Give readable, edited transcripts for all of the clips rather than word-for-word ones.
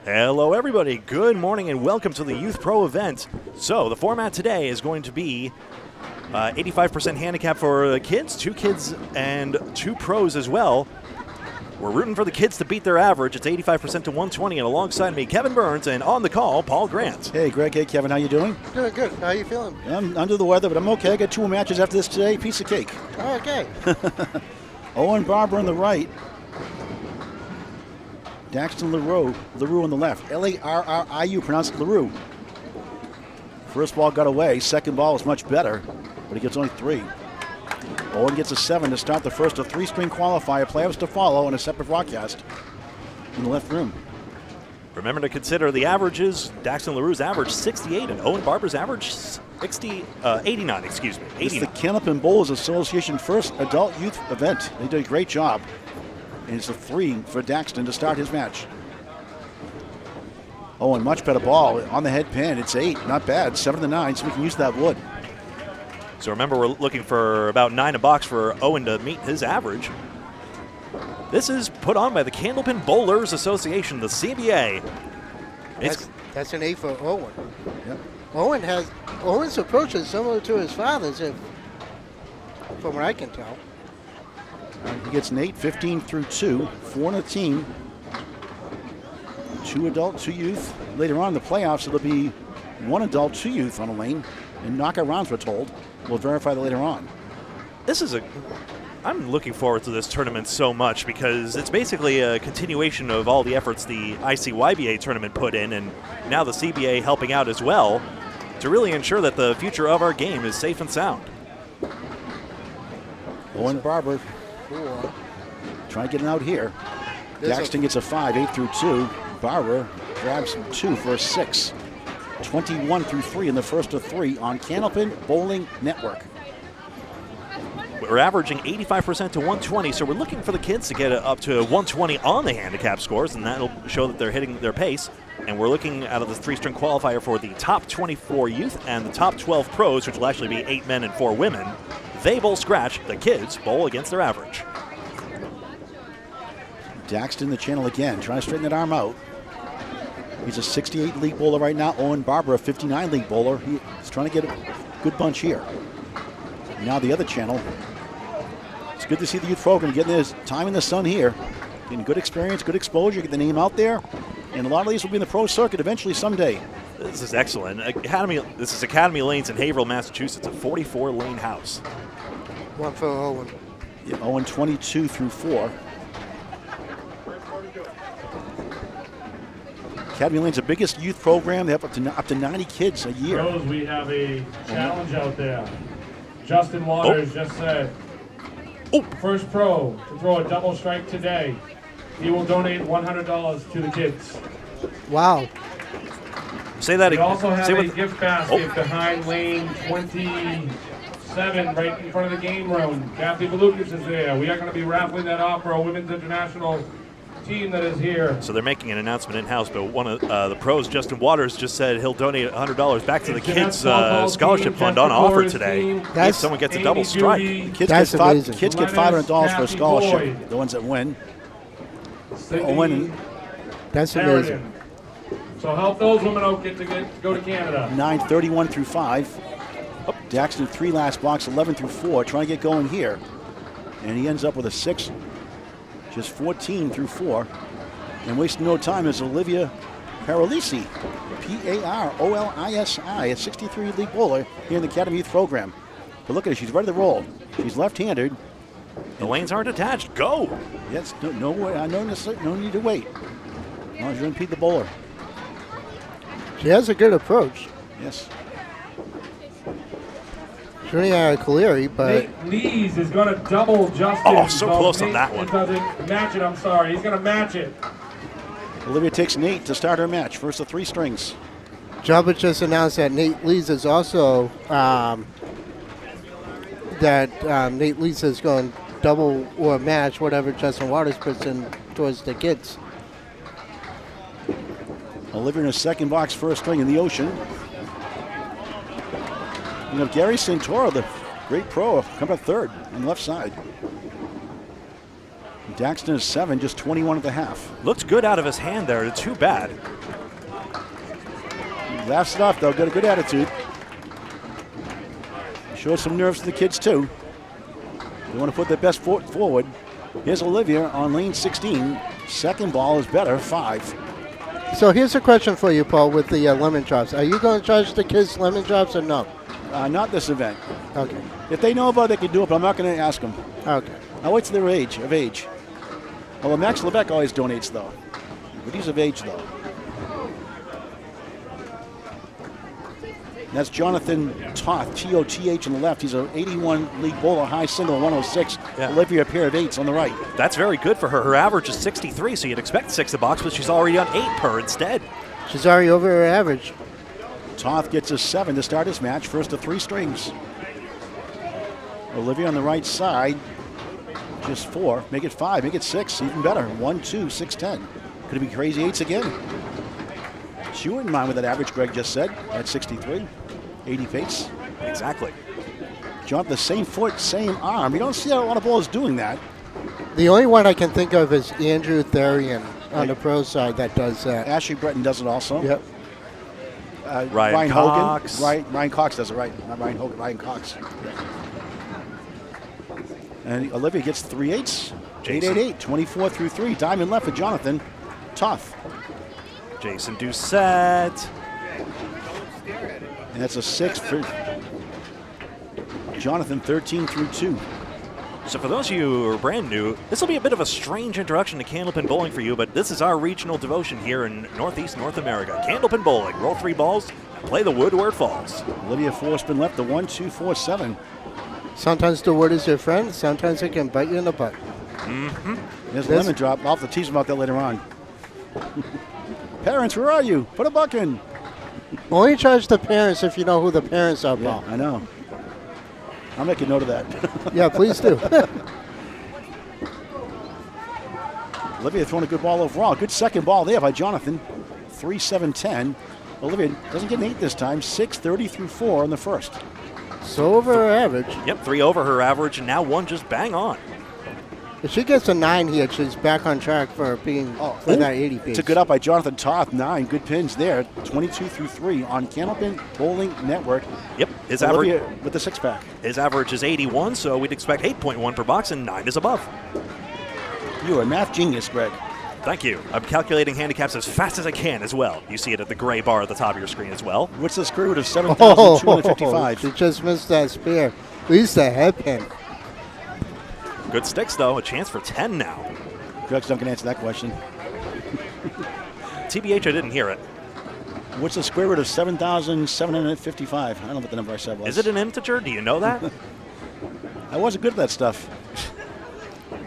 Hello everybody, good morning and welcome to the Youth-Pro event. So the format today is going to be 85% handicap for the kids, 2 kids and 2 pros as well. We're rooting for the kids to beat their average. It's 85% to 120, and alongside me, Kevin Burns, and on the call, Paul Grant. Hey, Greg. Hey, Kevin. How you doing? Good, good. How you feeling? I'm under the weather, but I'm okay. I got 2 more matches after this today. Piece of cake. Okay. Owen Barber on the right. Daxton LaRue on the left. L-A-R-R-I-U, pronounced LaRue. First ball got away. Second ball was much better, but he gets only 3. Owen gets a 7 to start the first of 3-string qualifier. Playoffs to follow on a separate broadcast in the left room. Remember to consider the averages. Daxton LaRue's average 68 and Owen Barber's average 89, excuse me. 89. It's the Candlepin Bowling Association first adult youth event. They did a great job. And it's a 3 for Daxton to start his match. Owen, much better ball on the head pin. It's 8, not bad. 7 to 9, so we can use that wood. So remember, we're looking for about 9 a box for Owen to meet his average. This is put on by the Candlepin Bowlers Association, the CBA. That's an 8 for Owen. Yep. Owen's approach is similar to his father's, from what I can tell. He gets an 8, 15 through 2, 4 in a team. 2 adult, 2 youth. Later on in the playoffs, it'll be 1 adult, 2 youth on a lane. And knockout rounds, we're told. We'll verify that later on. I'm looking forward to this tournament so much because it's basically a continuation of all the efforts the ICYBA tournament put in, and now the CBA helping out as well to really ensure that the future of our game is safe and sound. Owen Barber 4. trying to get it out here. Daxton gets a 5, 8 through 2. Barber grabs 2 for a 6. 21 through 3 in the first of 3 on Candlepin Bowling Network. We're averaging 85% to 120, so we're looking for the kids to get up to 120 on the handicap scores, and that'll show that they're hitting their pace. And we're looking out of the 3-string qualifier for the top 24 youth and the top 12 pros, which will actually be 8 men and 4 women. They bowl scratch, the kids bowl against their average. Daxton the channel again, trying to straighten that arm out. He's a 68 league bowler right now. Owen Barber, a 59 league bowler. He's trying to get a good bunch here. Now the other channel. It's good to see the youth program getting their time in the sun here. Getting good experience, good exposure, get the name out there. And a lot of these will be in the pro circuit eventually someday. This is excellent. This is Academy Lanes in Haverhill, Massachusetts, a 44-lane house. 1 for Owen. Yeah, Owen 22 through 4. Academy Lane's the biggest youth program. They have up to 90 kids a year. Pros, we have a challenge out there. Justin Waters just said, first pro to throw a double strike today, he will donate $100 to the kids. Wow. Say that We again. also have a gift basket behind lane 27, right in front of the game room. Kathy Belucas is there. We are going to be raffling that off for a women's international team that is here. So they're making an announcement in-house, but one of the pros, Justin Waters, just said he'll donate $100 back to the kids' scholarship fund on offer today if someone gets a double strike. Kids get $500 for a scholarship, the ones that win. That's amazing. So help those women out go to Canada. 9:31 through 5. Daxton 3 last blocks, 11 through 4, trying to get going here. And he ends up with a 6. Just 14 through 4. And wasting no time is Olivia Parolisi, P-A-R-O-L-I-S-I, a 63 league bowler here in the Academy Youth program. But look at her, she's ready to roll. She's left-handed. The lanes aren't attached. Go! Yes, no need to wait. As long as you impede the bowler. She has a good approach. Yes. Shooting at Caleri, but Nate Lees is going to double Justin. Oh, so close on that one. It doesn't match it, I'm sorry. He's going to match it. Olivia takes Nate to start her match. First of 3 strings. Jabba just announced that Nate Lees is also Nate Lees is going to double or match whatever Justin Waters puts in towards the kids. Olivia in her second box, first string in the ocean. You know, Gary Santoro, the great pro, come up third on the left side. Daxton is 7, just 21 at the half. Looked good out of his hand there. Too bad. He laughs it off, though. Got a good attitude. Shows some nerves to the kids, too. They want to put their best foot forward. Here's Olivia on lane 16. Second ball is better, 5. So here's a question for you, Paul, with the lemon drops. Are you going to charge the kids lemon drops or no? Not this event. Okay. If they know about it, they can do it, but I'm not going to ask them. Okay. I'll wait till they're of age. Well, Max Lebeck always donates, though. But he's of age, though. And that's Jonathan Toth, T-O-T-H on the left. He's an 81 league bowler, high single, 106. Yeah. Olivia, a pair of 8s on the right. That's very good for her. Her average is 63, so you'd expect 6 a box, but she's already on 8 per instead. She's already over her average. Toth gets a 7 to start his match, first of 3 strings. Olivia on the right side, just 4. Make it 5, make it 6, even better. 1, 2, 6, 10. Could it be crazy 8s again? She wouldn't mind with that average, Greg just said, at 63. 80 pace. Exactly. Jump the same foot, same arm. You don't see a lot of bowlers doing that. The only one I can think of is Andrew Therian on the pro side that does that. Ashley Breton does it also. Yep. Ryan Cox. Hogan. Ryan Cox does it right. Not Ryan Hogan, Ryan Cox. And Olivia gets 3 8s. 8-8-8, 24 through 3. Diamond left for Jonathan. Tough. Jason Doucette. And that's a 6 for Jonathan, 13 through 2. So for those of you who are brand new, this will be a bit of a strange introduction to Candlepin Bowling for you, but this is our regional devotion here in Northeast North America. Candlepin Bowling. Roll 3 balls and play the wood where it falls. Olivia Forspin left the 1, 2, 4, 7. Sometimes the wood is your friend. Sometimes it can bite you in the butt. Mm-hmm. There's a lemon drop. I'll have to tease them about that later on. Parents, where are you? Put a buck in. Only charge the parents if you know who the parents are, Paul. I know. I'll make a note of that. Yeah, please do. Olivia throwing a good ball overall. Good second ball there by Jonathan. 3-7-10. Olivia doesn't get an 8 this time. 6-30 through 4 in the first. So over her average. Yep, 3 over her average, and now 1 just bang on. If she gets a 9 here, she's back on track for being for that 80 pace. It's a good up by Jonathan Toth. 9 good pins there. 22 through 3 on Candlepin Bowling Network. Yep, his Olivia average with the 6-pack. His average is 81, so we'd expect 8.1 per box, and 9 is above. You're a math genius, Greg. Thank you. I'm calculating handicaps as fast as I can as well. You see it at the gray bar at the top of your screen as well. What's the square root of 7,255? She just missed that spear. At least a headpin. Good sticks, though. A chance for 10 now. Greg's not going to answer that question. TBH, I didn't hear it. What's the square root of 7,755? I don't know what the number I said was. Is it an integer? Do you know that? I wasn't good at that stuff.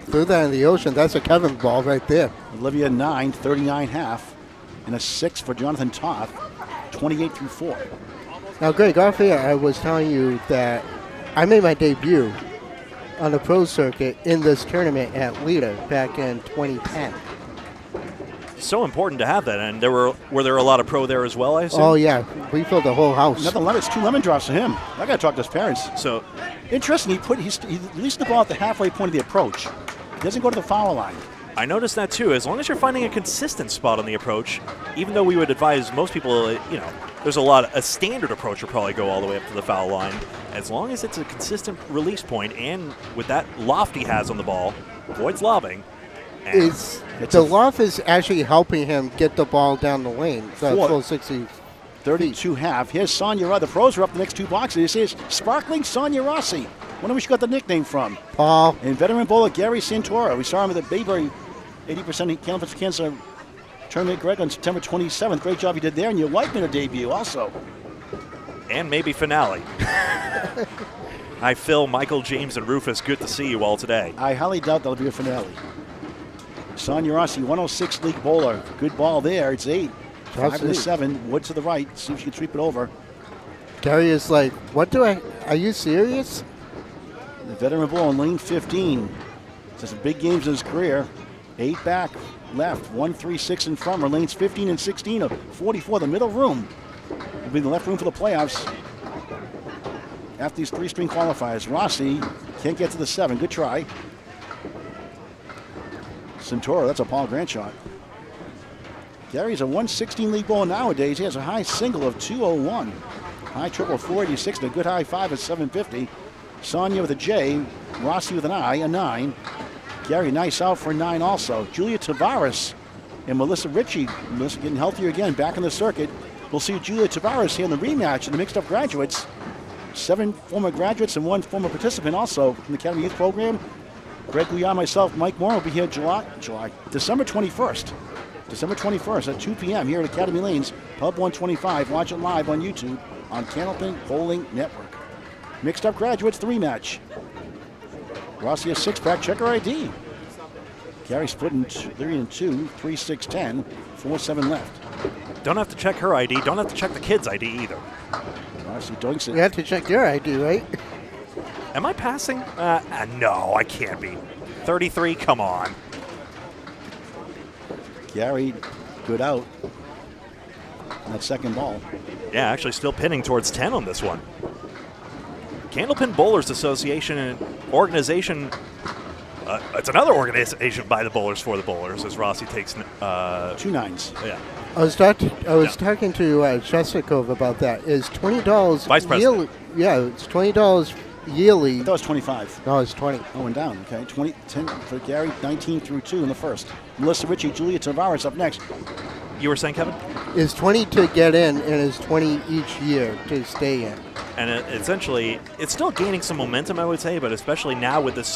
Threw that in the ocean. That's a Kevin ball right there. Olivia 9, 39.5, and a 6 for Jonathan Toth, 28 through 4. Now, Greg, off here, I was telling you that I made my debut on the pro circuit in this tournament at Lita back in 2010. So important to have that, and were there a lot of pro there as well, I assume? Oh, yeah. We filled the whole house. Nothing lemons, 2 lemon drops for him. I got to talk to his parents. So Interesting, he released the ball at the halfway point of the approach. He doesn't go to the foul line. I noticed that too. As long as you're finding a consistent spot on the approach, even though we would advise most people, there's a standard approach will probably go all the way up to the foul line. As long as it's a consistent release point, and with that loft he has on the ball, avoids lobbing. The loft is actually helping him get the ball down the lane, the full 60. 32 half. Here's Sonia Rossi. The pros are up the next 2 boxes. This is Sparkling Sonia Rossi. Wonder where she got the nickname from. Paul. And veteran bowler Gary Santora. We saw him at the Bayberry 80% Candlepins Cancer tournament, Greg, on September 27th. Great job you did there. And your wife made a debut also. And maybe finale. Hi, Phil, Michael, James, and Rufus. Good to see you all today. I highly doubt that'll be a finale. Sonia Rossi, 106 league bowler. Good ball there. It's 8. 5 to 7. Wood to the right. See if she can sweep it over. Gary is like, are you serious? The veteran bowler on lane 15. Has some big games in his career. 8 back, left, 1, 3, 6 in front. Her lanes 15 and 16 of 44. The middle room will be the left room for the playoffs. After these 3-string qualifiers, Rossi can't get to the 7. Good try. Centura. That's a Paul Grant shot. Gary's a 116 league bowler nowadays. He has a high single of 201. High triple 486 and a good high 5 at 750. Sonia with a J. Rossi with an I, a 9. Gary, nice out for a 9 also. Julia Tavares and Melissa Ritchie. Melissa getting healthier again, back in the circuit. We'll see Julia Tavares here in the rematch in the mixed-up graduates. 7 former graduates and 1 former participant also in the Academy Youth program. Greg Gouillart, myself, Mike Moore will be here December 21st. December 21st at 2 p.m. here at Academy Lanes, Pub 125. Watch it live on YouTube on Candlepin Bowling Network. Mixed-up graduates, the rematch. Rossi a 6-pack, check her ID. Gary splitting 3 and 2, 3, 6, 10, 4, 7 left. Don't have to check her ID. Don't have to check the kid's ID either. Rossi doinks it. You have to check your ID, right? Am I passing? No, I can't be. 33, come on. Gary, good out. That second ball. Yeah, actually still pinning towards 10 on this one. Candlepin Bowlers Association and organization. It's another organization by the bowlers for the bowlers as Rossi takes 2 9s. Yeah. I was talking to Chesikov about that. Is $20 Vice President. yearly? Yeah, it's $20 yearly. I thought it was 25. No, it's 20. Oh, went down. Okay, 10 for Gary, 19 through 2 in the first. Melissa Ritchie, Julia Tavares up next. You were saying, Kevin? Is 20 to get in, and is 20 each year to stay in. And essentially, it's still gaining some momentum, I would say, but especially now with this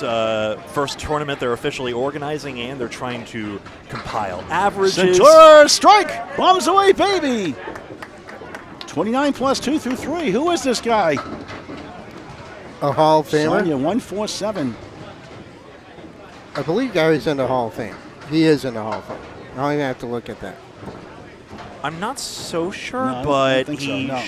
first tournament they're officially organizing and they're trying to compile averages. Centura, strike! Bombs away, baby! 29 plus 2 through 3. Who is this guy? A Hall of Famer? Sonia, 147. I believe Gary's in the Hall of Fame. He is in the Hall of Fame. Now I'm going to have to look at that. I'm not so sure, No, I but don't think so, he, no.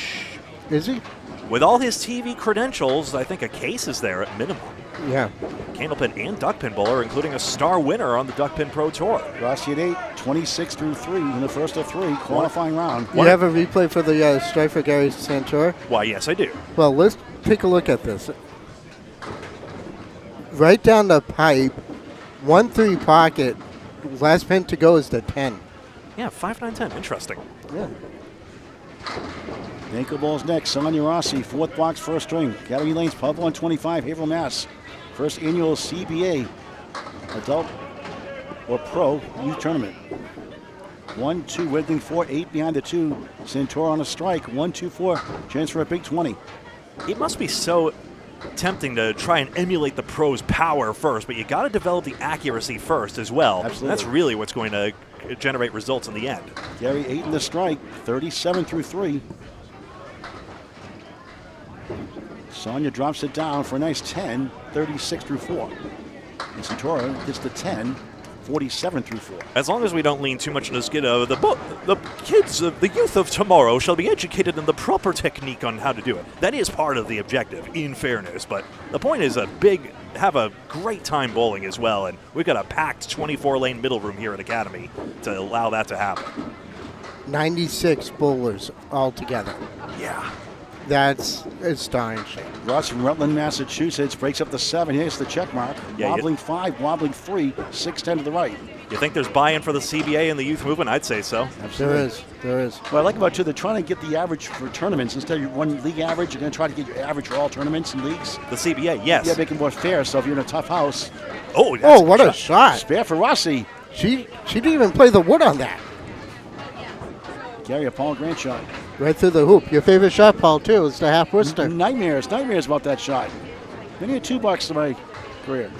Is he? with all his TV credentials, I think a case is there at minimum. Yeah. Candlepin and duckpin bowler, including a star winner on the Duckpin Pro Tour. Rossi at 8, 26 through 3 in the first of 3, qualifying round. You have a replay for the strike for Gary Santor? Why, yes, I do. Well, let's take a look at this. Right down the pipe, 1-3 pocket, last pin to go is the 10. Yeah, 5, 9, 10. Interesting. Yeah. Ankle balls next. Sonia Rossi, 4th box, first string. Academy Lanes, Pub 125, Haverhill, Mass. First annual CBA Adult or Pro Youth Tournament. 1, 2, Wiggling 4, 8 behind the 2. Centura on a strike. 1, 2, 4. Chance for a big 20. It must be so tempting to try and emulate the pros' power first, but you got to develop the accuracy first as well. Absolutely. That's really what's going to generate results in the end. Gary 8 in the strike, 37 through 3. Sonia drops it down for a nice 10, 36 through 4. And Centura gets the 10, 47 through 4. As long as we don't lean too much on the skid of the kids, the youth of tomorrow shall be educated in the proper technique on how to do it. That is part of the objective, in fairness. But the point is have a great time bowling as well. And we've got a packed 24-lane middle room here at Academy to allow that to happen. 96 bowlers altogether. Yeah. That's astonishing. Ross from Rutland, Massachusetts breaks up the 7. Here's the check mark. Yeah, wobbling 5, wobbling 3, 6, 10 to the right. You think there's buy-in for the CBA and the youth movement? I'd say so. Absolutely. There is. What I like about too, they're trying to get the average for tournaments. Instead of your one league average, you're going to try to get your average for all tournaments and leagues. The CBA, yes. Yeah, make it more fair. So if you're in a tough house, Oh, What a shot. spare for Rossi. She didn't even play the wood on that. Gary, a Paul Grant shot. Right through the hoop. Your favorite shot, Paul, too, is the half Worcester. Nightmares about that shot. Many a $2 in my career.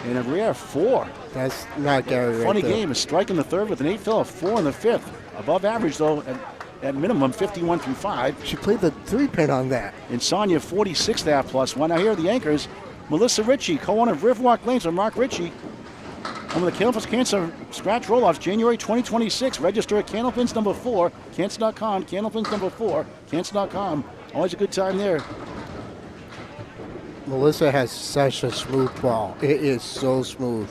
And a rare 4. That's not Gary right Funny there. game. A strike in the 3rd with an 8 fill, a 4 in the 5th. Above average, though, at minimum 51 through 5. She played the 3-pin on that. And Sonia, 46 that plus 1. Now here are the anchors. Melissa Ritchie, co-owner of Riverwalk Lanes, and Mark Ritchie. One of the Candlepins Cancer Scratch Roll-Offs, January 2026. Register at Candlepins number 4, Cancer.com, Candlepins number 4, Cancer.com. Always a good time there. Melissa has such a smooth ball. It is so smooth.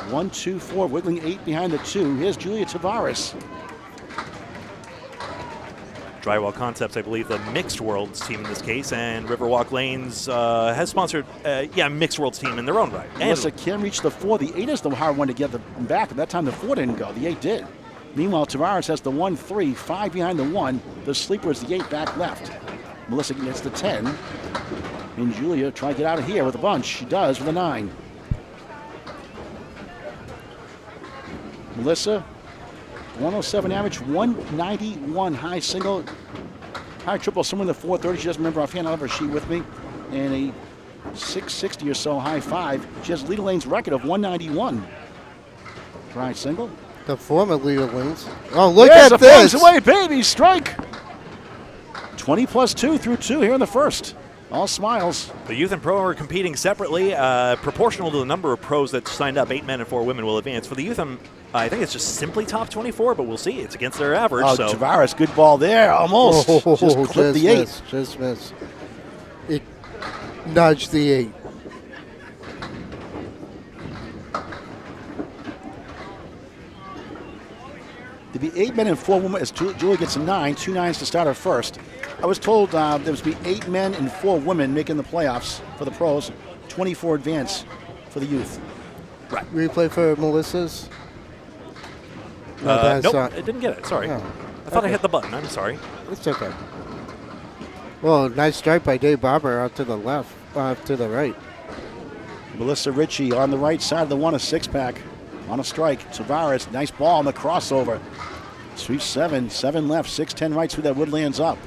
1, 2, 4, wiggling 8 behind the 2. Here's Julia Tavares. Drywall Concepts, I believe, the Mixed Worlds team in this case, and Riverwalk Lanes has sponsored, Mixed Worlds team in their own right. Melissa can reach the 4. The 8 is the hard one to get them back. At that time, the 4 didn't go. The 8 did. Meanwhile, Tavares has the 1-3, 5 behind the 1. The sleeper is the 8 back left. Melissa gets the 10. And Julia trying to get out of here with a bunch. She does with a 9. Melissa, 107 average, 191 high single, high triple, somewhere in the 430. She doesn't remember offhand. I have her sheet with me. And a 660 or so high 5. She has Leader Lane's record of 191. Try single. The former Leader Lanes. Oh, look There's at a this. away, baby, strike. 20 plus 2 through 2 here in the first. All smiles. The youth and pro are competing separately, proportional to the number of pros that signed up. 8 men and 4 women will advance. For the youth, I think it's just simply top 24, but we'll see. It's against their average. Oh, so. Tavares, good ball there, almost. Just clipped the 8. Just missed. It nudged the 8. To be 8 men and 4 women as Julie gets a 9, 2 9s to start her first. I was told there was to be 8 men and 4 women making the playoffs for the pros, 24 advance for the youth. Right. Replay for Melissa's. Nope, it didn't get it. Sorry. Oh, I thought I hit the button. I'm sorry. It's okay. Well, nice strike by Dave Barber out to the left, to the right. Melissa Ritchie on the right side of the 1, a 6-pack on a strike. Tavares, nice ball on the crossover. Sweep 7, 7 left, 6-10 right through that Woodlands up.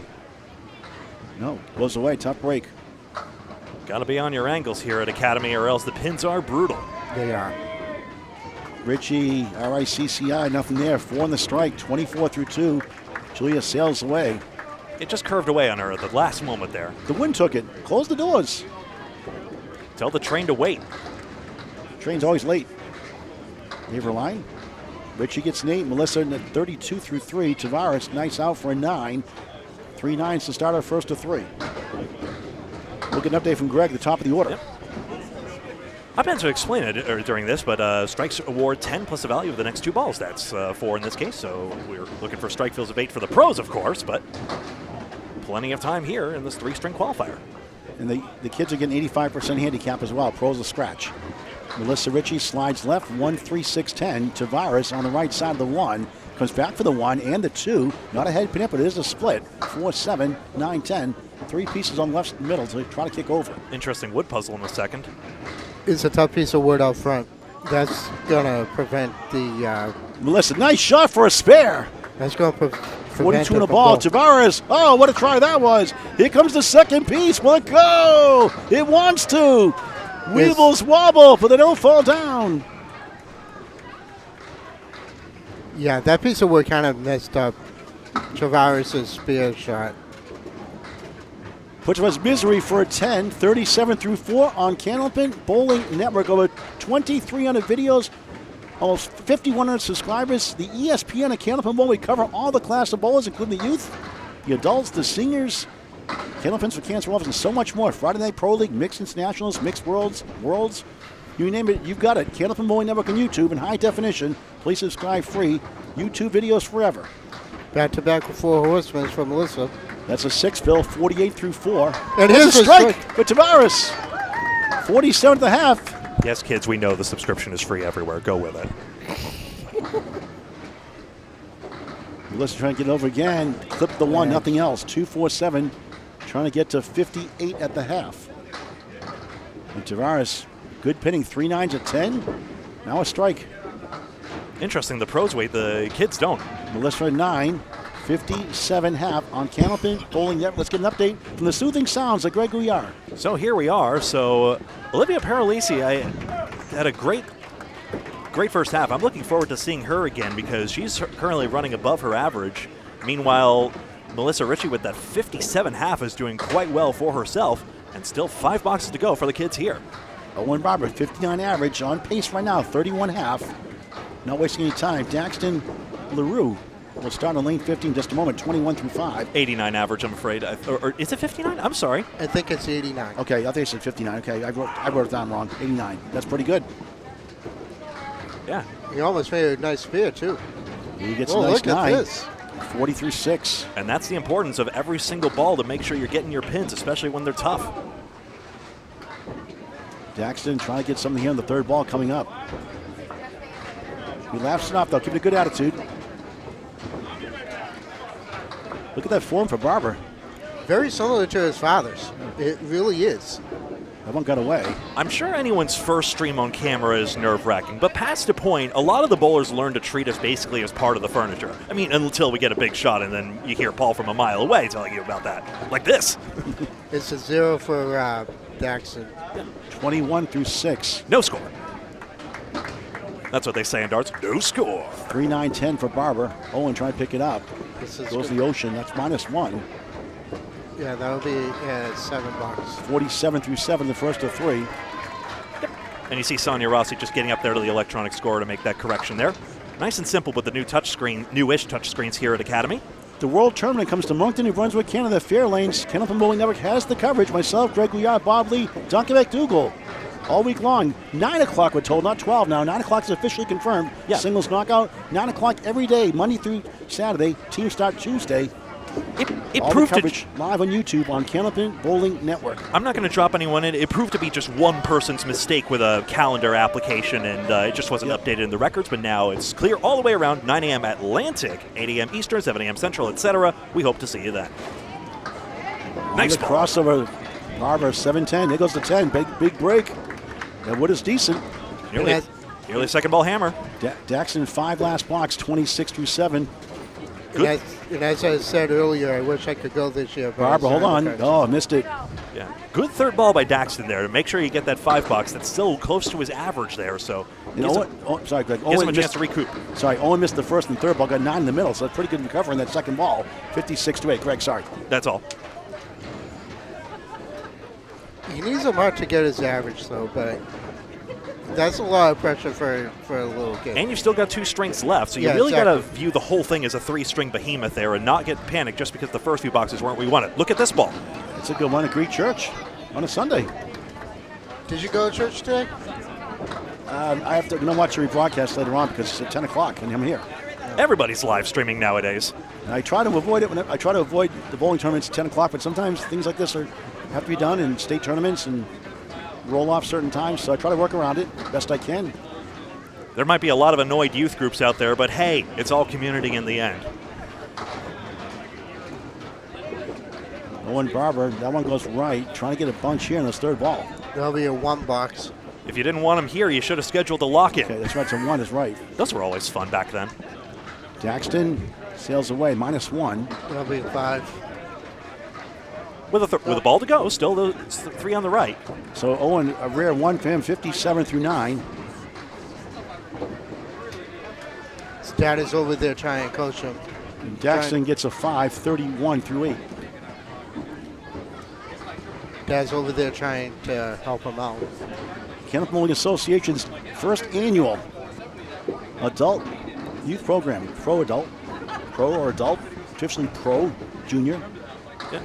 No, goes away, tough break. Got to be on your angles here at Academy, or else the pins are brutal. They are. Ritchie, RICCI, nothing there. 4 on the strike, 24 through 2. Julia sails away. It just curved away on her at the last moment there. The wind took it. Close the doors. Tell the train to wait. Train's always late. Haverhill. Ritchie gets an 8. Melissa in the 32 through 3. Tavares, nice out for a 9. 3 9s to start our first of 3. We'll get an update from Greg at the top of the order. Yep. I meant to explain it during this, but strikes award 10 plus the value of the next 2 balls. That's 4 in this case, so we're looking for strike fields of 8 for the pros, of course, but plenty of time here in this 3-string qualifier. And the kids are getting 85% handicap as well. Pros a scratch. Melissa Ritchie slides left, 1 3 6 10. Tavares on the right side of the 1. Comes back for the 1 and the 2. Not a head pin up, but it is a split. 4 7 9 10. 3 pieces on left middle to try to kick over. Interesting wood puzzle in the second. It's a tough piece of wood out front. That's going to prevent the... Melissa, nice shot for a spare. That's going to prevent 42 in the ball. Tavares, oh, what a try that was. Here comes the second piece. Will it go? It wants to. Weebles wobble, but they don't fall down. Yeah, that piece of wood kind of messed up Tavares' spear shot. Puts us misery for a 10, 37 through 4 on Candlepin Bowling Network. Over 2,300 videos, almost 5,100 subscribers. The ESPN at Candlepin Bowling, we cover all the class of bowlers, including the youth, the adults, the seniors, Candlepins for Cancer Office, and so much more. Friday Night Pro League, Mixed Internationals, Mixed Worlds, you name it, you've got it. Candlepin Bowling Network on YouTube in high definition. Please subscribe free. YouTube videos forever. Back-to-back with 4 horsemen from Melissa. That's a 6, Phil, 48 through 4. And here's a strike for Tavares. 47 and a half. Yes, kids, we know the subscription is free everywhere. Go with it. Melissa trying to get over again. Clip the 1, nothing else. 2-4-7. Trying to get to 58 at the half. And Tavares, good pitting. 3 9s at 10. Now a strike. Interesting. The pros wait. The kids don't. Melissa 9. 57 half on Candlepin Bowling Network. Let's get an update from the soothing sounds of Greg Gouillart. So here we are. So Olivia Paralisi, I had a great first half. I'm looking forward to seeing her again because she's currently running above her average. Meanwhile, Melissa Ritchie with that 57 half is doing quite well for herself, and still 5 boxes to go for the kids here. Owen Barber, 59 average, on pace right now, 31 half. Not wasting any time. Daxton LaRue will start on lane 15 in just a moment, 21 through 5. 89 average, I'm afraid. Or is it 59? I'm sorry. I think it's 89. Okay, I think it said 59. Okay, I wrote it down wrong. 89. That's pretty good. Yeah. He almost made a nice spear, too. He gets Whoa, a nice look at 9. this. 40 through 6. And that's the importance of every single ball to make sure you're getting your pins, especially when they're tough. Daxton trying to get something here on the third ball coming up. He laughs it off, though, keeping a good attitude. Look at that form for Barber. Very similar to his father's. It really is. That one got away. I'm sure anyone's first stream on camera is nerve-wracking, but past a point, a lot of the bowlers learn to treat us basically as part of the furniture. I mean, until we get a big shot and then you hear Paul from a mile away telling you about that. Like this. It's a 0 for Daxton. 21 through 6. No score. That's what they say in darts. No score. 3-9-10 for Barber. Owen trying to pick it up. This is Goes good. the Ocean. That's -1. Yeah, that'll be $7. 47 through 7, the first of 3. And you see Sonia Rossi just getting up there to the electronic score to make that correction there. Nice and simple with the new touchscreen, newish touchscreens here at Academy. The World Tournament comes to Moncton, New Brunswick, Canada. Fair Lanes. Candlepin Bowling Network has the coverage. Myself, Greg Gouillart, Bob Lee, Duncan McDougall. All week long. 9 o'clock, we're told, not 12 now. 9 o'clock is officially confirmed. Yeah. Singles knockout, 9 o'clock every day, Monday through Saturday. Teams start Tuesday. It All the proved to. coverage live on YouTube on Candlepin Bowling Network. I'm not going to drop anyone in. It proved to be just one person's mistake with a calendar application, and it just wasn't updated in the records. But now it's clear all the way around. 9 a.m. Atlantic, 8 a.m. Eastern, 7 a.m. Central, etc. We hope to see you then. Nice The ball. crossover. Barber 7-10. There goes the 10. Big break. That wood is decent. Nearly a second ball hammer. Daxton 5 last blocks, 26 through 7. Good. And as I said earlier, I wish I could go this year. but Barber, I hold on. signed the Oh, cards. missed it. Yeah. Good third ball by Daxton there to make sure you get that $5. That's still close to his average there. So You know what? Sorry, Greg. gives him a Owen chance to recoup. Owen missed the first and third ball, got 9 in the middle, so that's pretty good recovery on that second ball. 56 to 8. Greg, sorry. That's all. He needs a mark to get his average, though, but that's a lot of pressure for a little kid. And you've still got 2 strings left, so you Yeah, really got to exactly. view the whole thing as a 3-string behemoth there and not get panicked just because the first few boxes weren't what we wanted. Look at this ball. It's a good one at Greek Church on a Sunday. Did you go to church today? I have to watch the rebroadcast later on because it's at 10 o'clock and I'm here. Everybody's live streaming nowadays. And I try to avoid it. I try to avoid the bowling tournaments at 10 o'clock, but sometimes things like this have to be done in state tournaments and roll off certain times, so I try to work around it best I can. There might be a lot of annoyed youth groups out there, but hey, it's all community in the end. Owen Barber, that one goes right, trying to get a bunch here in this third ball. That'll be a 1 box. If you didn't want him here, you should have scheduled a lock-in. Okay, that's right, so 1 is right. Those were always fun back then. Daxton sails away, -1. That'll be a 5. With a ball to go, still the 3 on the right. So Owen, a rare 1 for him, 57 through 9. His dad is over there trying to coach him. And Daxton gets a 5, 31 through 8. Dad's over there trying to help him out. Candlepin Bowling Association's first annual adult youth program. Pro or adult, traditionally pro, junior. Yeah.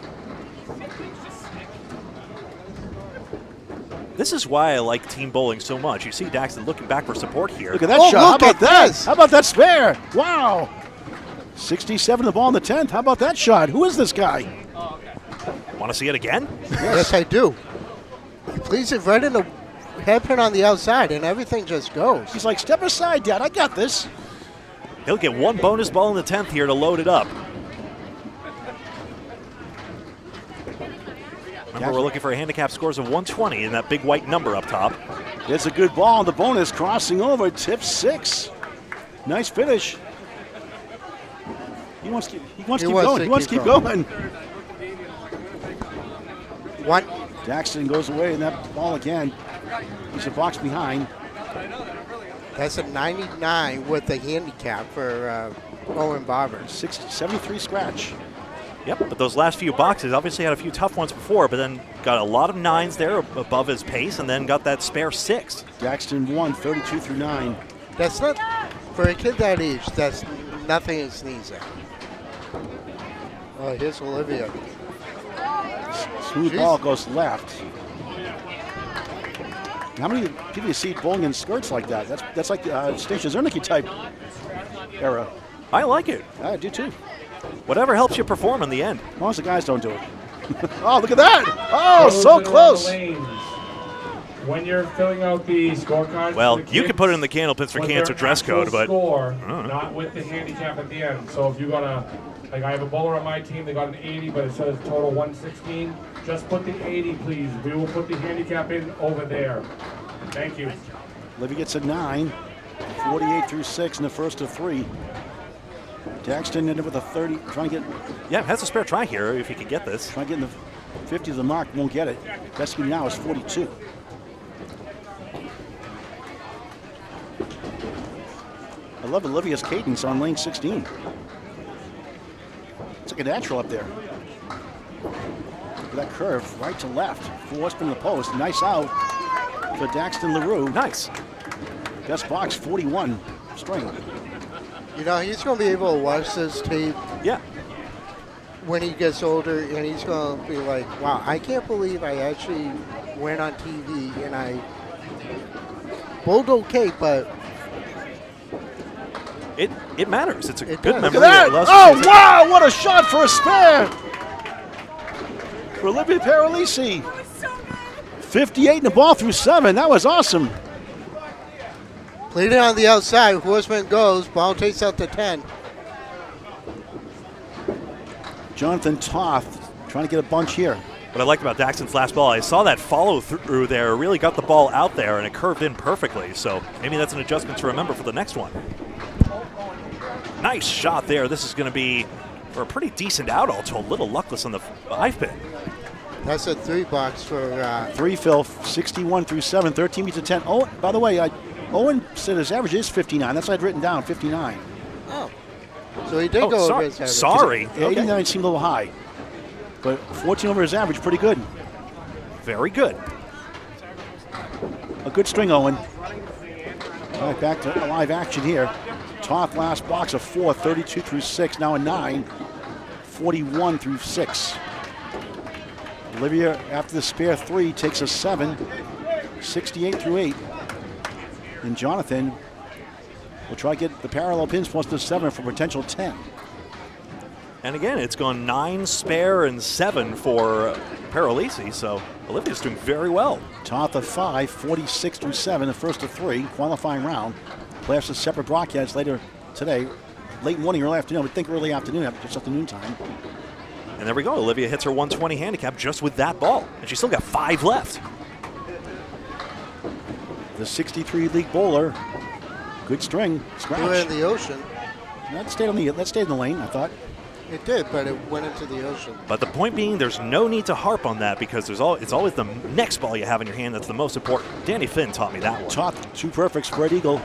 This is why I like team bowling so much. You see Daxton looking back for support here. Look at that Oh, shot. How look about at that? this. How about that spare? Wow. 67 the ball in the 10th. How about that shot? Who is this guy? Want to see it again? Yes, I do. He plays it right in the hairpin on the outside, and everything just goes. He's like, step aside, Dad. I got this. He'll get 1 bonus ball in the 10th here to load it up. Remember, we're looking for a handicap scores of 120 and that big white number up top. It's a good ball. The bonus crossing over. Tip 6. Nice finish. He wants to keep going. He wants to keep going. 1. Daxton goes away in that ball again. He's a box behind. That's a 99 with the handicap for Owen Barber. 73 scratch. Yep, but those last few boxes obviously had a few tough ones before, but then got a lot of 9s there above his pace and then got that spare 6. Daxton won 32 through 9. That's not, for a kid that age, that's nothing to sneeze at. Oh, here's Olivia. Smooth ball goes left. How many people you see bowling in skirts like that? That's like Stacia Zernicke type era. I like it. I do too. Whatever helps you perform in the end. As long as the guys don't do it. Oh, look at that. Oh, so close. When you're filling out the scorecard, Well, you can put it in the Candlepins for Cancer dress code, but score, not with the handicap at the end. So if you got like I have a bowler on my team, they got an 80, but it says total 116. Just put the 80, please. We will put the handicap in over there. Thank you. Olivia gets a 9, 48 through 6 in the first of 3. Daxton ended with a 30, trying to get. yeah, has a spare try here if he can get this. Trying to get in the 50 of the mark, won't get it. Best he now is 42. I love Olivia's cadence on lane 16. It's like a natural up there. Look at that curve, right to left. Full spin the post. Nice out for Daxton LaRue. Nice. Best box, 41 string. You know, he's going to be able to watch this tape Yeah. when he gets older, and he's going to be like, wow, I can't believe I actually went on TV and I bowled okay, but It matters. It's a It good does. memory. Look at It allows that! you Oh, to- wow! What a shot for a spare! For Olivia Paralisi. 58 in the ball through 7. That was awesome. played it on the outside. Horseman goes, ball takes out to 10. Jonathan Toth trying to get a bunch here. What I liked about Daxton's last ball, I saw that follow through there, really got the ball out there, and it curved in perfectly. So maybe that's an adjustment to remember for the next one. Nice shot there. This is going to be for a pretty decent out, although a little luckless on the 5 pin. That's a 3 box for 3 Phil, 61 through 7, 13 beats to 10. Oh, by the way, Owen said his average is 59. That's what I'd written down, 59. oh. So he did go over his average. Sorry. 89 Okay. seemed a little high. But 14 over his average, pretty good. Very good. A good string, Owen. All right, back to live action here. Toth last box of 4, 32 through 6, now a 9, 41 through 6. Olivia, after the spare 3, takes a 7, 68 through 8. And Jonathan will try to get the parallel pins plus the 7 for potential 10. And again, it's gone 9 spare and 7 for Paralisi, so Olivia's doing very well. Toth of 5, 46 through 7, the first of 3, qualifying round. Playoffs a separate broadcast later today, late morning, early afternoon. I would think early afternoon, just afternoon time. And there we go. Olivia hits her 120 handicap just with that ball. And she's still got 5 left. The 63 league bowler, good string, Threw it in scratch. the ocean. That stayed in the lane, I thought. It did, but it went into the ocean. But the point being, there's no need to harp on that because it's always the next ball you have in your hand that's the most important. Danny Finn taught me that one. Toth, 2 perfect, spread eagle.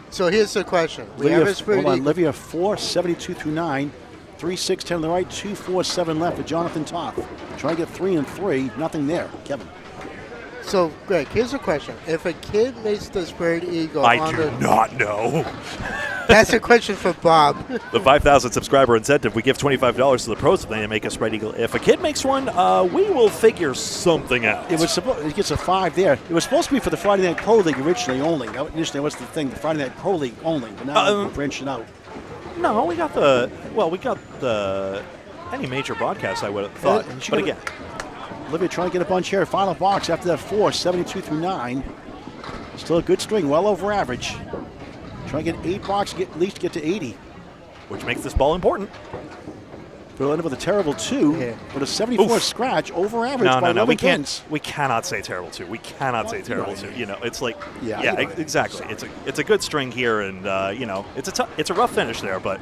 So here's the question. We have a spread hold on, eagle. Olivia 4, 72 through 9, 3, 6, 10 on the right, 2, 4, 7 left for Jonathan Toth. Try to get 3 and 3, nothing there. Kevin. So, Greg, here's a question. If a kid makes the spread eagle I on do the... not know. That's a question for Bob. The 5,000 subscriber incentive, we give $25 to the pros if they make a spread eagle. If a kid makes one, we will figure something out. It gets a 5 there. It was supposed to be for the Friday Night Pro League originally only. Initially, what's the thing? The Friday Night Pro League only. But now we're branching out. No, we got any major broadcast, I would have thought. And she But got again, Olivia trying to get a bunch here. Final box after that 4, 72 through 9. Still a good string, well over average. Trying to get 8 box, at least get to 80. which makes this ball important. We'll end up with a terrible 2, Yeah. but a 74 Oof. scratch over average by No. 11 We pins. cannot say terrible 2. We cannot say terrible Right. 2. You know, it's like, Yeah, yeah, you're right. exactly. It's a good string here, and you know, it's a rough finish there, but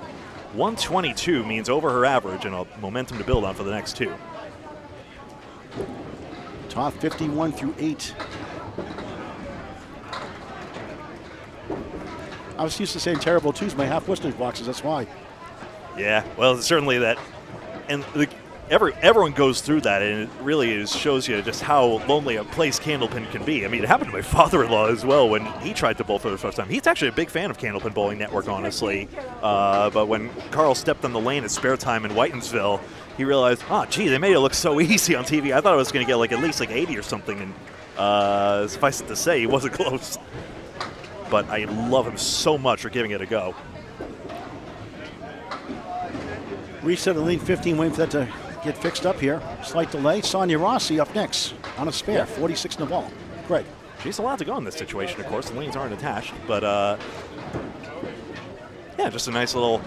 122 means over her average and a momentum to build on for the next 2. Toth 51 through 8. I was used to saying terrible 2s, my half Worcester boxes, that's why. Yeah, well, certainly that, and everyone goes through that, and it really shows you just how lonely a place Candlepin can be. I mean, it happened to my father-in-law as well when he tried to bowl for the first time. He's actually a big fan of Candlepin Bowling Network, honestly. But when Carl stepped on the lane at spare time in Whitensville, he realized, oh, gee, they made it look so easy on TV. I thought I was going to get at least 80 or something, and suffice it to say, he wasn't close. But I love him so much for giving it a go. Reset the lead 15, waiting for that to get fixed up here. Slight delay. Sonia Rossi up next on a spare, 46 in the ball. Greg. She's allowed to go in this situation, of course. The lanes aren't attached, but yeah, just a nice little.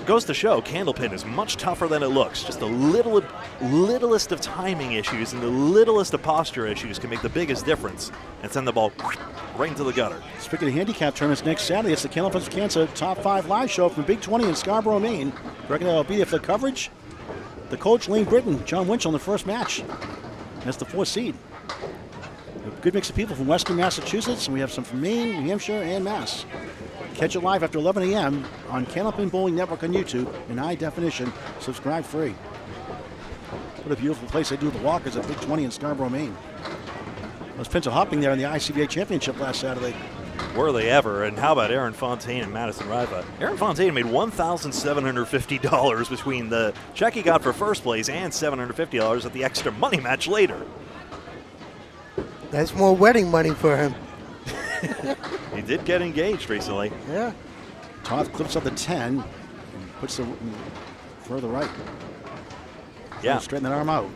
Goes to show Candlepin is much tougher than it looks. Just the littlest of timing issues and the littlest of posture issues can make the biggest difference and send the ball right into the gutter. Speaking of handicap tournaments, next Saturday it's the Candlepins Cancer Top 5 live show from Big 20 in Scarborough, Maine. Reckon that'll be there for the coverage. The coach, Lane Britton, John Winchell in the first match. That's the 4th seed. A good mix of people from Western Massachusetts, and we have some from Maine, New Hampshire, and Mass. Catch it live after 11 a.m. on Candlepin Bowling Network on YouTube in high definition. Subscribe free. What a beautiful place they do the walkers at Big 20 in Scarborough, Maine. Those pins are hopping there in the ICBA Championship last Saturday. Were they ever? And how about Aaron Fontaine and Madison Riva? Aaron Fontaine made $1,750 between the check he got for first place and $750 at the extra money match later. That's more wedding money for him. He did get engaged recently. Yeah. Toth clips up the 10 and puts the further right. Yeah. Straighten that arm out.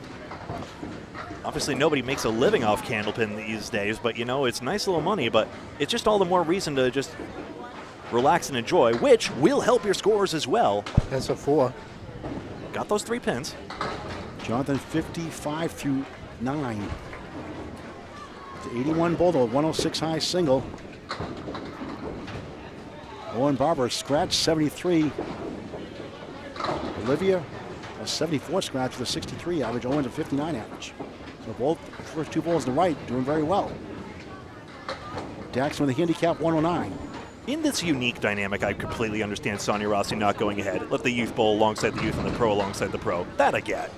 Obviously, nobody makes a living off Candlepin these days, but you know, it's nice little money, but it's just all the more reason to just relax and enjoy, which will help your scores as well. That's a 4. Got those 3 pins. Jonathan 55 through 9. It's 81 both, a 106 high single. Owen Barber scratch 73. Olivia a 74 scratch with a 63 average. Owen's a 59 average. So both first 2 balls to the right doing very well. Daxon with a handicap 109. In this unique dynamic, I completely understand Sonia Rossi not going ahead. Let the youth bowl alongside the youth and the pro alongside the pro. That I get.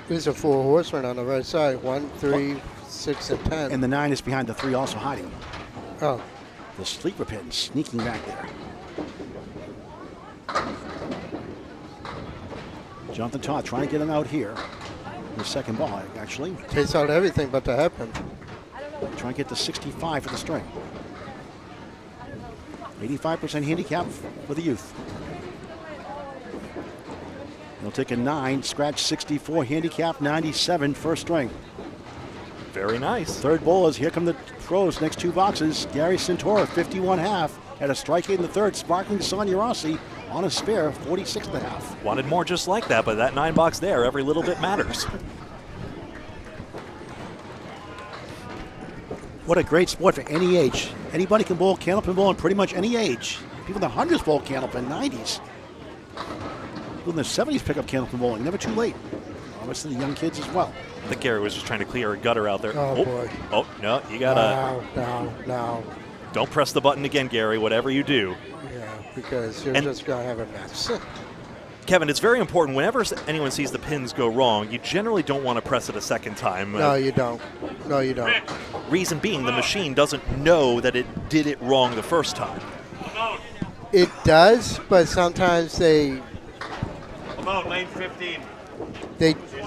These are 4 horsemen on the right side. 1, 3, 6, and 10. And the 9 is behind the 3 also hiding. Oh. The sleeper pin sneaking back there. Jonathan Todd trying to get him out here. The second ball, actually. Takes out everything but the hairpin. Trying to get to 65 for the string. 85% handicap for the youth. They'll take a 9, scratch 64, handicap 97, first string. Very nice. Third bowl is here come the pros, next 2 boxes. Gary Santora, 51.5, had a strike 8 in the third. Sparkling Sonia Rossi on a spare, 46.5. Wanted more just like that, but that 9 box there, every little bit matters. What a great sport for any age. Anybody can bowl Candlepin Bowling pretty much any age. People in the hundreds bowl Candlepin, 90s. People in the 70s pick up Candlepin Bowling, never too late. Obviously the young kids as well. I think Gary was just trying to clear a gutter out there. Oh boy. Oh, no, you gotta. No. Don't press the button again, Gary, whatever you do. Yeah, because you're just going to have a mess. Kevin, it's very important. Whenever anyone sees the pins go wrong, you generally don't want to press it a second time. No, you don't. No, you don't. Reason being, the machine doesn't know that it did it wrong the first time. It does, but sometimes they About lane 15.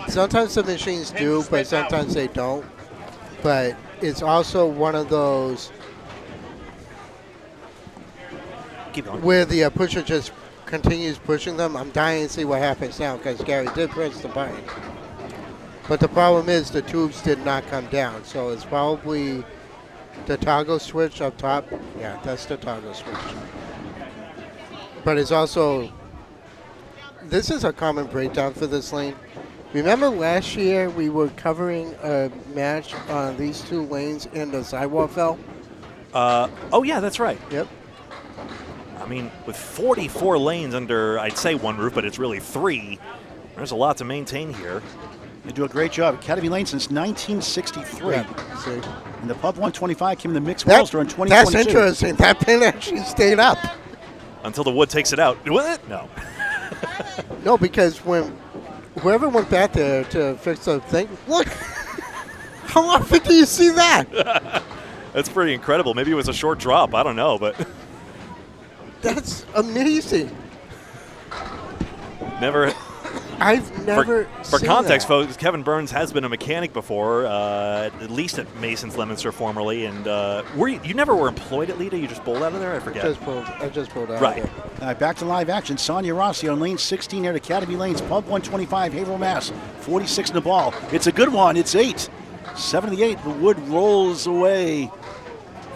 sometimes the machines do, but sometimes they don't. But it's also one of those Keep going. where the pusher just continues pushing them. I'm dying to see what happens now because Gary did press the button. But the problem is the tubes did not come down, so it's probably the toggle switch up top. Yeah, that's the toggle switch. But it's also, this is a common breakdown for this lane. Remember last year we were covering a match on these 2 lanes and the sidewalk fell? Oh, yeah, that's right. Yep. I mean, with 44 lanes under, I'd say 1 roof, but it's really 3. There's a lot to maintain here. They do a great job. Academy Lane since 1963. Yeah, see. And the Pub 125 came in the mixed wells during 2022. That's interesting. That pin actually stayed up. Until the wood takes it out. What? No. No, because when whoever went back there to fix the thing, look, how often do you see that? That's pretty incredible. Maybe it was a short drop. I don't know, but That's amazing. never I've never For seen context, that. folks, Kevin Burns has been a mechanic before, at least at Mason's Leominster formerly. And you never were employed at Lita? You just bowled out of there? I forget. I just pulled out Right. of there. Back to live action. Sonia Rossi on lane 16 here at Academy Lanes, Pub 125, Haverhill, Mass. 46 in the ball. It's a good one. It's 8. 7 to the 8. The wood rolls away.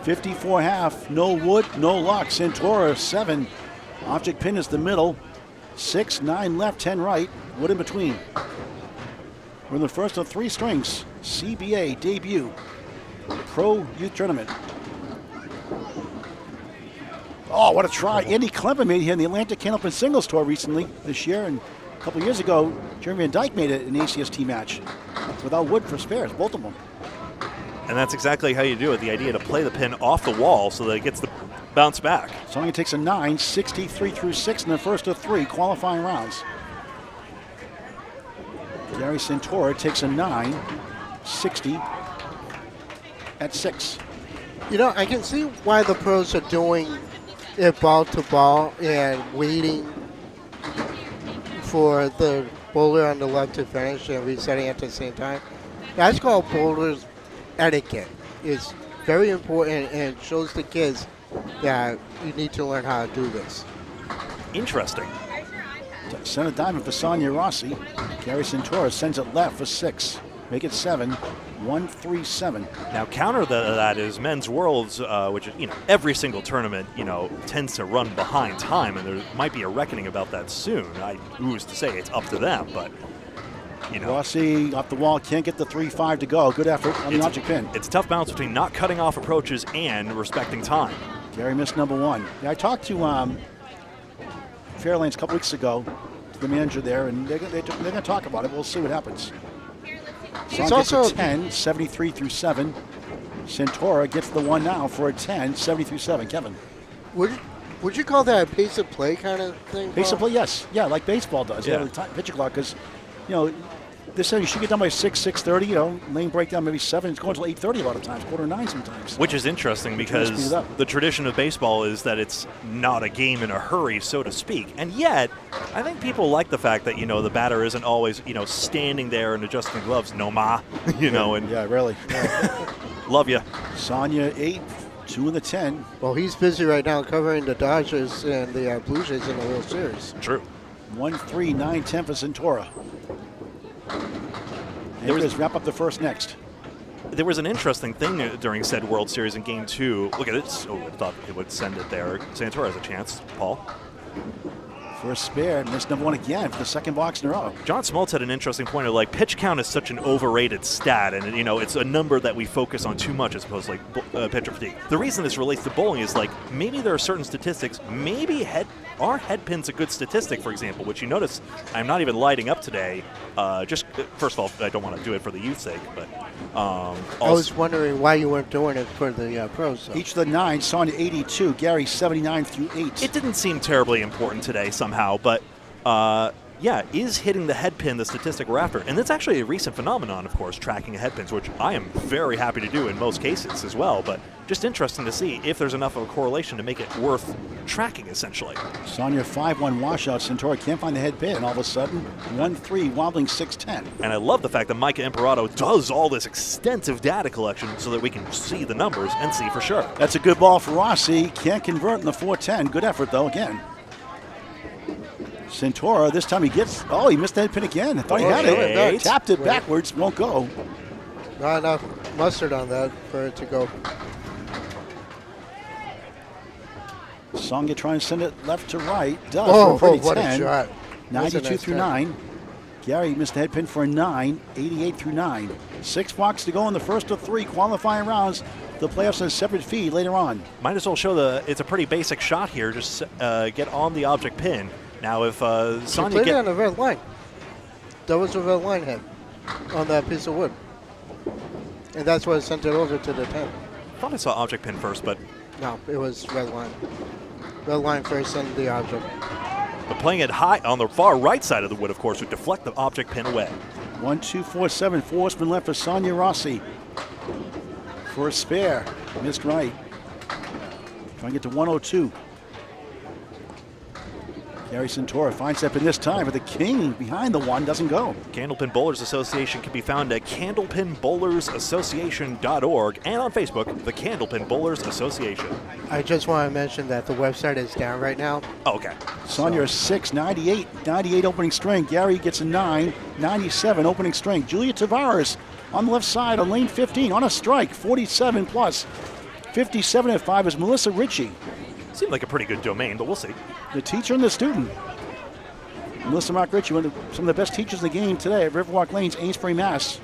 54 half. No wood, no luck. Centora 7. Object pin is the middle. 6, 9 left, 10 right. Wood in between. We're in the first of 3 strings. CBA debut. Pro Youth Tournament. Oh, what a try. Andy Clemper made it here in the Atlantic Candlepin Singles Tour recently this year. And a couple years ago, Jeremy Van Dyke made it in an ACST match without wood for spares, both of them. And that's exactly how you do it. The idea to play the pin off the wall so that it gets the bounce back. Sonia takes a 9, 63 through 6 in the first of 3 qualifying rounds. Gary Santora takes a 9, 60 at 6. You know, I can see why the pros are doing it ball to ball and waiting for the bowler on the left to finish and resetting at the same time. That's called bowler's etiquette. It's very important and shows the kids that you need to learn how to do this. Interesting. Center diamond for Sonia Rossi. Gary Santora sends it left for 6. Make it 7, 1-3-7. Now, counter to that is Men's Worlds, which is, every single tournament, tends to run behind time, and there might be a reckoning about that soon. Who's to say? It's up to them, but, Rossi off the wall, can't get the 3-5 to go. Good effort on the object pin. It's a tough balance between not cutting off approaches and respecting time. Gary missed number 1. Yeah, I talked to Fairlanes a couple weeks ago, the manager there, and they're going to talk about it. We'll see what happens. Son gets a 10, 73 through 7. Santora gets the 1 now for a 10, 70 through 7. Kevin. Would you call that a pace of play kind of thing? Pace of play, yes. Yeah, like baseball does. Yeah. Pitcher clock, because, they say you should get done by 6, 6:30, lane breakdown maybe 7. It's going until 8:30 a lot of times, 8:45 sometimes. Which is interesting because the tradition of baseball is that it's not a game in a hurry, so to speak. And yet, I think people like the fact that, the batter isn't always, standing there and adjusting gloves. No, ma, and Yeah, really. love you. Sonia 8, 2 in the 10. Well, he's busy right now covering the Dodgers and the Blue Jays in the World Series. True. 1-3, 9-10 for Santora. There was- wrap up the first next. There was an interesting thing during said World Series in Game 2. Look at it. Oh, I thought it would send it there. Santora has a chance. Paul. For a spare, missed number 1 again for the second box in a row. John Smoltz had an interesting point of pitch count is such an overrated stat, and it's a number that we focus on too much as opposed to pitcher fatigue. The reason this relates to bowling is maybe there are certain statistics. Maybe are head pins a good statistic, for example, which you notice I'm not even lighting up today. Just first of all, I don't want to do it for the youth's sake, but I was wondering why you weren't doing it for the pros. So. Each of the 9, Sonia 82, Gary 79 through 8. it didn't seem terribly important today somehow, but is hitting the head pin the statistic we're after? And that's actually a recent phenomenon, of course, tracking head pins, which I am very happy to do in most cases as well, but just interesting to see if there's enough of a correlation to make it worth tracking, essentially. Sonia 5-1 washout. Santora can't find the head pin. All of a sudden, 1-3, wobbling 6-10. And I love the fact that Micah Imperato does all this extensive data collection so that we can see the numbers and see for sure. That's a good ball for Rossi. Can't convert in the 4-10. Good effort, though, again. Santora, this time he missed the head pin again. I thought he had it. Wait. Tapped it backwards, won't go. Not enough mustard on that for it to go. Songa trying to send it left to right. Does for a pretty what 10. a shot. 92 nice through shot. 9. Gary missed the head pin for a 9, 88 through 9. 6 blocks to go in the first of 3 qualifying rounds. The playoffs on a separate feed later on. Might as well show it's a pretty basic shot here. Just get on the object pin. Now, if She Sonia played it on the red line. That was a red line head on that piece of wood. And that's what sent it over to the 10. I thought I saw object pin first, but No, it was red line. Red line first and the object. playing it high on the far right side of the wood, of course, would deflect the object pin away. 1-2-4-7. 4 spin left for Sonia Rossi. For a spare. Missed right. Trying to get to 102. Gary Santora finds that in this time, but the king behind the one doesn't go. Candlepin Bowlers Association can be found at candlepinbowlersassociation.org and on Facebook, the Candlepin Bowlers Association. I just want to mention that the website is down right now. Oh, okay. Sonia 6, 98 opening string. Gary gets a 9, 97 opening string. Julia Tavares on the left side on lane 15 on a strike, 47 plus. 57 at 5 is Melissa Ritchie. Seemed like a pretty good domain, but we'll see. The teacher and the student. Melissa Mark Ritchie, some of the best teachers in the game today at Riverwalk Lanes, Amesbury, Mass.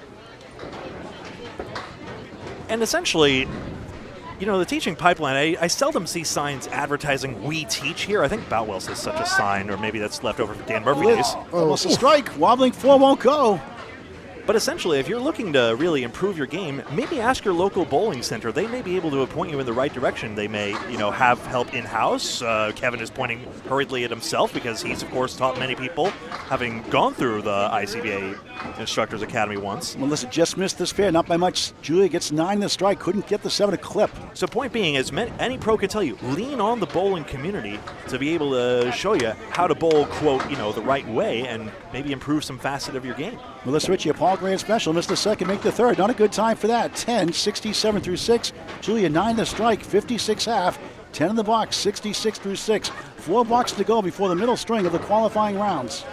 And essentially, you know, the teaching pipeline, I seldom see signs advertising "We Teach" here. I think Boutwell says such a sign, or maybe that's left over from Dan Murphy days. Almost a strike. Wobbling 4 won't go. But essentially, if you're looking to really improve your game, maybe ask your local bowling center. They may be able to point you in the right direction. They may, have help in-house. Kevin is pointing hurriedly at himself because he's, of course, taught many people, having gone through the ICBA Instructors Academy once. Melissa just missed this fair, not by much. Julia gets 9 in the strike, couldn't get the 7 to clip. So point being, as any pro can tell you, lean on the bowling community to be able to show you how to bowl, quote, the right way and maybe improve some facet of your game. Melissa Ritchie, a Paul Grand Special, missed the second, make the third. Not a good time for that. 10, 67 through 6. Julia 9 the strike, 56 half. 10 in the box, 66 through 6. 4 blocks to go before the middle string of the qualifying rounds.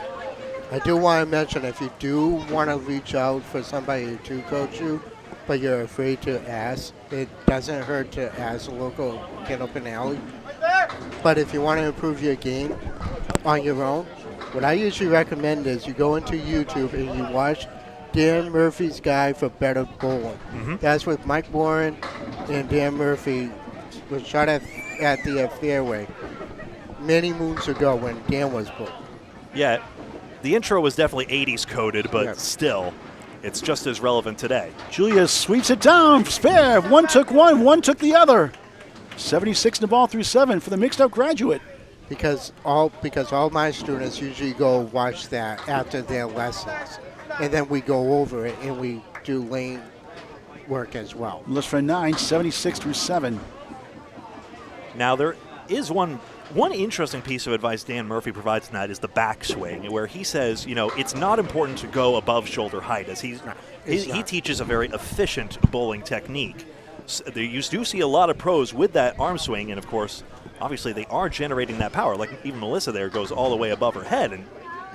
I do want to mention, if you do want to reach out for somebody to coach you, but you're afraid to ask, it doesn't hurt to ask a local Candlepin alley. But if you want to improve your game on your own, what I usually recommend is you go into YouTube and you watch Dan Murphy's Guide for Better Bowling. Mm-hmm. That's with Mike Warren and Dan Murphy was shot at the fairway many moons ago when Dan was bowling. Yeah, the intro was definitely 80s coded, but Yeah. still, it's just as relevant today. Julia sweeps it down, spare. One took one took the other. 76 in the ball through 7 for the mixed-up graduate. Because all my students usually go watch that after their lessons, and then we go over it and we do lane work as well. Melissa for 9, 76 through 7. Now, there is one interesting piece of advice Dan Murphy provides tonight is the backswing, where he says, it's not important to go above shoulder height, as he teaches a very efficient bowling technique. So you do see a lot of pros with that arm swing, and of course, obviously they are generating that power. Like even Melissa there goes all the way above her head. And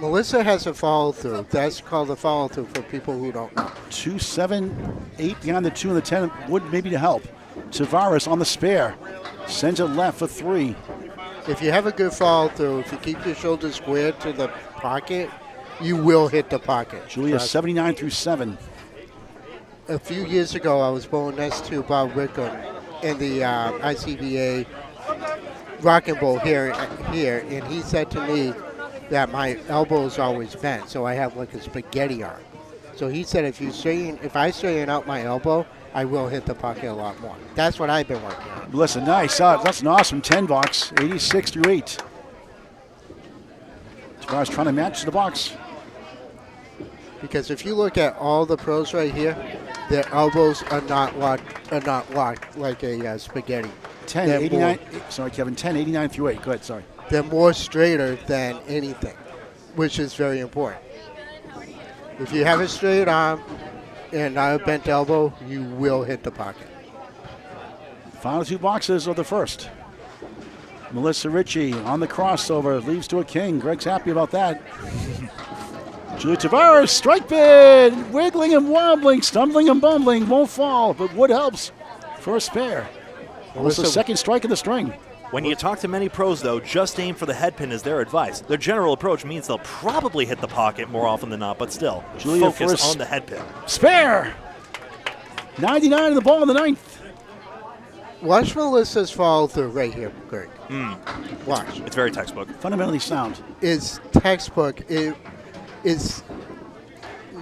Melissa has a follow-through. That's called a follow-through for people who don't know. 2, 7, 8 behind the 2 and the 10 would maybe to help. Tavares on the spare. Sends it left for 3. If you have a good follow-through, if you keep your shoulders squared to the pocket, you will hit the pocket. Julia 79 through 7. A few years ago, I was bowling next to Bob Wickham in the ICBA Rock and Bowl here, and he said to me that my elbow is always bent, so I have like a spaghetti arm. So he said if I straighten out my elbow, I will hit the pocket a lot more. That's what I've been working on. Melissa, nice. That's an awesome 10 box. 86 through 8. Tavares trying to match the box. Because if you look at all the pros right here, their elbows are not locked like a spaghetti. 10, They're 89. Sorry, Kevin. 10, 89 through 8. Go ahead, sorry. They're more straighter than anything, which is very important. If you have a straight arm and not a bent elbow, you will hit the pocket. Final 2 boxes of the first. Melissa Ritchie on the crossover. Leaves to a king. Greg's happy about that. Julia Tavares, strike bid. Wiggling and wobbling, stumbling and bumbling. Won't fall, but wood helps for a spare. Almost the second strike of the string. when you talk to many pros, though, just aim for the head pin is their advice. Their general approach means they'll probably hit the pocket more often than not, but still, Julia focus on the head pin. Spare. 99 in the ball in the ninth. Watch Melissa's follow through right here, Greg. Watch. It's very textbook. Fundamentally sound. It's textbook. It is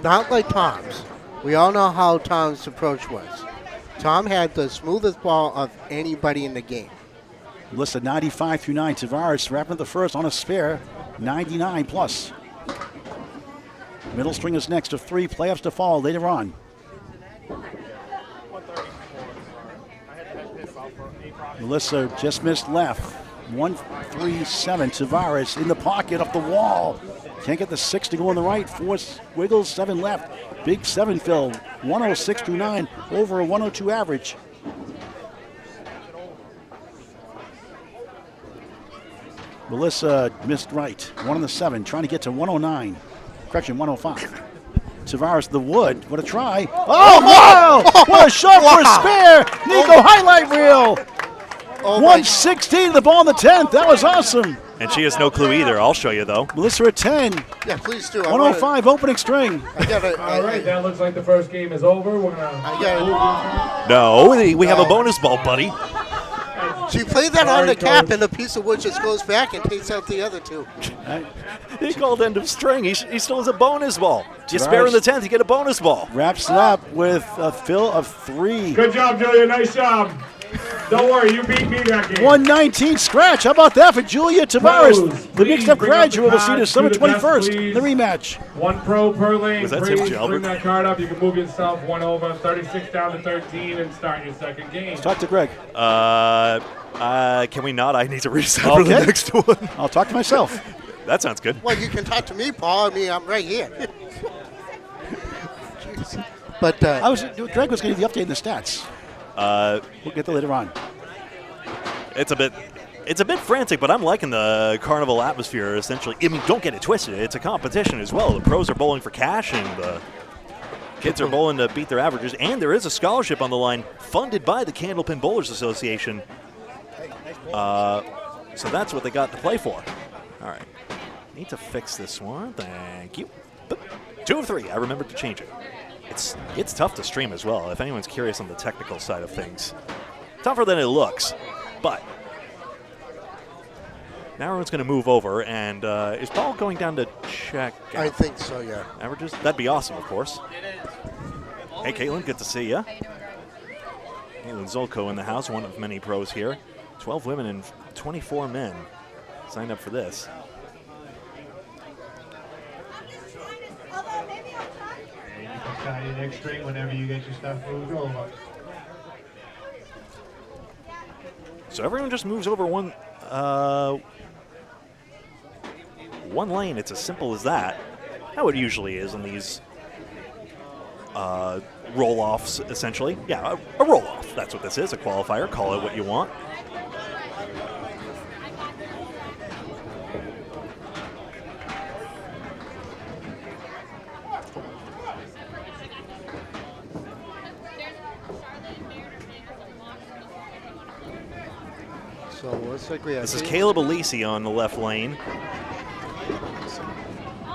not like Tom's. We all know how Tom's approach was. Tom had the smoothest ball of anybody in the game. Melissa 95 through 9. Tavares wrapping up the first on a spare. 99 plus. Middle string is next to 3. Playoffs to follow later on. Melissa just missed left. 137. Tavares in the pocket up the wall. Can't get the 6 to go on the right. 4 wiggles, 7 left. Big 7 fill. 106-9 over a 102 average. Melissa missed right. 1 on the 7, trying to get to 109. Correction, 105. Tavares the wood. What a try. Oh, wow! What a shot for a spare. Nico highlight reel. 116, the ball in the 10th. That was awesome. And she has no clue either. I'll show you, though. Melissa at 10. Yeah, please do. 105 opening string. All right, that looks like the first game is over. We're gonna. No, we have a bonus ball, buddy. She played that on the cap, and the piece of wood just goes back and takes out the other 2. He called end of string. He still has a bonus ball. You spare in the 10th, you get a bonus ball. Wraps it up with a fill of 3. Good job, Julia. Nice job. Don't worry, you beat me that game. 119 scratch. How about that for Julia Tavares? Pros, The mixed-up please bring up the graduate will see cards December to the desk, 21st, please. the rematch. 1 pro per lane. Was that Tim Please Jalbert? bring that card up. You can move yourself 1 over, 36 down to 13, and start your second game. Talk to Greg. Can we not? I need to reset for the next one. I'll talk to myself. That sounds good. Well, you can talk to me, Paul. I mean, I'm right here. Jeez. But Greg was getting the update in the stats. We'll get that later on. It's a bit frantic, but I'm liking the carnival atmosphere, essentially. I mean, don't get it twisted. It's a competition as well. The pros are bowling for cash, and the kids are bowling to beat their averages. And there is a scholarship on the line funded by the Candlepin Bowlers Association. So that's what they got to play for. All right. Need to fix this one. Thank you. 2 of 3. I remembered to change it. It's tough to stream as well, if anyone's curious on the technical side of things. Tougher than it looks. But now everyone's going to move over, and is Paul going down to check out I think so, yeah. averages? That'd be awesome, of course. Hey, Caitlin, good to see you. Caitlin Zolko in the house, one of many pros here. 12 women and 24 men signed up for this. You can start your next string whenever you get your stuff moved over. So everyone just moves over one lane. It's as simple as that. How it usually is in these roll-offs, essentially. Yeah, a roll-off. That's what this is, a qualifier. Call it what you want. So looks like we have. This is Caleb Alisi on the left lane.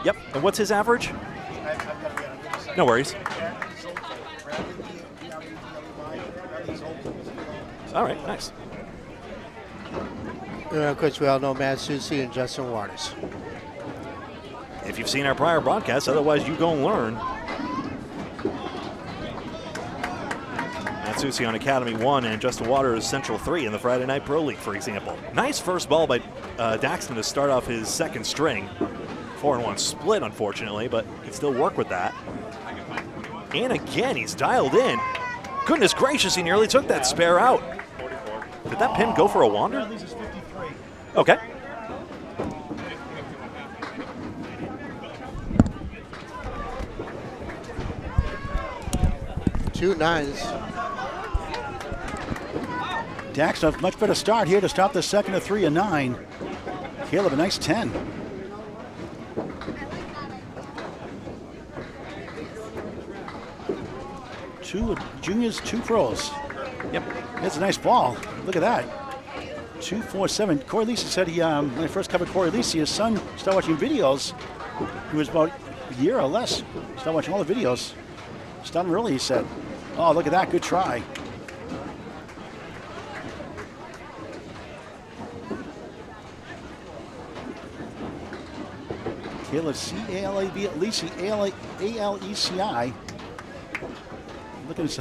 Yep, and what's his average? No worries. All right, nice. Of course, we all know Matt Susi and Justin Waters. If you've seen our prior broadcasts, otherwise you go and learn. Susi on Academy 1 and Justin Waters Central 3 in the Friday Night Pro League, for example. Nice first ball by Daxton to start off his second string. 4-1 split, unfortunately, but can still work with that. And again, he's dialed in. Goodness gracious, he nearly took that spare out. Did that pin go for a wander? Okay. Two nines. Daxton, much better start here to stop the second of 3 and 9. Caleb, a nice 10. Two juniors, 2 pros. Yep, that's a nice ball. Look at that. 2-4-7. Corey Lisi said he, when I first covered Corey Lisi, his son started watching videos. He was about a year or less. Started watching all the videos. Started early, he said. Oh, look at that, good try. Caleb C-A-L-A-B, Lisi, A-L-E-C-I. Look at this.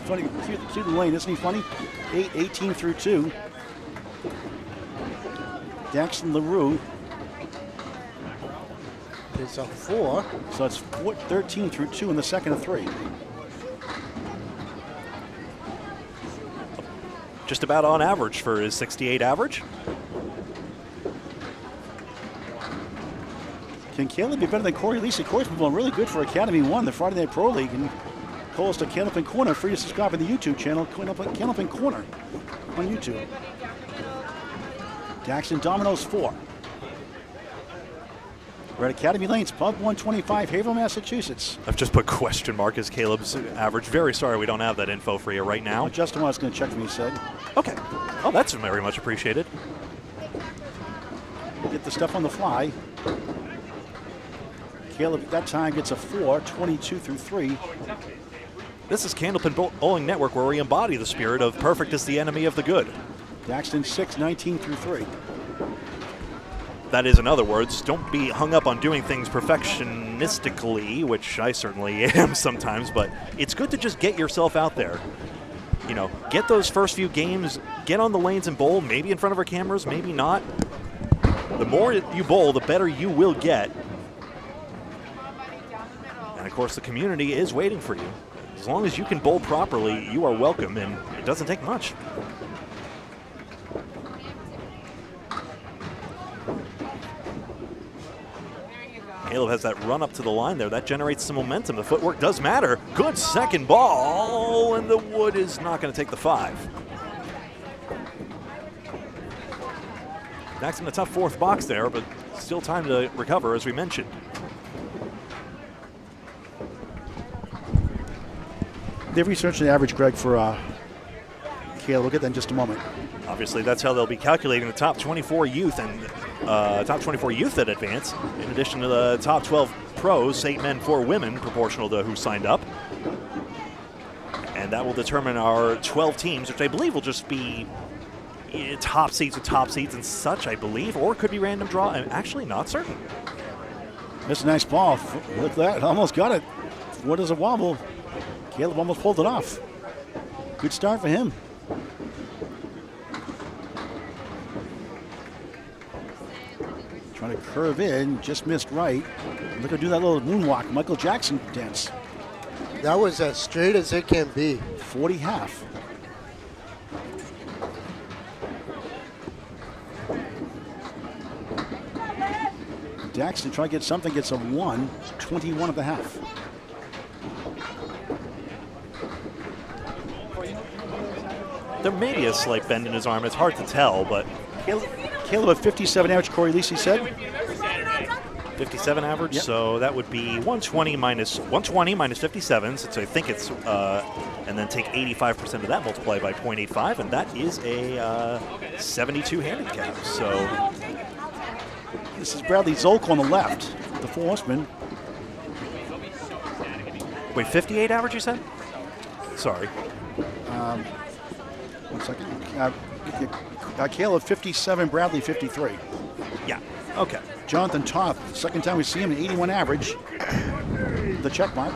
Funny, see the lane, isn't he funny? 8-18 through 2. Daxton LaRue. It's a 4. So it's 13 through 2 in the second of 3. just about on average for his 68 average. Can Caleb be better than Corey Lisi? Corey's been really good for Academy 1, the Friday Night Pro League. And call us to Candlepin Corner. Free to subscribe to the YouTube channel, Candlepin Corner on YouTube. Daxton Dominoes 4. We're at Academy Lanes, Pub 125, Haverhill, Massachusetts. I've just put question mark as Caleb's average. Very sorry we don't have that info for you right now. Well, Justin was going to check for me, he said. Okay. Oh, that's very much appreciated. Get the stuff on the fly. Caleb at that time gets a 4, 22 through 3. This is Candlepin Bowling Network, where we embody the spirit of perfect is the enemy of the good. Daxton 6, 19 through 3. That is, in other words, don't be hung up on doing things perfectionistically, which I certainly am sometimes, but it's good to just get yourself out there. You know, get those first few games, get on the lanes and bowl, maybe in front of our cameras, maybe not. The more you bowl, the better you will get. And of course, the community is waiting for you. As long as you can bowl properly, you are welcome, and it doesn't take much. Caleb has that run up to the line there. That generates some momentum. The footwork does matter. Good second ball, and the wood is not going to take the 5. Daxton in a tough 4th box there, but still time to recover, as we mentioned. They've researched the average, Greg, for Caleb. We'll get that in just a moment. Obviously, that's how they'll be calculating the top 24 youth and top 24 youth that advance, in addition to the top 12 pros, 8 men, 4 women, proportional to who signed up. And that will determine our 12 teams, which I believe will just be top seeds with top seeds and such, I believe, or it could be random draw. I'm actually not certain. That's a nice ball. Look at that. Almost got it. What is a wobble? Caleb almost pulled it off. Good start for him. Trying to curve in, just missed right. Look at do that little moonwalk, Michael Jackson dance. That was as straight as it can be. 40 half. Daxton trying to get something, gets a 1, 21 at the half. There may be a slight bend in his arm. It's hard to tell, but Caleb at 57 average, Corey Lisi said. 57 average, yep. So that would be 120 minus 57. So I think it's, and then take 85% of that, multiply by 0.85, and that is a 72 handicap. So this is Bradley Zolk on the left, the 4 horseman. Wait, 58 average, you said? Sorry. 1 second. Caleb 57, Bradley 53. Yeah, okay. Jonathan Toth, second time we see him, an 81 average. The check mark.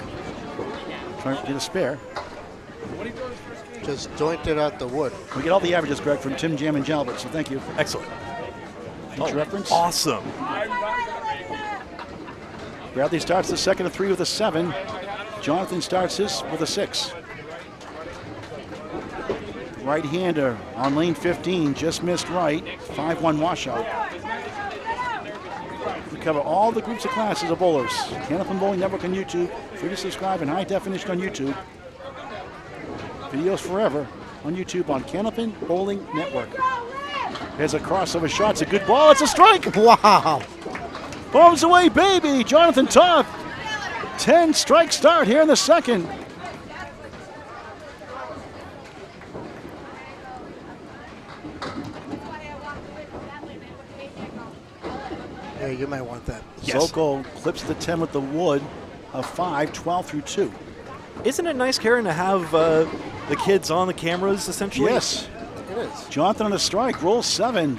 Trying to get a spare. Just jointed out the wood. We get all the averages, Greg, from Tim Jam and Jalbert, so thank you. Excellent. Future reference. Awesome. Bradley starts the second of 3 with a 7. Jonathan starts his with a 6. Right-hander on lane 15, just missed right, 5-1 washout. We cover all the groups of classes of bowlers. Candlepin Bowling Network on YouTube, free to subscribe in high definition on YouTube. Videos forever on YouTube on Candlepin Bowling Network. There's a crossover shot, it's a good ball, it's a strike! Wow! Bombs away, baby! Jonathan Toth, 10 strike start here in the second. Yeah, you might want that. Yes. Zoko clips the 10 with the wood, a 5, 12 through 2. Isn't it nice, Karen, to have the kids on the cameras, essentially? Yes. It is. Jonathan on a strike, roll 7.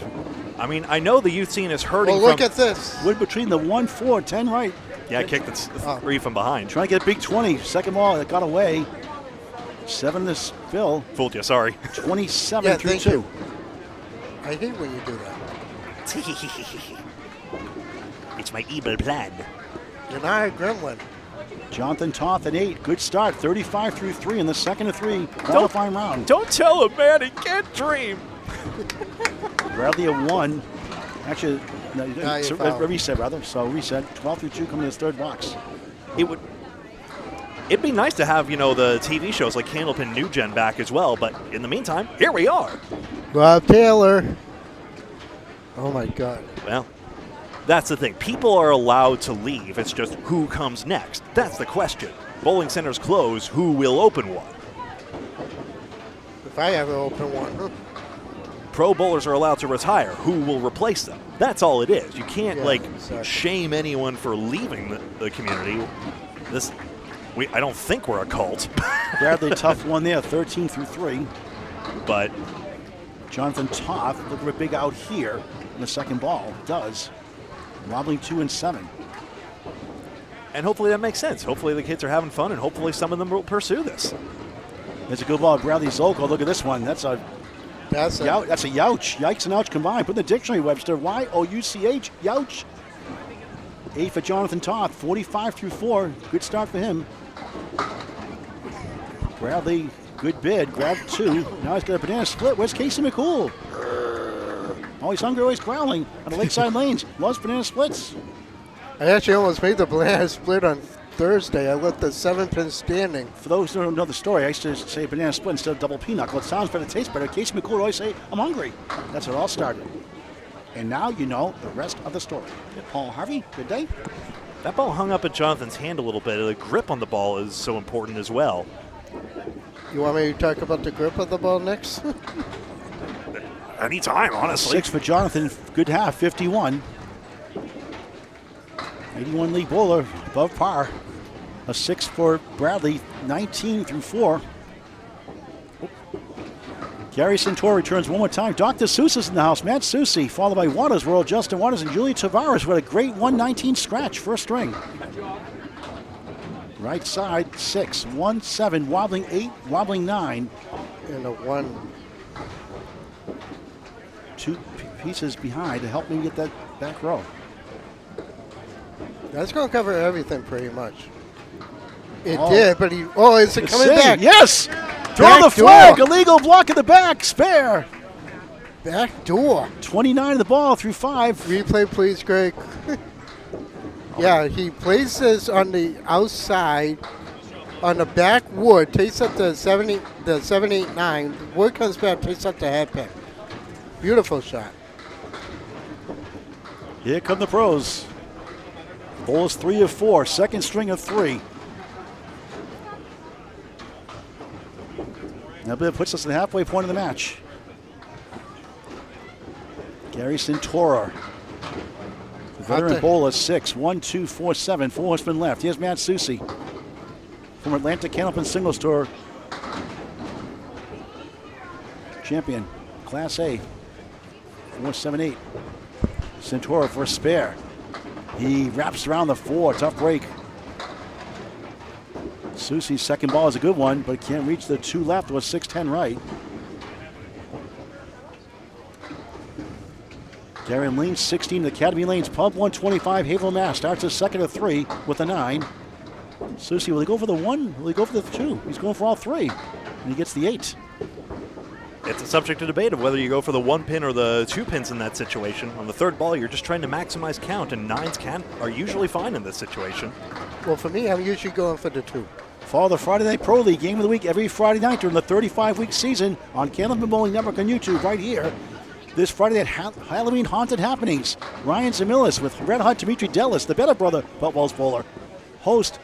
I mean, I know the youth scene is hurting. Well, look at this. Wood between the 1, 4, 10 right. Yeah, kicked the 3 from behind. Trying to get a big 20. Second ball, it got away. 7 this Phil. Fooled you, sorry. 27 through thank 2. you. I hate when you do that. It's my evil plan. You're not a gremlin. Jonathan Toth at 8. Good start. 35 through 3 in the second of 3 qualifying round. Don't tell him, man. He can't dream. Bradley at 1. Actually, no, you fouled. reset rather. So reset. 12 through 2 coming to his third box. It'd be nice to have, the TV shows like Candlepin New Gen back as well, but in the meantime, here we are. Rob Taylor. Oh, my God. Well, that's the thing. People are allowed to leave. It's just who comes next. That's the question. Bowling centers close. Who will open one? If I ever open one. Pro bowlers are allowed to retire. Who will replace them? That's all it is. You can't, exactly. shame anyone for leaving the community. I don't think we're a cult. Bradley Tough one there, 13 through 3. But Jonathan Toth looking for a big out here in the second ball. Does. Wobbling 2 and 7. and hopefully that makes sense. Hopefully the kids are having fun, and hopefully some of them will pursue this. There's a good ball, Bradley Zolko. Look at this one. That's a youch. Yikes and ouch combined. Put in the dictionary, Webster. Y-O-U-C-H. Youch. 8 for Jonathan Toth. 45 through 4. Good start for him. Bradley, good bid. Grabbed 2. Now he's got a banana split. Where's Casey McCool? Always hungry, always growling on the lakeside lanes. Loves banana splits. I actually almost made the banana split on Thursday. I left the 7-pin standing. For those who don't know the story, I used to say banana split instead of double pinochle. It sounds better, it tastes better. Casey McCool would always say, I'm hungry. That's how it all started. And now you know the rest of the story. Paul Harvey, good day. That ball hung up at Jonathan's hand a little bit. The grip on the ball is so important as well. You want me to talk about the grip of the ball next? Anytime, honestly. 6 for Jonathan, good half, 51. 81 league bowler, above par. A 6 for Bradley, 19 through 4. Gary Santor returns one more time. Dr. Seuss in the house. Matt Susi, followed by Waters World, Justin Waters, and Julie Tavares with a great 119 scratch, first string. Right side, 6, 1, 7, wobbling 8, wobbling 9. And a 1. 2 pieces behind to help me get that back row. That's going to cover everything pretty much. It did, but is it coming Save. back? Yes! Throw Back the flag! door. Illegal block in the back, spare! Back door. 29 of the ball through 5. Replay, please, Greg. Yeah, he plays this on the outside, on the back wood, takes up the 7-8-9. The wood comes back, takes up the headpin. Beautiful shot. Here come the pros. Bowl is 3 of 4, second string of 3. That puts us at the halfway point of the match. Gary Santora. The veteran bowler, 6, 1, 2, 4, 7. 4 horsemen left. Here's Matt Susi from Atlantic Candlepin Singles Tour champion, Class A. 4, 7, 8. Santora for a spare. He wraps around the 4. Tough break. Susi's second ball is a good one, but can't reach the 2 left with 6-10 right. Darren Lean, 16, the Academy Lanes Pub, 125, Haverhill, Mass. Starts his second of 3 with a 9. Susi, will he go for the 1? Will he go for the 2? He's going for all 3, and he gets the 8. It's a subject of debate of whether you go for the 1 pin or the 2 pins in that situation. On the third ball, you're just trying to maximize count, and 9s are usually fine in this situation. Well, for me, I'm usually going for the 2. Follow the Friday Night Pro League Game of the Week every Friday night during the 35-week season on Candlepin Bowling Network on YouTube right here. This Friday at Halloween Haunted Happenings. Ryan Zamilis with Red Hot Dimitri Delis, the better brother Buttballs bowler. Host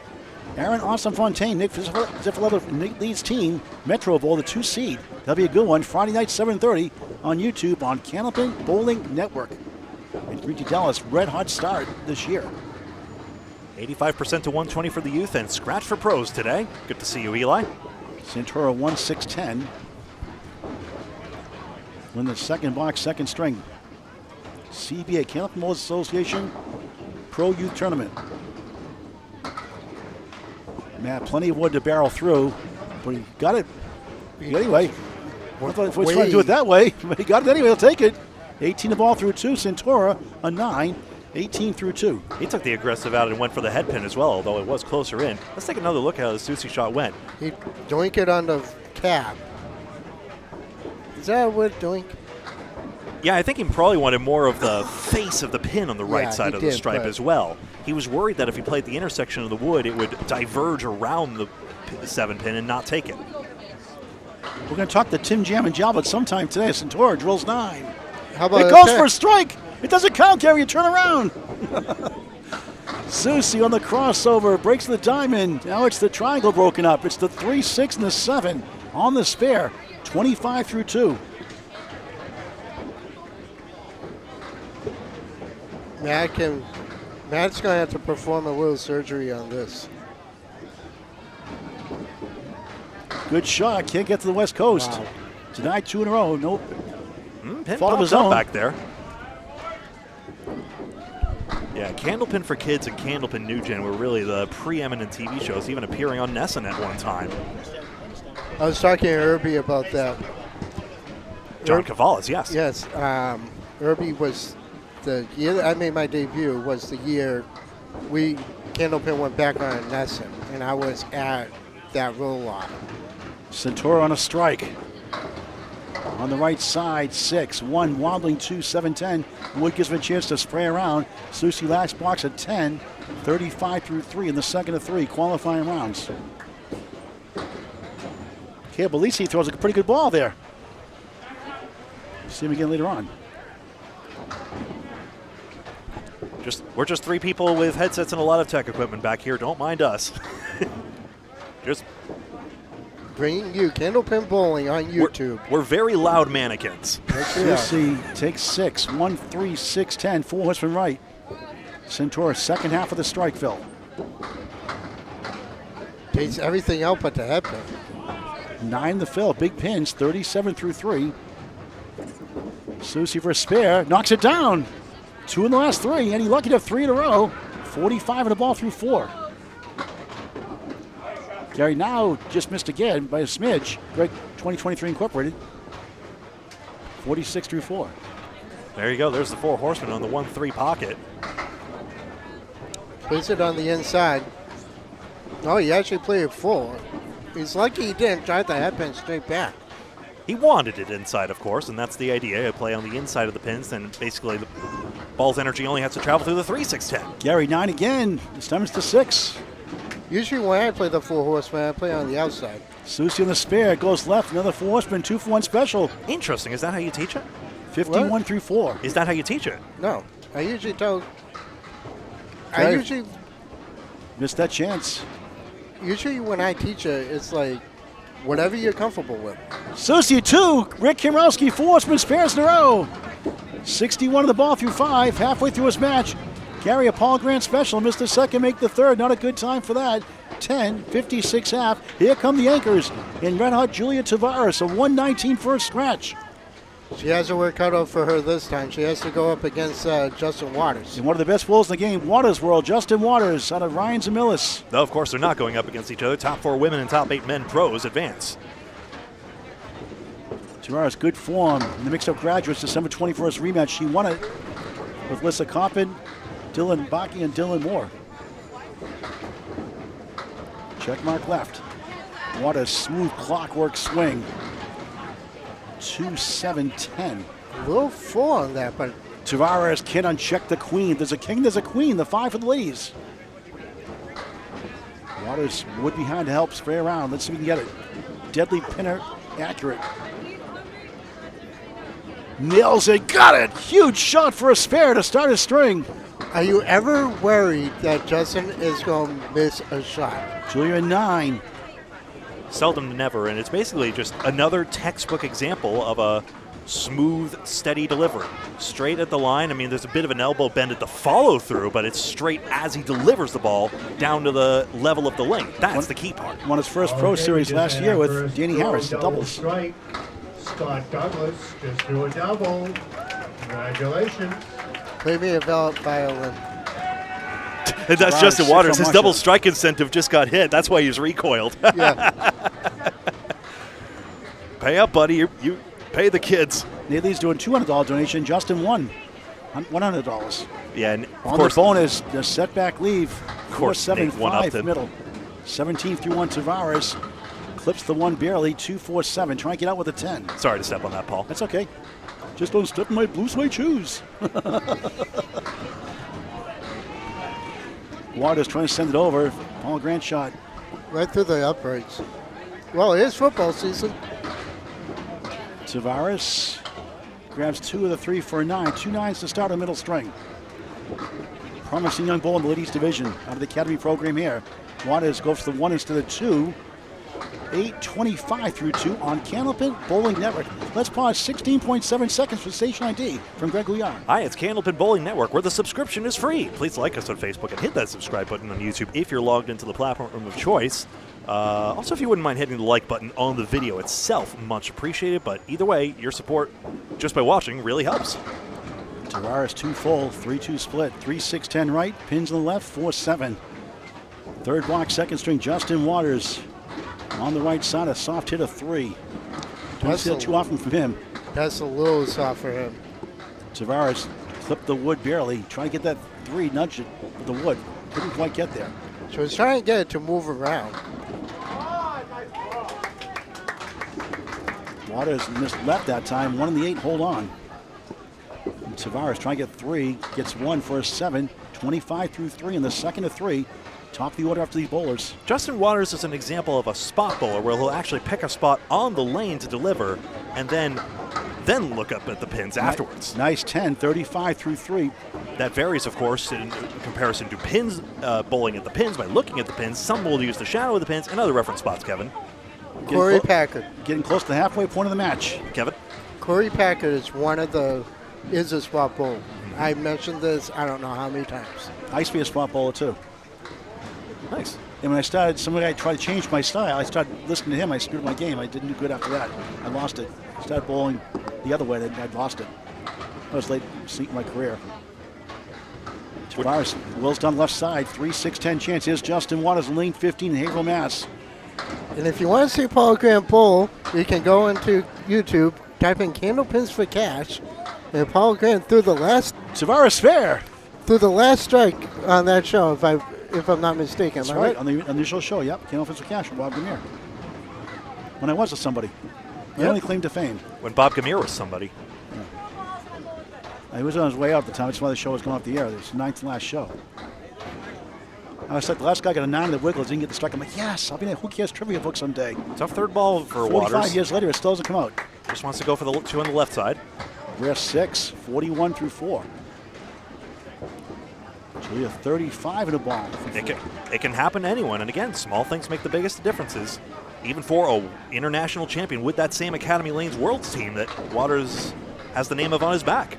Aaron Austin Fontaine, Nick Ziffiletter, Nick Leeds team, Metro Bowl, the 2 seed. That'll be a good one. Friday night, 7:30 on YouTube on Candlepin Bowling Network. And Dimitri Delis, red hot start this year. 85% to 120 for the youth and scratch for pros today. Good to see you, Eli. Santora 1-6-10. Win the second box, second string. CBA, Candlepin Bowlers Association Pro Youth Tournament. Matt, plenty of wood to barrel through, but he got it anyway. I thought he was trying to do it that way, but he got it anyway. He'll take it. 18 the ball through 2. Santora, a 9. 18 through 2. He took the aggressive out and went for the head pin as well, although it was closer in. Let's take another look at how the Susie shot went. He doink it on the cap. Is that a word, doink? Yeah, I think he probably wanted more of the face of the pin on the right Yeah, side he of the did, stripe but- as well. He was worried that if he played the intersection of the wood, it would diverge around the 7 pin and not take it. We're going to talk to Tim Jam and Jalbert sometime today. Centaur drills 9. How about It a goes 10? for a strike. It doesn't count, Gary. You turn around. Susie on the crossover, breaks the diamond. Now it's the triangle broken up. It's the 3, 6, and the 7 on the spare. 25 through 2. Matt's going to have to perform a little surgery on this. Good shot. Can't get to the West Coast. Wow. Denied 2 in a row. Nope. Pin Fault of popped his up own. back there. Yeah, Candlepin for Kids and Candlepin New Gen were really the preeminent TV shows, even appearing on Nessun at one time. I was talking to Irby about that. John Cavalis, yes. Yes, Irby was the year that I made my debut was the year Candlepin went back on Nessun, and I was at that roll-off. Centaur on a strike. On the right side, 6, 1, wobbling 2, 7, 10. Wood gives him a chance to spray around. Susie last box at 10, 35 through 3 in the second of 3 qualifying rounds. Caleb Belisi throws a pretty good ball there. See him again later on. We're just 3 people with headsets and a lot of tech equipment back here. Don't mind us. Just Bringing you Candlepin Bowling on YouTube. we're very loud mannequins. Susie takes 6, 1, 3, 6, 10. 4 horsemen right. Centaur second half of the strike, Phil. Takes everything out but the head pin. 9 the fill, big pins, 37 through 3. Susie for a spare, knocks it down. 2 in the last 3, and he lucky to have 3 in a row. 45 in the ball through 4. Gary now just missed again by a smidge. Greg 2023 Incorporated. 46 through 4. There you go. There's the 4 horsemen on the 1-3 pocket. Plays it on the inside. Oh, he actually played it full. He's lucky he didn't drive the head pin straight back. He wanted it inside, of course, and that's the idea. You play on the inside of the pins, and basically the ball's energy only has to travel through the 3, 6, 10. Gary 9 again. This time it's the 6. Usually when I play the 4 horseman, I play on the outside. Susie on the spare, goes left, another 4 horseman, 2 for 1 special. Interesting. Is that how you teach it? 51 What? through 4. Is that how you teach it? No, I usually tell. Okay. Missed that chance. Usually when I teach it, it's like whatever you're comfortable with. Susie 2, Rick Kimrowski, 4 horsemen spares in a row. 61 of the ball through 5, halfway through his match. Gary, a Paul Grant special, missed the second, make the third. Not a good time for that. 10, 56 half. Here come the anchors in red hot Julia Tavares, a 119 first scratch. She has her work cut out for her this time. She has to go up against Justin Waters. And one of the best bowlers in the game, Waters World, Justin Waters out of Ryan Zamillis. Though, of course, they're not going up against each other. Top 4 women and top 8 men pros advance. Tavares, good form in the mixed-up graduates December 21st rematch. She won it with Lissa Coppin, Dylan Baki, and Dylan Moore. Check mark left. What a smooth clockwork swing. 2-7-10. A little full on that, but Tavares can't uncheck the queen. There's a king, there's a queen. The 5 for the ladies. Waters wood behind to help spray around. Let's see if we can get it. Deadly pinner, accurate. Nails it, got it. Huge shot for a spare to start his string. are you ever worried that Justin is going to miss a shot? Julia 9. Seldom to never, and it's basically just another textbook example of a smooth, steady delivery. Straight at the line. I mean, there's a bit of an elbow bend at the follow-through, but it's straight as he delivers the ball down to the level of the lane. That's the key part. Won his first pro series last year with Danny Harris, the doubles. Strike. Scott Douglas just threw a double. Congratulations. Play me a violin. And that's Wow, Justin six Waters. on His Marshall. double strike incentive just got hit. That's why he's recoiled. Yeah. Pay up, buddy. You pay the kids. Nathan's doing $200 donation. Justin 1. $100. Yeah, and of On course, the bonus, the setback leave. Of course, Nate one upped 4-7-5 him. middle. 17 through 1 Tavares. Clips the one barely. 2-4-7. Trying to get out with a 10. sorry to step on that, Paul. That's okay. Just don't step in my blue suede shoes. Waters trying to send it over. Paul Grant shot. Right through the uprights. Well, it is football season. Tavares grabs 2 of the 3 for a 9. 2 9s to start a middle string. Promising young bowler in the ladies division out of the academy program here. Waters goes for the 1 instead of 2. 8:25 through 2 on Candlepin Bowling Network. Let's pause 16.7 seconds for station ID from Greg Gouillart. Hi, it's Candlepin Bowling Network, where the subscription is free. Please like us on Facebook and hit that subscribe button on YouTube if you're logged into the platform of choice. Also, if you wouldn't mind hitting the like button on the video itself, much appreciated. But either way, your support just by watching really helps. Tavares 2 full, 3-2 split, 3-6-10 right, pins on the left, 4-7. Third block, second string, Justin Waters on the right side, a soft hit of 3. Don't see that too often from him. That's a little soft for him. Tavares clipped the wood barely, trying to get that 3, nudge it with the wood. Couldn't quite get there. So he's trying to get it to move around. Waters missed left that time, 1 in the 8, hold on. And Tavares trying to get 3, gets 1 for a 7, 25 through 3 in the second of 3. Top of the order after these bowlers. Justin Waters is an example of a spot bowler where he'll actually pick a spot on the lane to deliver and then look up at the pins afterwards. Nice 10, 35 through 3. That varies, of course, in comparison to pins, bowling at the pins by looking at the pins. Some will use the shadow of the pins and other reference spots, Kevin. Corey Packard. Getting close to the halfway point of the match. Kevin? Corey Packard is a spot bowler. I mentioned this I don't know how many times. I used to be a spot bowler too. Nice. And when I started, I tried to change my style. I started listening to him. I screwed my game. I didn't do good after that. I lost it. Started bowling the other way. I'd lost it. I was late in my career. Tavares, Will's down left side. 3-6-10 chance. Here's Justin Waters, lane 15 in Haverhill, Mass. And if you want to see Paul Grant bowl, you can go into YouTube, type in Candlepins for Cash, and Paul Grant threw the last Tavares fair. strike on that show, if I'm not mistaken. That's Am I right. On the initial show, yep. Candlepins for Cash from Bob Gamere. When I was with somebody. My only claim to fame. When Bob Gamere was somebody. He was on his way out at the time. That's why the show was going off the air. It was the 9th and last show. I was like, the last guy got a 9 in the Wigglers, didn't get the strike. I'm like, yes, I'll be in a Who Cares trivia book someday. Tough third ball for 45 Waters. years later, it still doesn't come out. Just wants to go for the 2 on the left side. We're 6, 41 through 4. Julia 35 in a ball. It can happen to anyone. And again, small things make the biggest differences. Even for an international champion with that same Academy Lanes Worlds team that Waters has the name of on his back.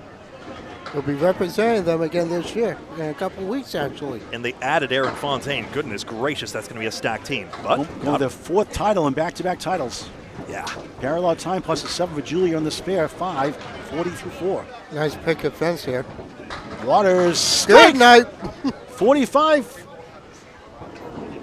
He'll be representing them again this year, in a couple of weeks actually. And they added Aaron Fontaine. Goodness gracious, that's going to be a stacked team. But Going their 4th title in back-to-back titles. yeah, Parallel time plus a 7 for Julia on the spare. 5, 40 through 4. Nice picket fence here. Waters. Good night. 45.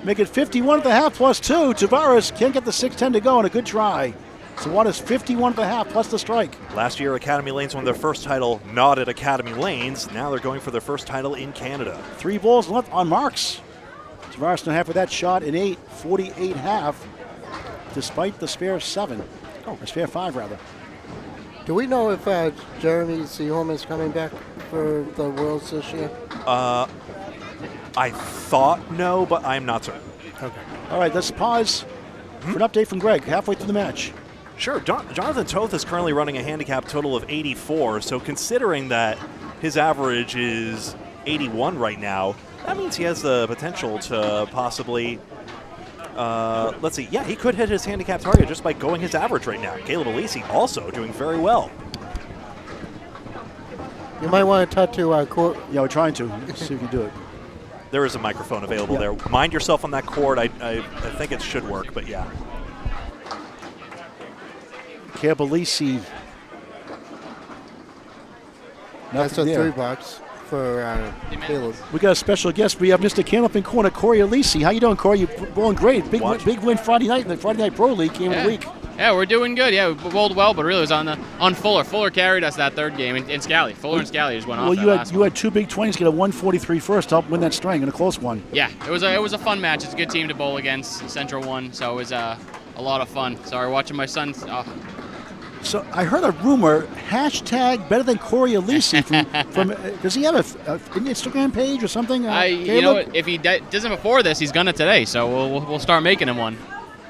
Make it 51 at the half plus 2. Tavares can't get the 6-10 to go, and a good try. So Waters 51 at the half plus the strike. last year Academy Lanes won their first title not at Academy Lanes. Now they're going for their first title in Canada. 3 balls left on marks. Tavares no half with that shot in 8, 48 half, despite the spare 7. Oh, a spare 5 rather. Do we know if Jeremy Seaholm is coming back for the Worlds this year? I thought no, but I'm not certain. Okay. All right, let's pause for an update from Greg halfway through the match. Sure. Jonathan Toth is currently running a handicap total of 84, so considering that his average is 81 right now, that means he has the potential to possibly, let's see, yeah, he could hit his handicap target just by going his average right now. Caleb Alisi also doing very well. You might want to tattoo our court. Yeah, we're trying to. Let's see if we can do it. There is a microphone available there. Mind yourself on that cord. I think it should work, but yeah. Cabalisi. That's a $3 for Caleb. We got a special guest. We have Mr. Candlepin Corner, Corey Alisi. How you doing, Corey? You're bowling great. Big win Friday night in the Friday Night Pro League. Came in a week. Yeah, we're doing good. Yeah, we bowled well, but really it was on Fuller. Fuller carried us that third game, and Scally. Fuller and Scally just went off. Well, you had two big 20s get a 143 first to help win that string in a close one. Yeah, it was a fun match. It's a good team to bowl against. Central won, so it was a lot of fun. Sorry, watching my son. So I heard a rumor, hashtag better than Corey Elisi from does he have an Instagram page or something? You know what, if he doesn't before this, he's gonna today, so we'll start making him one.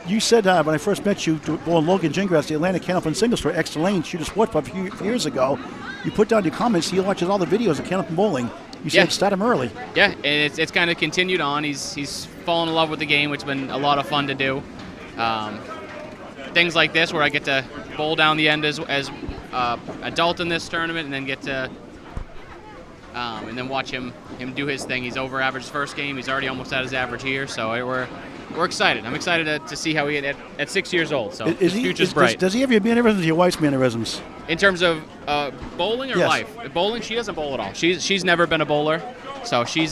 You said when I first met you, bowling Logan Gingras, the Atlanta Candlepin singles for Extra Lane, Shoot a Sport a few years ago. You put down your comments, he watches all the videos of Candlepin Bowling. You said start him early. Yeah, and it's kind of continued on. He's fallen in love with the game, which has been a lot of fun to do. Things like this where I get to bowl down the end as adult in this tournament, and then get to and then watch him do his thing. He's over average first game. He's already almost at his average here, so we're excited. I'm excited to see how he at 6 years old. So his future's bright. Does he have your mannerisms or your wife's mannerisms? In terms of bowling or life? Bowling, she doesn't bowl at all. She's never been a bowler, so he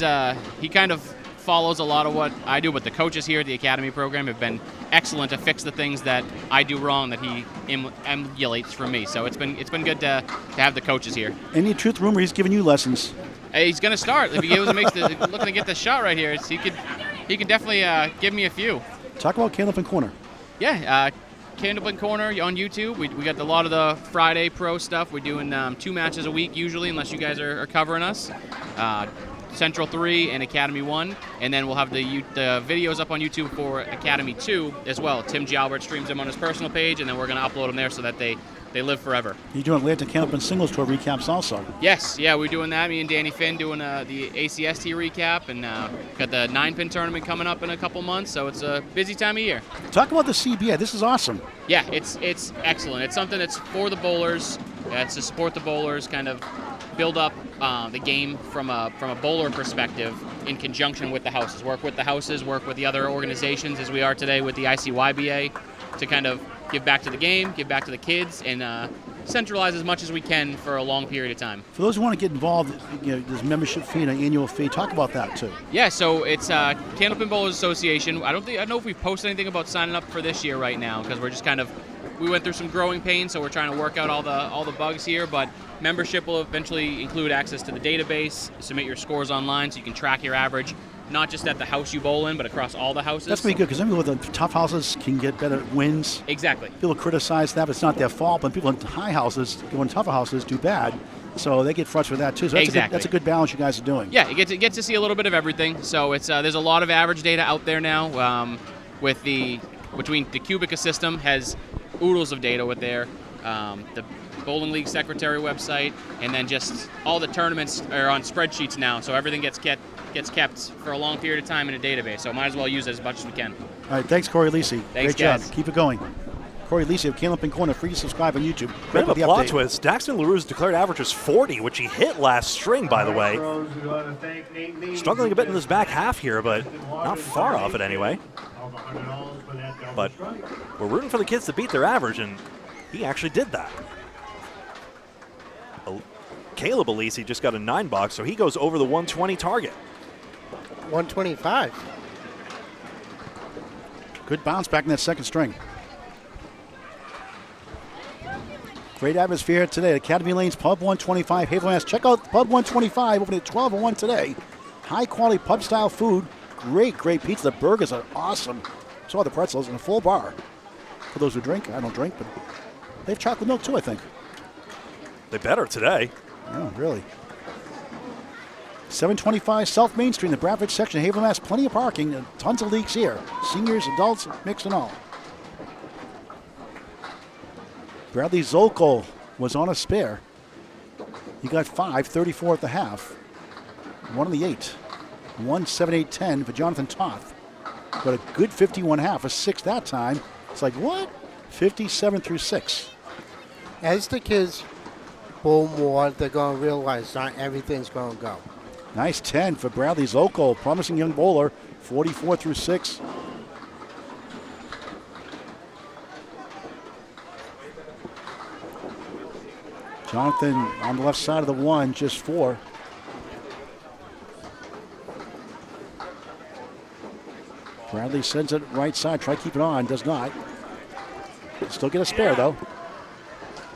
kind of follows a lot of what I do. But the coaches here at the academy program have been excellent to fix the things that I do wrong that he emulates from me. So it's been good to have the coaches here. Any truth rumor he's giving you lessons? He's going to start. If he looking to get the shot right here, he could definitely give me a few. Talk about Candlepin Corner. Yeah, Candlepin Corner on YouTube. We got a lot of the Friday pro stuff. We're doing 2 matches a week usually, unless you guys are covering us. Central 3 and Academy 1, and then we'll have the videos up on YouTube for Academy 2 as well. Tim Gialbert streams them on his personal page, and then we're going to upload them there so that they live forever. You're doing Atlanta Candlepin Singles Tour recaps also. Yes, yeah, we're doing that. Me and Danny Finn doing the ACST recap, and got the 9-pin tournament coming up in a couple months, so it's a busy time of year. Talk about the CBA. This is awesome. Yeah, it's excellent. It's something that's for the bowlers. It's to support the bowlers, kind of build up the game from a bowler perspective in conjunction with the houses. Work with the houses, work with the other organizations as we are today with the ICYBA to kind of give back to the game, give back to the kids, and centralize as much as we can for a long period of time. For those who want to get involved, there's a membership fee and an annual fee. Talk about that too. Yeah, so it's Candlepin Bowlers Association. I don't know if we've posted anything about signing up for this year right now because we're just we went through some growing pains, so we're trying to work out all the bugs here. But membership will eventually include access to the database, submit your scores online so you can track your average, not just at the house you bowl in, but across all the houses. That's pretty good because some people with the tough houses can get better wins. Exactly. People criticize that, but it's not their fault. But people in high houses, going tougher houses, do bad. So they get frustrated with that too. So that's a good balance you guys are doing. Yeah, you get to see a little bit of everything. So it's there's a lot of average data out there now. Between the Cubica system has oodles of data with there. The Bowling League Secretary website, and then just all the tournaments are on spreadsheets now, so everything gets kept for a long period of time in a database, so might as well use it as much as we can. All right, thanks, Corey Lisi. Thanks, Great guys. job. Keep it going. Corey Lisi of Candlepin Corner, free to subscribe on YouTube. Bit of a plot twist. Daxton LaRue's declared average is 40, which he hit last string, by the way. Struggling a bit in his back half here, but not far off it anyway. But we're rooting for the kids to beat their average, and he actually did that. Caleb Elisi just got a 9-box, so he goes over the 120 target. 125. Good bounce back in that second string. Great atmosphere today at Academy Lane's Pub 125. Haverhill. Check out Pub 125, opening at 12:01 today. High quality pub style food. Great pizza. The burgers are awesome. So are the pretzels and a full bar. For those who drink, I don't drink, but they have chocolate milk too, I think. They better today. Oh, really? 725 South Main Street in the Bradford section of Haverhill, Mass. Plenty of parking and tons of leagues here. Seniors, adults, mixed and all. Bradley Zolko was on a spare. He got 5, 34 at the half. 1 on the 8. 1-7-8-10 for Jonathan Toth. But a good 51 half, a 6 that time. It's like, what? 57 through 6. As the kids bowl more, they're going to realize not everything's going to go. Nice 10 for Bradley Zolko, promising young bowler, 44 through 6. Jonathan on the left side of the 1, just 4. Bradley sends it right side, try to keep it on, does not. Still get a spare, though.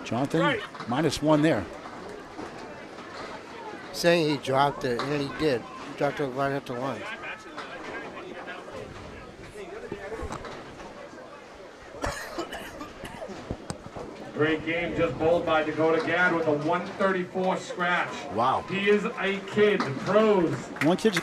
Jonathan, -1 there. Saying he dropped it, and he did. He dropped it right at the line. Great game just bowled by Dakota Gadd with a 134 scratch. Wow. He is a kid. Pros.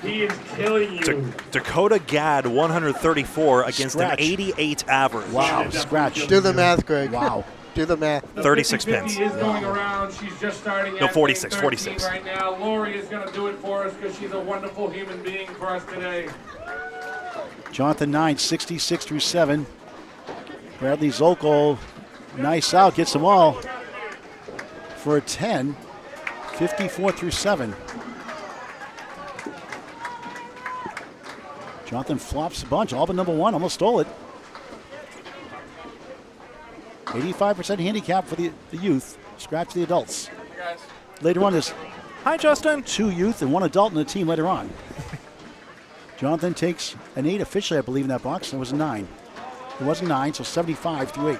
He is killing you. Dakota Gadd 134 against Scratch. an 88 average. Wow, scratch. Do the math, Greg. Wow. Do the math. 36 50-50 pins. is going around. She's just starting No, at 46, 13 46. right now. Lori is going to do it for us because she's a wonderful human being for us today. Jonathan 9, 66 through 7. Bradley Zolko, nice out, gets them all for a 10, 54 through 7. Jonathan flops a bunch, all but number 1, almost stole it. 85% handicap for the youth, scratch the adults. Later on, there's Hi, Justin. 2 youth and 1 adult in the team later on. Jonathan takes an 8 officially, I believe, in that box. It was a 9. It was a 9, so 75 through 8.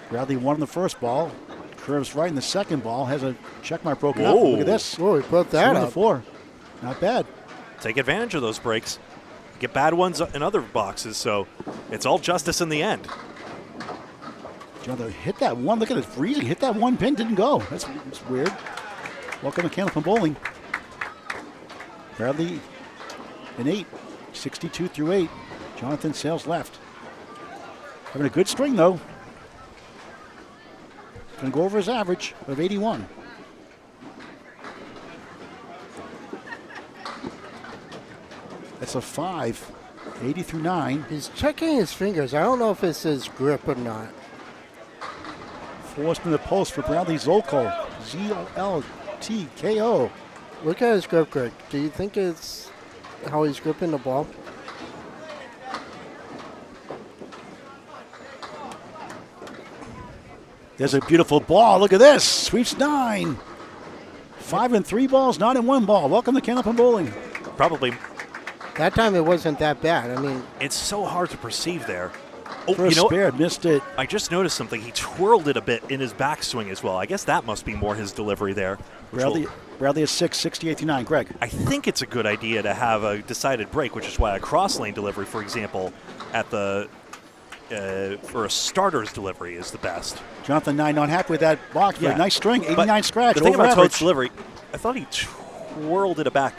Bradley won the first ball. Curves right in the second ball. Has a check mark broken up. Look at this. Oh, he put that On the up. floor. Not bad. Take advantage of those breaks. Get bad ones in other boxes, so it's all justice in the end. Jonathan hit that one. Look at it freezing. Hit that one pin. Didn't go. That's weird. Welcome to Candlepin Bowling. Bradley an 8. 62 through 8. Jonathan sails left. Having a good string, though. Going to go over his average of 81. That's a 5. 80 through 9. He's checking his fingers. I don't know if it's his grip or not. Forced in the post for Bradley Zolko. Zoltko. Look at his grip, Greg. Do you think it's how he's gripping the ball? There's a beautiful ball. Look at this. Sweeps 9. 5 and 3 balls, not in 1 ball. Welcome to Candlepin Bowling. Probably. That time it wasn't that bad. I mean, It's so hard to perceive there. Oh, First you know, spare, missed it. I just noticed something. He twirled it a bit in his backswing as well. I guess that must be more his delivery there. which will- Bradley is 6, 68 through 9. Greg. I think it's a good idea to have a decided break, which is why a cross lane delivery, for example, at the for a starter's delivery is the best. Jonathan 9 not happy with that box, but Yeah. a nice string, But 89 scratch. The thing over about Toad's average. delivery, I thought he twirled it back.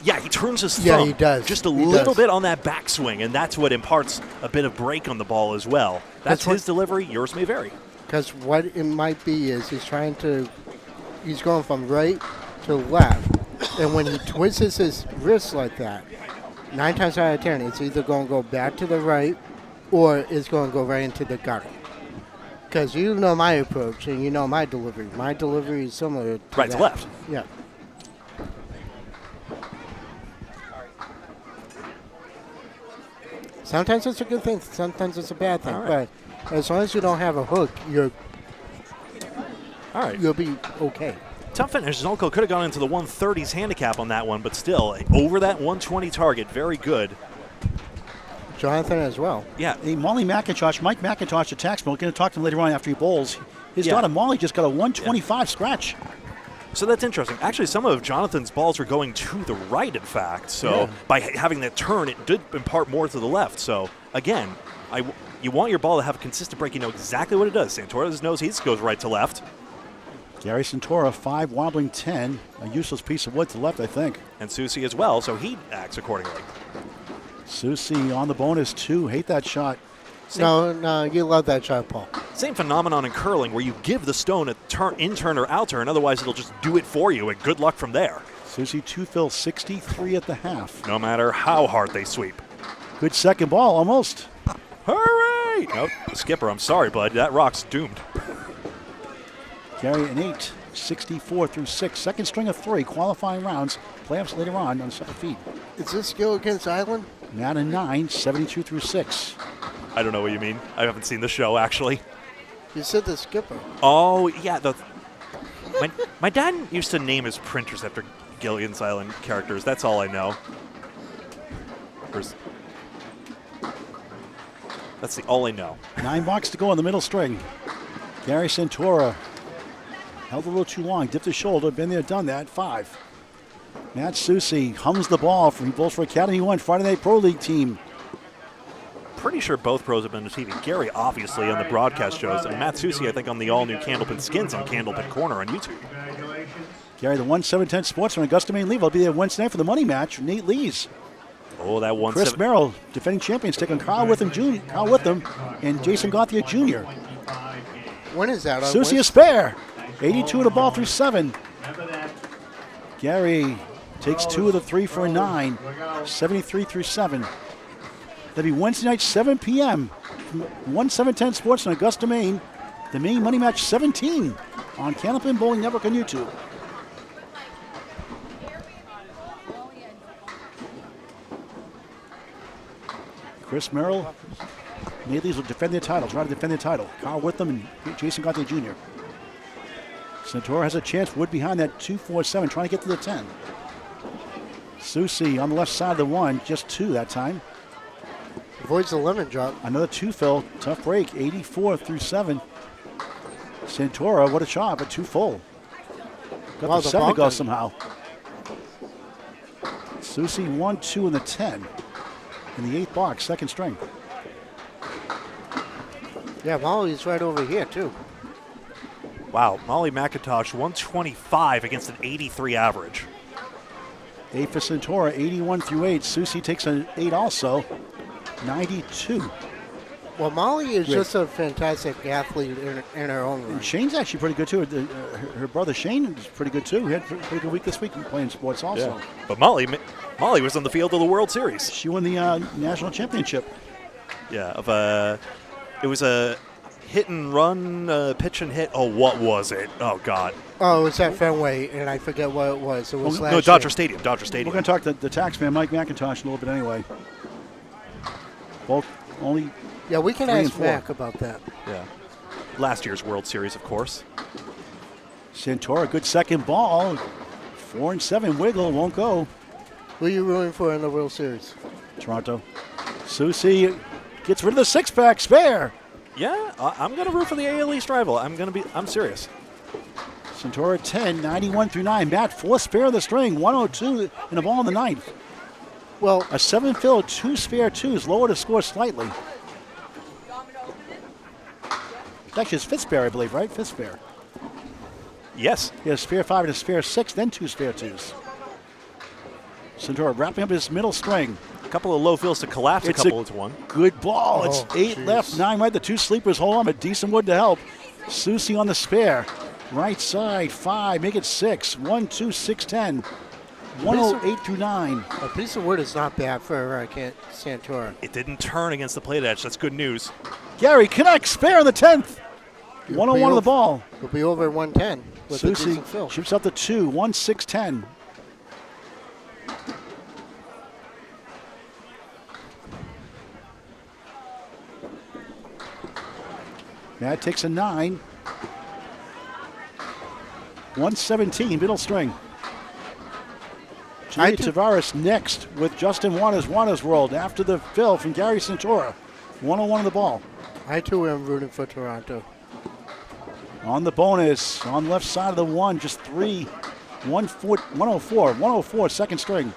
Yeah, he turns his thumb Yeah, he does. just a He little does. bit on that backswing, and that's what imparts a bit of break on the ball as well. That's That's what- his delivery. Yours may vary. because what it might be is he's going from right to left, and when he twists his wrist like that, 9 times out of 10, it's either going to go back to the right or it's going to go right into the gutter. Because you know my approach and you know my delivery. My delivery is similar to Right to that. left. Yeah. Sometimes it's a good thing, sometimes it's a bad thing. All right. But as long as you don't have a hook, All right. you'll be okay. Tough finish. Zolko could have gone into the 130s handicap on that one, but still, over that 120 target, very good. Jonathan as well. Yeah, Hey, Molly McIntosh, Mike McIntosh, the taxman. We're going to talk to him later on after he bowls. His Yeah. daughter Molly just got a 125 scratch. so that's interesting. Actually, some of Jonathan's balls were going to the right, in fact. So Yeah. by having that turn, it did impart more to the left. So again, you want your ball to have a consistent break. You know exactly what it does. Santora's knows his goes right to left. Gary Santora, 5, wobbling 10. A useless piece of wood to the left, I think. And Susie as well, so he acts accordingly. Susie on the bonus, 2. Hate that shot. No, you love that shot, Paul. Same phenomenon in curling where you give the stone a in-turn or out-turn, otherwise it'll just do it for you, and good luck from there, Susie 2-fill, 63 at the half. no matter how hard they sweep. Good second ball, almost. Hooray! Nope, skipper, I'm sorry, bud. That rock's doomed. Gary an 8, 64 through 6. Second string of 3, qualifying rounds. Playoffs later on separate feed. Is this skill against Island? Matt a 9, 72 through 6. I don't know what you mean. I haven't seen the show, actually. You said the skipper. Oh, yeah. My dad used to name his printers after Gilligan's Island characters. That's all I know. That's all I know. 9 box to go on the middle string. Gary Santora held a little too long, dipped his shoulder, been there, done that. 5. Matt Susi hums the ball for he bowls for Academy 1 Friday Night Pro League team. Pretty sure both pros have been on TV. Gary, obviously, on the broadcast shows, and Matt Susi, I think, on the all-new Candlepin Skins on Candlepin Corner on YouTube. Gary, the 1-7-10 Sportsman, Augusta, Maine Leave. I'll be there Wednesday night for the money match. Nate Lees. Oh, that one. Chris Merrill, defending champions, taking Carl Witham and Jason Gauthier Jr. When is that? Susie a spare. 82 of the ball through 7. Gary takes 2 of the 3 for a 9. 73 through 7. That'll be Wednesday night, 7 p.m. 1-7-10 Sports in Augusta, Maine. The Maine Money Match 17 on Candlepin Bowling Network on YouTube. Chris Merrill, Nate Lees will defend their title, try to defend their title. Carl Witham and Jason Gauthier Jr. Santora has a chance, Wood behind that 2-4-7, trying to get to the 10. Susi on the left side of the 1, just 2 that time. Avoids the lemon drop. Another 2 fill, tough break, 84 through 7. Santora, what a shot, but 2 full. Got Wow, the the 7 to go bunker. somehow. Susi 1-2 in the 10. In the 8th box, second string. Yeah, Molly's right over here, too. Wow, Molly McIntosh, 125 against an 83 average. 8 for Santora, 81 through 8. Susi takes an 8 also, 92. Well, Molly is Great. just a fantastic athlete in her own And right. Shane's actually pretty good too. Her brother Shane is pretty good too. He had a pretty good week this week playing sports also. But Molly was on the field of the World Series. She won the national championship. Yeah, it was a hit and run, pitch and hit. Oh, what was it? Oh, God. Oh, it was at Fenway, and I forget what it was. It was last No, Dodger year. Stadium. Dodger We're Stadium. going to talk to the taxman, Mike McIntosh, a little bit anyway. Both only Yeah, we can 3 and ask 4. Mac about that. Yeah. Last year's World Series, of course. Santora, good second ball. 4 and 7, wiggle, won't go. Who are you rooting for in the World Series? Toronto. Susi gets rid of the 6-pack, spare. Yeah, I'm going to root for the AL East rival. I'm serious. Santora 10, 91 through 9. Matt, 4 spare of the string, 102 and a ball in the 9th. Well, A 7 fill, 2 spare 2s, lower the score slightly. Actually, it's 5th spare, I believe, right? 5th spare. Yes. He has spare 5 and a spare 6, then 2 spare 2s. Santora wrapping up his middle string. A couple of low fills to collapse It's a couple to one. Good ball. Oh, It's 8 jeez. left, 9 right. The 2 sleepers hold on, but decent wood to help. Susi on the spare. Right side, 5, make it 6. 1, 2, 6, 10. 108 through 9. a piece of wood is not bad for Santora. It didn't turn against the plate edge. That's good news. Gary connects, spare on the 10th. You'll 101 be on the over- ball. He'll be over at 110 with a Susi decent fill. shoots up the 2, 1, 6, 10. Matt takes a 9. 117, middle string. Julia Tavares next with Justin Waters World after the fill from Gary Santora. 101 on the ball. I too am rooting for Toronto. On the bonus, on left side of the 1, just 3. 104, second string.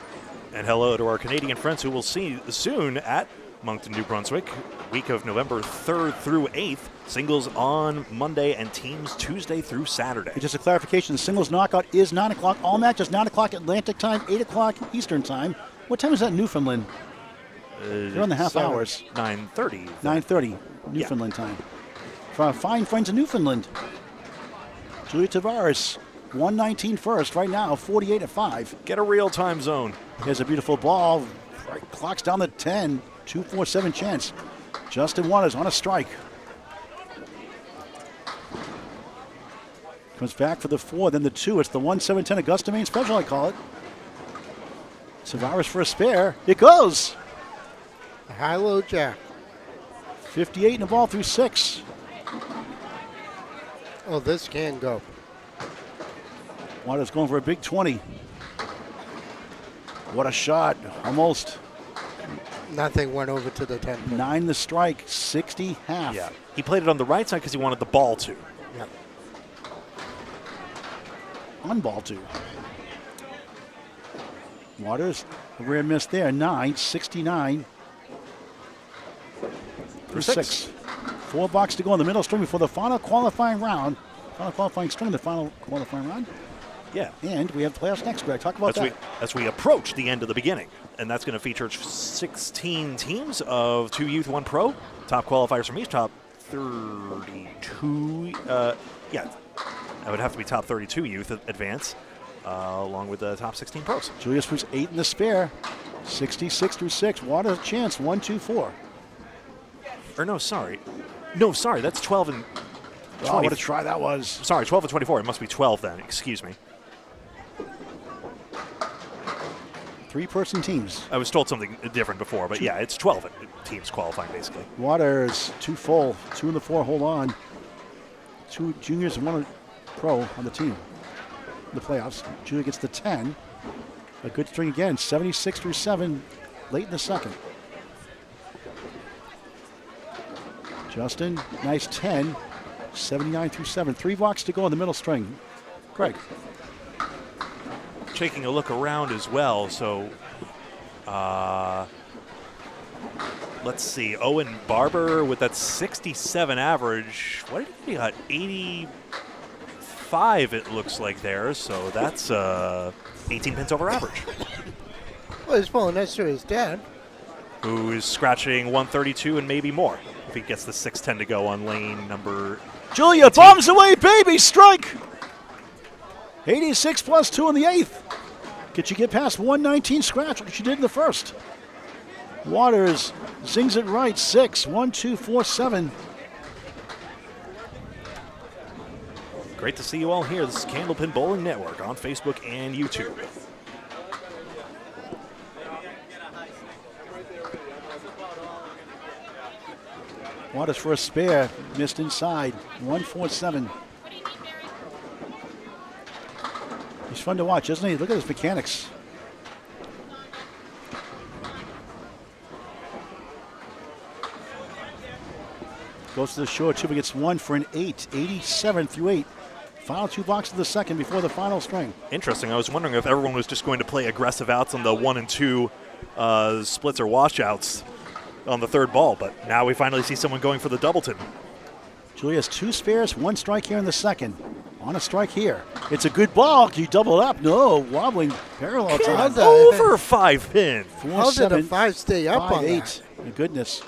And hello to our Canadian friends who we'll see soon at Moncton, New Brunswick. Week of November 3rd through 8th. Singles on Monday and teams Tuesday through Saturday. Just a clarification, the singles knockout is 9 o'clock. All matches 9 o'clock Atlantic time, 8 o'clock Eastern time. What time is that in Newfoundland? They're on the half 7. hours. 9:30. 9:30 Newfoundland time. For our fine friends in Newfoundland. Julia Tavares, 119 first right now, 48 at 5. Get a real time zone. Here's a beautiful ball. Right, clock's down to 10. 2-4-7 chance. Justin Waters on a strike. Comes back for the 4, then the 2. It's the 1-7-10 Augusta Maine special, I call it. Tavares for a spare. It goes. A high-low jack. 58 and the ball through 6. Oh, this can go. Waters going for a big 20. What a shot. Almost. Nothing went over to the 10 pin. 9 the strike, 60 half. Yeah, he played it on the right side because he wanted the ball to. Yep. On ball 2. Waters, a rare miss there. 9, 69 for 6. 4 box to go in the middle string before the final qualifying round. Final qualifying string, the final qualifying round. Yeah. And we have playoffs next, Greg. Talk about that. As we approach the end of the beginning. And that's going to feature 16 teams of 2 youth, 1 pro. Top qualifiers from each top 32. Yeah, that would have to be top 32 youth advance, along with the top 16 pros. Julius puts 8 in the spare. 66 through 6. Waters chance 1, 2, 4. Or no, sorry. No, sorry, that's 12 and 20. Oh, what a try that was. Sorry, 12 and 24. It must be 12 then. Excuse me. 3-person teams. I was told something different before, but yeah, it's 12 teams qualifying basically. Waters, 2 full. 2 in the 4, hold on. 2 juniors and 1 pro on the team. The playoffs. Julia gets the 10. A good string again. 76 through 7. Late in the second. Justin, nice 10. 79 through 7. 3 blocks to go in the middle string. Greg. Taking a look around as well, so let's see. Owen Barber with that 67 average. What did he got? 85 it looks like there, so that's 18 pins over average. Well, he's pulling next to his dad. Who is scratching 132 and maybe more if he gets the 610 to go on lane number. Julia bombs away, baby, strike! 86 plus 2 in the 8th. Could you get past 119 scratch like she did in the first? Waters zings it right. 6, 1, 2, 4, 7. Great to see you all here. This is Candlepin Bowling Network on Facebook and YouTube. Waters for a spare. Missed inside. 147. He's fun to watch, isn't he? Look at his mechanics. Goes to the short. Chuba gets 1 for an 8. 87 through 8. Final 2 blocks of the second before the final string. Interesting. I was wondering if everyone was just going to play aggressive outs on the 1 and 2 splits or washouts on the third ball, but now we finally see someone going for the doubleton. Julia has 2 spares, 1 strike here in the second. On a strike here. It's a good ball. Can you double it up? No. Wobbling parallel time. Over 5 pin. 4, How did 7, a 5 stay up 5, on 8. that? My goodness.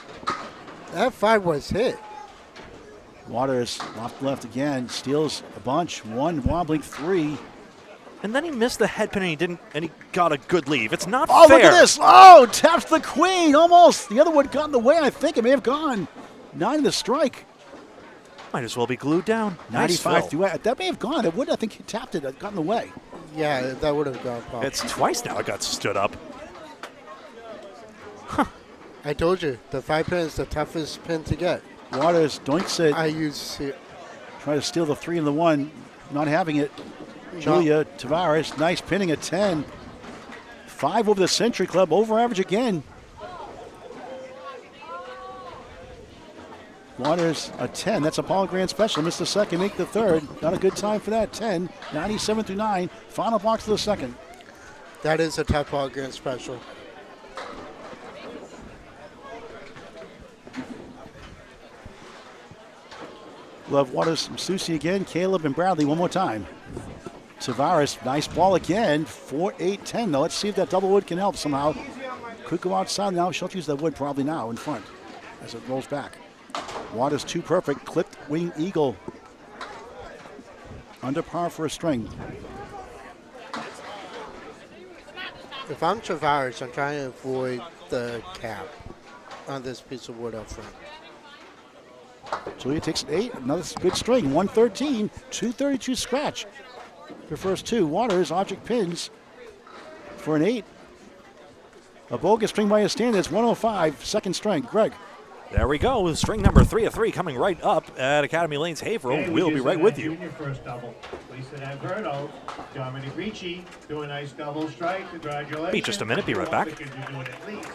That 5 was hit. Waters left again. Steals a bunch. 1 wobbling 3. And then he missed the head pin and he got a good leave. It's not Oh, fair. look at this. Oh, taps the queen. Almost. The other one got in the way, I think. It may have gone. 9 in the strike. Might as well be glued down. Nice 95 fill. through 8. That may have gone. It would. I think he tapped it. It got in the way. Yeah, that would have gone pop. It's twice now it got stood up. I told you, the 5 pin is the toughest pin to get. Waters doinks it. I use it. Try to steal the 3 and the 1. Not having it. Julia Tavares. Nice pinning at 10. 5 over the Century Club. Over average again. Waters a 10. That's a Paul Grand special. Missed the second, make the third. Not a good time for that. 10, 97 through 9. Final box of the second. That is a tough ball grand special. Love Waters from Susie again. Caleb and Bradley one more time. Tavares, nice ball again. 4, 8, 10. Now let's see if that double wood can help somehow. Could go outside now. She'll use that wood probably now in front as it rolls back. Waters 2 perfect. Clipped wing eagle. Under par for a string. If I'm Tavares, I'm trying to avoid the cap on this piece of wood up front. Julia takes an 8. Another good string. 113. 232 scratch. Her first 2. Waters, object pins for an 8. A bogus string by his standards. 105. Second string. Greg. There we go. String number 3 of 3 coming right up at Academy Lanes, Haverhill. And We'll we be just right had with that you. Junior first double. Lisa Alberto, Dominic Ricci, do a nice double strike. Congratulations. Be just a minute. Be right back. Because you're doing at least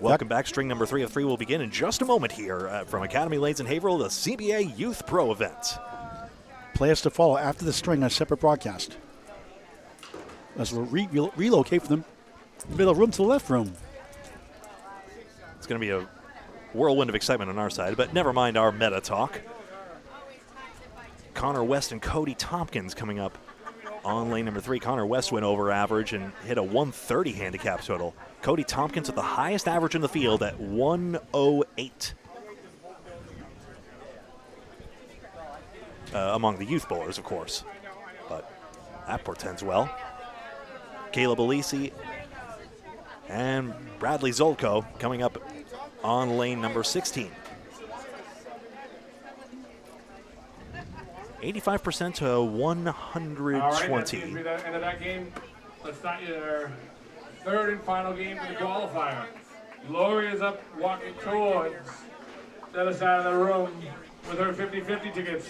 Welcome back. String number 3 of 3 will begin in just a moment here from Academy Lanes in Haverhill, the CBA Youth-Pro event. Players to follow after the string on a separate broadcast. As we'll relocate from the middle room to the left room. It's going to be a whirlwind of excitement on our side, but never mind our meta talk. Connor West and Cody Tompkins coming up on lane number 3. Connor West went over average and hit a 130 handicap total. Cody Tompkins with the highest average in the field at 108. Among the youth bowlers, of course. But that portends well. Caleb Alisi and Bradley Zolko coming up on lane number 16. 85% to 120. All right, that's the end of that game. Let's start your third and final game for the qualifier. Gloria's up walking towards the other side of the room with her 50-50 tickets.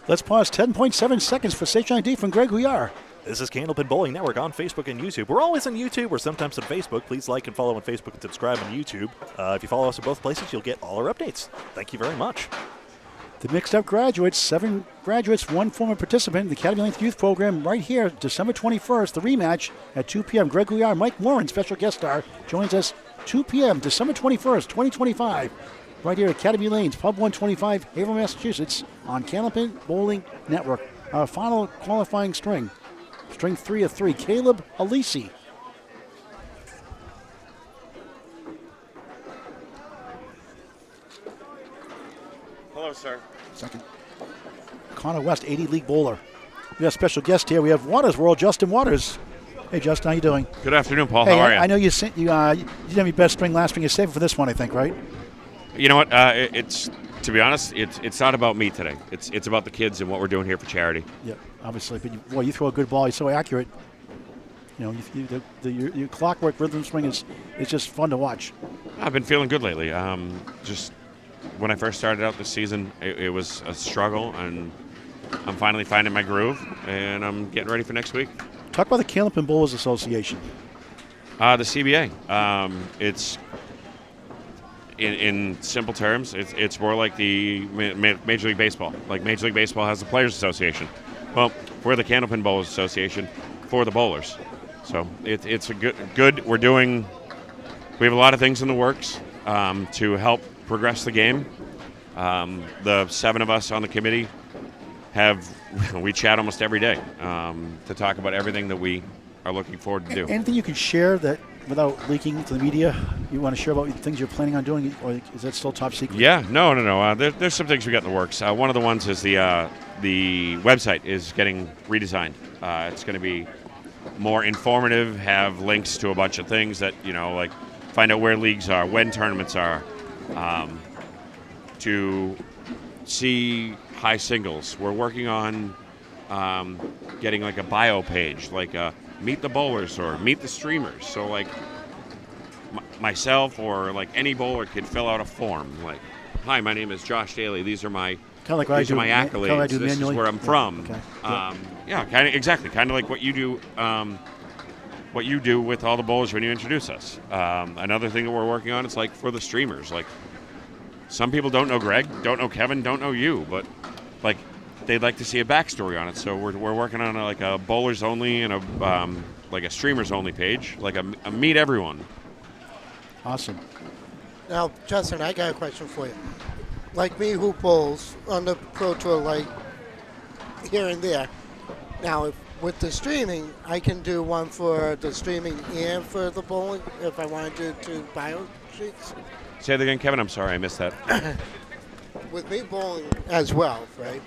Let's pause 10.7 seconds for Station ID from Greg Gouillart. This is Candlepin Bowling Network on Facebook and YouTube. We're always on YouTube or sometimes on Facebook. Please like and follow on Facebook and subscribe on YouTube. If you follow us in both places, you'll get all our updates. Thank you very much. The mixed-up graduates, 7 graduates, 1 former participant in the Academy Length Youth Program right here, December 21st, the rematch at 2 p.m. Greg Gouillart, Mike Morin, special guest star, joins us 2 p.m. December 21st, 2025, right here at Academy Lanes, Pub 125, Haverhill, Massachusetts, on Candlepin Bowling Network. Our final qualifying string, string 3 of 3, Caleb Alisi. Hello, sir. Second. Connor West, 80 league bowler. We have a special guest here. We have Waters World, Justin Waters. Hey, Justin, how you doing? Good afternoon, Paul. Hey, how are you? I know you didn't have your best string last spring. You're saving for this one, I think, right? You know what? It's to be honest, it's not about me today. It's about the kids and what we're doing here for charity. Yeah, obviously. But you throw a good ball. You're so accurate. You know, your clockwork rhythm swing is just fun to watch. I've been feeling good lately. Just when I first started out this season, it was a struggle, and I'm finally finding my groove, and I'm getting ready for next week. Talk about the Candlepin Bowlers Association. The CBA. It's in simple terms, it's more like the Major League Baseball. Like Major League Baseball has the Players Association. Well, we're the Candlepin Bowlers Association for the bowlers. So it's a good. We have a lot of things in the works to help progress the game. The 7 of us on the committee we chat almost every day to talk about everything that we are looking forward to do. Anything you can share that without leaking to the media, you want to share about things you're planning on doing, or is that still top secret? Yeah, no. There's some things we got in the works. One of the ones is the website is getting redesigned. It's going to be more informative, have links to a bunch of things that, like find out where leagues are, when tournaments are, to see high singles. We're working on getting like a bio page, like meet the bowlers or meet the streamers. So like myself or like any bowler could fill out a form. Like, hi, my name is Josh Daly. These are my accolades. This is where I'm from. Okay. Yeah, kind of like what you do. What you do with all the bowlers when you introduce us. Another thing that we're working on is like for the streamers. Like some people don't know Greg, don't know Kevin, don't know you, but like they'd like to see a backstory on it. So we're working on like a bowlers only and like a streamers only page, like a meet everyone. Awesome. Now, Justin, I got a question for you. Like me, who bowls on the Pro Tour, like here and there. Now, with the streaming, I can do one for the streaming and for the bowling if I want to do 2 bio sheets. Say that again, Kevin. I'm sorry, I missed that. With me bowling as well, right?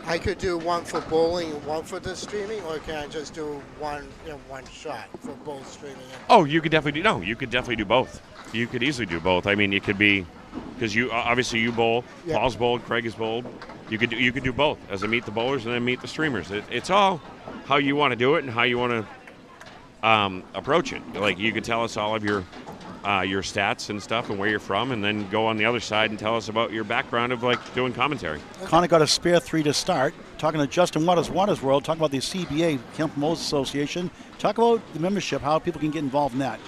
I could do one for bowling and one for the streaming, or can I just do one shot for both streaming? Oh, you could definitely do both. You could easily do both. I mean, you could be, because you obviously you bowl, yeah. Paul's bowled, Craig is bowled. You could do both as a meet the bowlers and then meet the streamers. It's all how you want to do it and how you want to approach it. Like you could tell us all of your stats and stuff and where you're from, and then go on the other side and tell us about your background of like doing commentary. Connor got a spare 3 to start. talking to Justin Waters World, talking about the CBA, Candlepin Bowling Association. Talk about the membership, how people can get involved in that.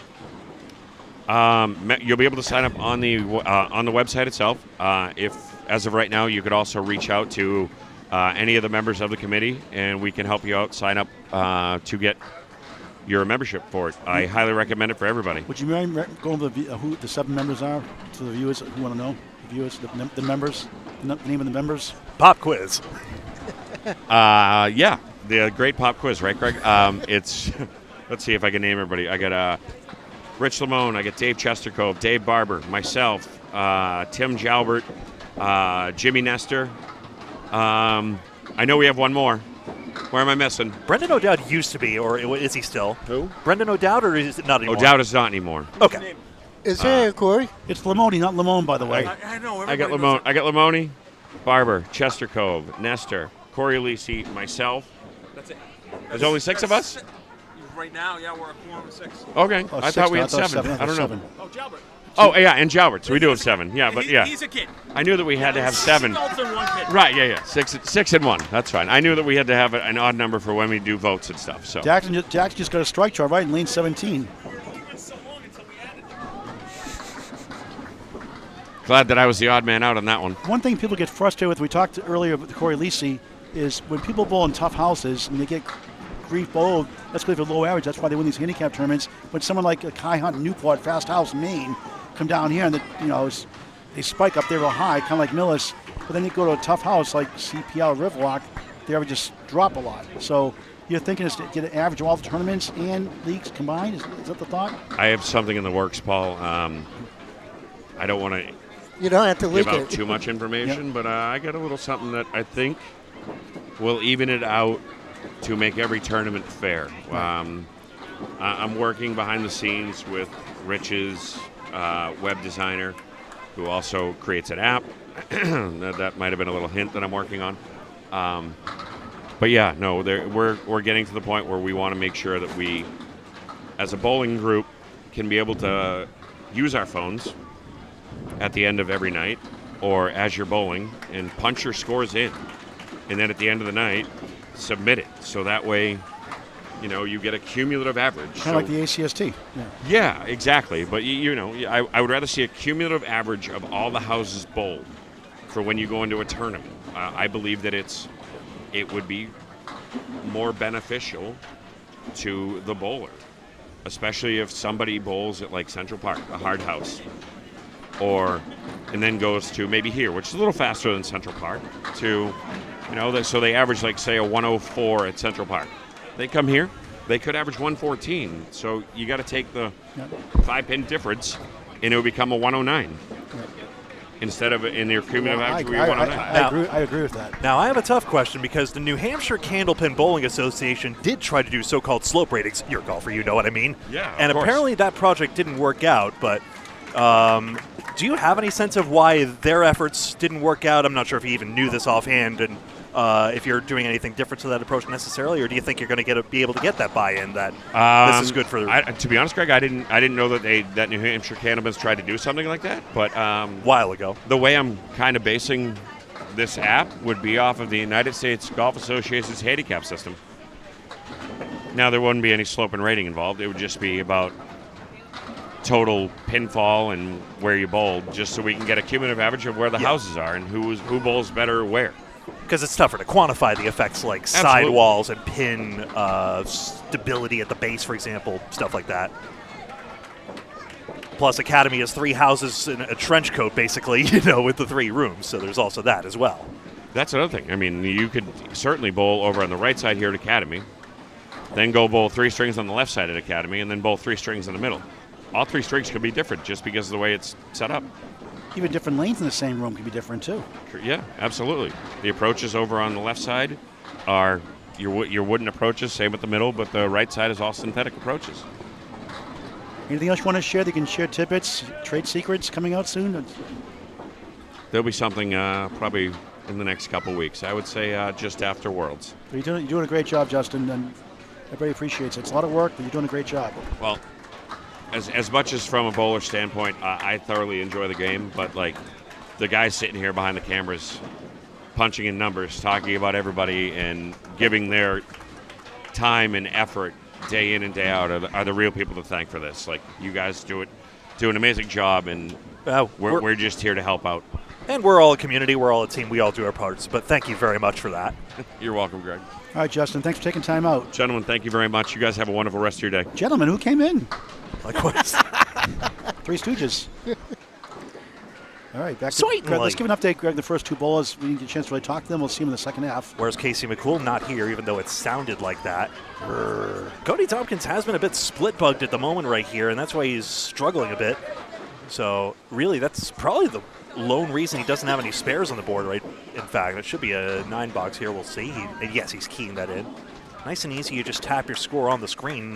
You'll be able to sign up on the website itself. If, as of right now, you could also reach out to any of the members of the committee, and we can help you out sign up to get your membership for it. I highly recommend it for everybody. Would you mind going over who the 7 members are to the viewers who want to know? The viewers, the members, the name of the members? Pop quiz. Yeah, the great pop quiz, right, Greg? It's let's see if I can name everybody. I got Rich Lamone, I got Dave Chestercove, Dave Barber, myself, Tim Jalbert, Jimmy Nestor. I know we have one more. Where am I missing? Brendan O'Dowd used to be, or is he still? Who? Brendan O'Dowd, or is it not anymore? O'Dowd is not anymore. Okay. Is there Corey? It's Lamone, not Lamone, by the way. I know. I got Lamone. I got Lamone, Barber, Chestercove, Nestor, Corey Lisi, myself. That's it. There's only 6 of us? Right now, yeah, we're a quorum of 6. Okay. Oh, I 6, thought we no, had I thought 7. I don't know. 7. Oh, Jalbert. Oh, yeah, and Jalbert. So we do have 7. Yeah, but yeah. He's a kid. I knew that we had to have 7. Adults and 1 kid. Right, yeah. 6 and 1. That's fine. I knew that we had to have an odd number for when we do votes and stuff. So Jackson just got a strike chart right in lane 17. glad that I was the odd man out on that one. One thing people get frustrated with, we talked earlier with Corey Lisi, is when people bowl in tough houses and they get grief bowled, that's good for low average. That's why they win these handicap tournaments. When someone like a Kai Hunt, Newport, Fast House, Maine, come down here and they spike up there real high, kind of like Millis, but then you go to a tough house like CPL or Riverwalk, the averages drop a lot. So you're thinking is to get an average of all the tournaments and leagues combined? Is that the thought? I have something in the works, Paul. I don't want to You don't have to give leak out it. too much information, but I got a little something that I think will even it out to make every tournament fair. I'm working behind the scenes with Rich's web designer, who also creates an app. that might have been a little hint that I'm working on. But yeah, no, we're getting to the point where we want to make sure that we, as a bowling group, can be able to use our phones at the end of every night or as you're bowling and punch your scores in. And then at the end of the night, submit it. So that way, you get a cumulative average. Kind of like the ACST. Yeah, exactly. But, I would rather see a cumulative average of all the houses bowled for when you go into a tournament. I believe that it would be more beneficial to the bowler, especially if somebody bowls at like Central Park, a hard house, and then goes to maybe here, which is a little faster than Central Park, to, so they average like say a 104 at Central Park. They come here, they could average 114. So you got to take the 5-pin difference, and it would become a 109. Instead of in their cumulative average, we 109. I agree with that. Now, I have a tough question because the New Hampshire Candlepin Bowling Association did try to do so-called slope ratings. You're a golfer, you know what I mean? Yeah, and of course. Apparently that project didn't work out, but do you have any sense of why their efforts didn't work out? I'm not sure if you even knew this offhand, and if you're doing anything different to that approach necessarily, or do you think you're going to be able to get that buy-in that this is good for the... To be honest, Greg, I didn't know that New Hampshire Candlepins tried to do something like that, but while ago. The way I'm kind of basing this app would be off of the United States Golf Association's handicap system. Now, there wouldn't be any slope and rating involved. It would just be about total pinfall and where you bowled, just so we can get a cumulative average of where the houses are and who bowls better where. Because it's tougher to quantify the effects like sidewalls and pin stability at the base, for example, stuff like that. Plus, Academy has 3 houses in a trench coat, basically, with the 3 rooms. So there's also that as well. That's another thing. I mean, you could certainly bowl over on the right side here at Academy, then go bowl 3 strings on the left side at Academy, and then bowl 3 strings in the middle. All 3 strings could be different just because of the way it's set up. Even different lanes in the same room can be different, too. Yeah, absolutely. The approaches over on the left side are your wooden approaches, same at the middle, but the right side is all synthetic approaches. Anything else you want to share? They can share tidbits, trade secrets coming out soon? There'll be something probably in the next couple weeks. I would say just after Worlds. You're doing a great job, Justin, and everybody appreciates it. It's a lot of work, but you're doing a great job. Well, as much as from a bowler standpoint, I thoroughly enjoy the game, but like the guys sitting here behind the cameras, punching in numbers, talking about everybody, and giving their time and effort day in and day out are the real people to thank for this. Like, you guys do an amazing job, and we're just here to help out. And we're all a community. We're all a team. We all do our parts. But thank you very much for that. You're welcome, Greg. All right, Justin, thanks for taking time out. Gentlemen, thank you very much. You guys have a wonderful rest of your day. Gentlemen, who came in? Likewise. Three Stooges. All right, back to Certainly. Greg. Let's give an update, Greg. The first two bowlers, we didn't get a chance to really talk to them. We'll see them in the second half. Whereas Casey McCool not here, even though it sounded like that. Cody Tompkins has been a bit split-bugged at the moment right here, and that's why he's struggling a bit. So really, that's probably the lone reason he doesn't have any spares on the board, right? In fact, it should be a 9-box here. We'll see. Yes, he's keying that in. Nice and easy. You just tap your score on the screen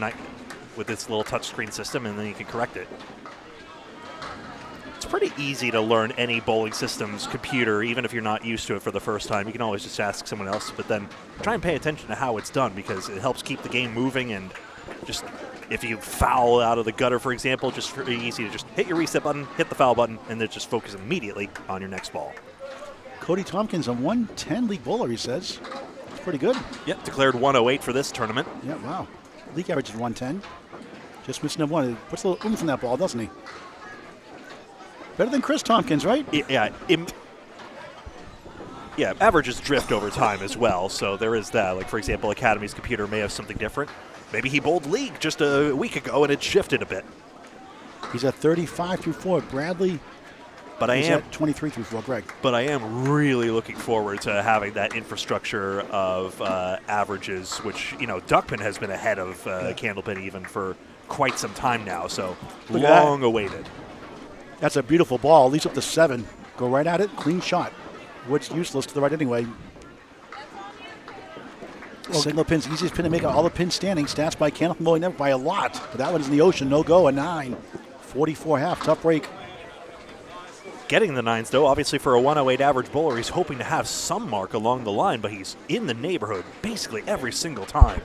with this little touchscreen system, and then you can correct it. It's pretty easy to learn any bowling system's computer, even if you're not used to it for the first time. You can always just ask someone else, but then try and pay attention to how it's done, because it helps keep the game moving. And just if you foul out of the gutter, for example, just very easy to just hit your reset button, hit the foul button, and then just focus immediately on your next ball. Cody Tompkins, a 110 league bowler, he says. It's pretty good. Yep, declared 108 for this tournament. Yeah, wow. League average is 110. Just missing a one. He puts a little oomph in that ball, doesn't he? Better than Chris Tompkins, right? Yeah. Averages drift over time as well, so there is that. Like, for example, Academy's computer may have something different. Maybe he bowled league just a week ago and it shifted a bit. He's at 35 through 4. Bradley, but he's at 23 through 4. Greg. But I am really looking forward to having that infrastructure of averages, which, Duckpin has been ahead of Candlepin even for quite some time now, so long awaited. That's a beautiful ball. Leads up to 7. Go right at it. Clean shot. Wood's useless to the right anyway. Single pin's easiest pin to make out all the pins standing. Stats by Candlepin Bowling Network by a lot. But that one's in the ocean. No go. A 9. 44 half. Tough break. Getting the 9s, though, obviously for a 108 average bowler, he's hoping to have some mark along the line, but he's in the neighborhood basically every single time.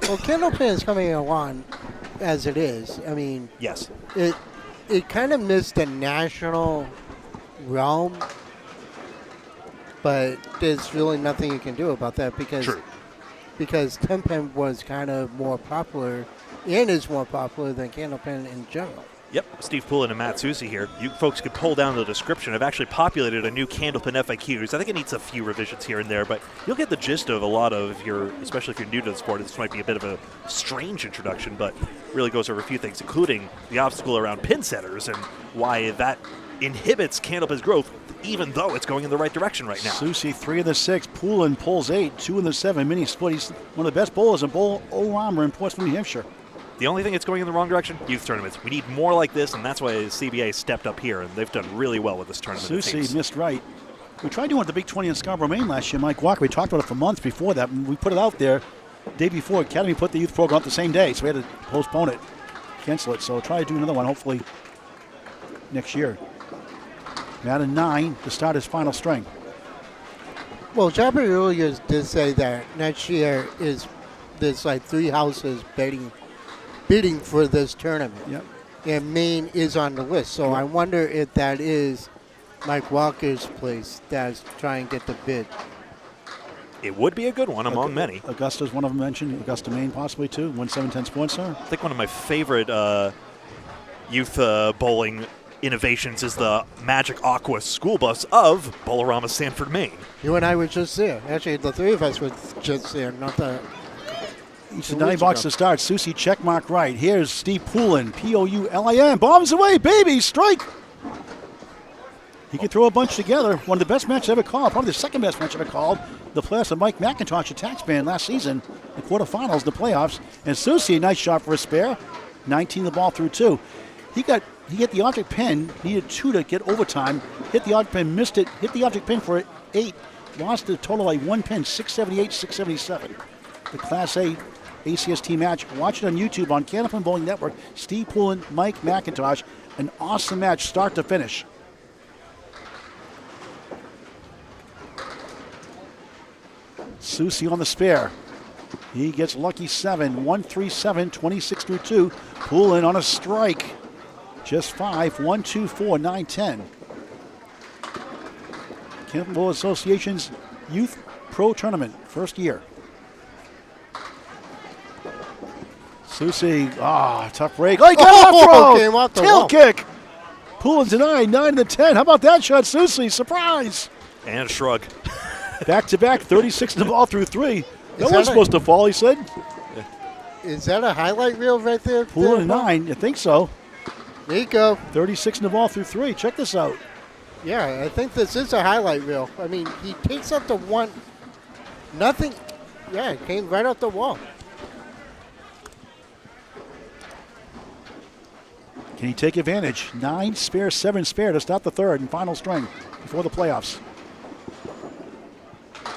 Well, Candlepin is coming along as it is. I mean, yes, it kind of missed the national realm, but there's really nothing you can do about that because 10-pin was kind of more popular and is more popular than Candlepin in general. Yep, Steve Poulin and Matt Susi here. You folks can pull down the description. I've actually populated a new Candlepin FAQs. I think it needs a few revisions here and there, but you'll get the gist of a lot of especially if you're new to the sport. This might be a bit of a strange introduction, but really goes over a few things, including the obstacle around pin setters and why that inhibits Candlepin's growth, even though it's going in the right direction right now. Susi, 3 of the 6. Poulin pulls 8, 2 of the 7. Mini split. He's one of the best bowlers in Bowl-O-Rama in Portsmouth, New Hampshire. The only thing that's going in the wrong direction, youth tournaments. We need more like this, and that's why CBA stepped up here, and they've done really well with this tournament. Susi missed right. We tried doing it at the Big 20 in Scarborough, Maine last year. Mike Walker, we talked about it for months before that. We put it out there. Day before, Academy put the youth program out the same day, so we had to postpone it, cancel it. So try to do another one, hopefully, next year. Madden 9 to start his final string. Well, Jabber earlier did say that next year there's like 3 houses bidding for this tournament. Yep. And Maine is on the list. So I wonder if that is Mike Walker's place that's trying to get the bid. It would be a good one among many. Augusta's one of them mentioned. Augusta, Maine possibly too. 1710 Sports Center. I think one of my favorite youth bowling innovations is the Magic Aqua school bus of Bowl-O-Rama, Sanford, Maine. You and I were just there. Actually, the 3 of us were just there, not the... Each of 9 boxes to start. Susi checkmark right. Here's Steve Poulin. Poulin. Bombs away, baby. Strike. He can throw a bunch together. One of the best matches ever called. Probably the second best match ever called. The playoffs of Mike McIntosh at Tax Band last season. The quarterfinals, the playoffs. And Susi, a nice shot for a spare. 19 the ball through 2. He hit the object pin. Needed 2 to get overtime. Hit the object pin. Missed it. Hit the object pin for 8. Lost a total like 1 pin. 678, 677. The Class A ACST match. Watch it on YouTube on Candlepin Bowling Network. Steve Poulin, Mike McIntosh. An awesome match, start to finish. Susi on the spare. He gets lucky 7. 137, 26 through 2. Poulin on a strike. Just 5. 1, 2, 4, 9, 10. Candlepin Bowling Association's Youth-Pro Tournament, first year. Susie, tough break. Oh, he got an up came off the throw. Tail wall. kick. Poulin denied, 9 to 10. How about that shot, Susie? Surprise. And a shrug. Back-to-back, 36 in the ball through 3. That that wasn't supposed to fall, he said. Is that a highlight reel right there? Poulin 9, I think so. There you go. 36 in the ball through 3. Check this out. Yeah, I think this is a highlight reel. I mean, he takes up the one. Nothing. Yeah, it came right off the wall. Can he take advantage? 9 spare, 7 spare to start the third and final string before the playoffs.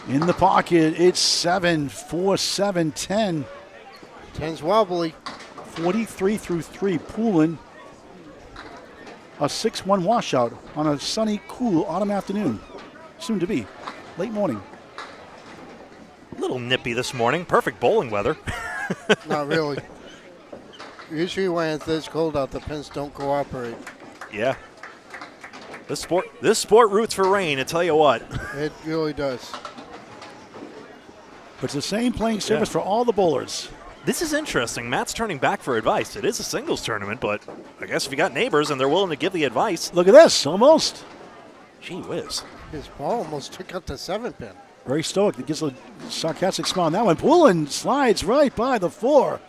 In the pocket, it's 7, 4, 7, 10. 10's wobbly. 43 through 3. Poulin, a 6-1 washout on a sunny, cool autumn afternoon. Soon to be. Late morning. A little nippy this morning. Perfect bowling weather. Not really. Usually when it's this cold out, the pins don't cooperate. Yeah. This sport roots for rain, I tell you what. It really does. But it's the same playing surface for all the bowlers. This is interesting. Matt's turning back for advice. It is a singles tournament, but I guess if you got neighbors and they're willing to give the advice. Look at this, almost. Gee whiz. His ball almost took out the 7-pin. Very stoic. It gives a sarcastic smile on that one. Poulin slides right by the 4.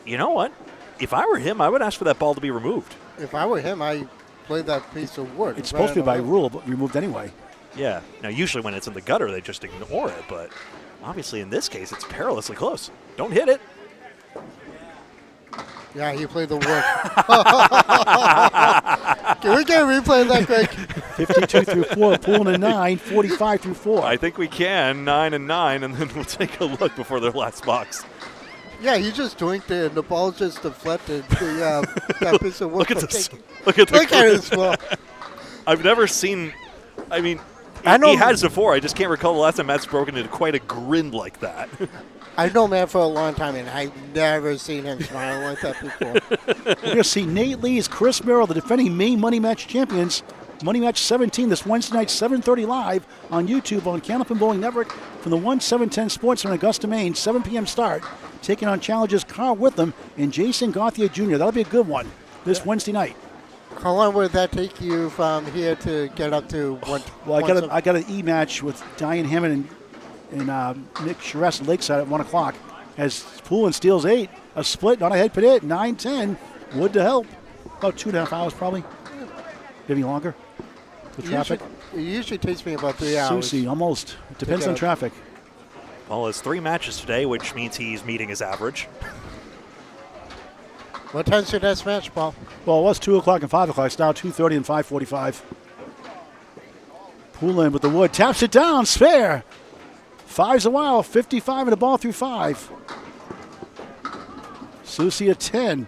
You know what? If I were him, I would ask for that ball to be removed. If I were him, I play that piece of wood. It's supposed to be by rule, but removed anyway. Yeah. Now, usually when it's in the gutter, they just ignore it, but obviously in this case, it's perilously close. Don't hit it. Yeah, he played the wood. Can we get a replay of that, Greg? 52 through 4, Poulin and 9, 45 through 4. I think we can, 9 and 9, and then we'll take a look before their last box. Yeah, he just doinked it, and the ball just deflected that piece of wood. Look at this. Look at the Look at his ball. I've never seen, I mean, I know he has before. I just can't recall the last time Matt's broken into quite a grin like that. I know Matt for a long time, and I've never seen him smile like that before. We're going to see Nate Lee's Chris Merrill, the defending Maine Money Match champions. Money Match 17 this Wednesday night, 7:30 live on YouTube on Candlepin Bowling Network from the 1-7-10 Sports in Augusta, Maine, 7 p.m. start. Taking on challengers Carl Witham and Jason Gauthier Jr. That'll be a good one this Wednesday night. How long would that take you from here to get up to one? Well, I got an E-match with Diane Hammond and Nick Charest at Lakeside at 1 o'clock. As Poulin steals 8, a split, not a head pit hit, 9-10. Wood to help. About 2.5 hours probably. Maybe longer. The traffic. It usually takes me about 3 hours. Susie, almost. It depends on traffic. Well, it's 3 matches today, which means he's meeting his average. What time's your next match, Paul? Well, it was 2 o'clock and 5 o'clock. It's now 2:30 and 5:45. Poulin with the wood. Taps it down. Spare. 5's a while. 55 and the ball through 5. Susie a 10.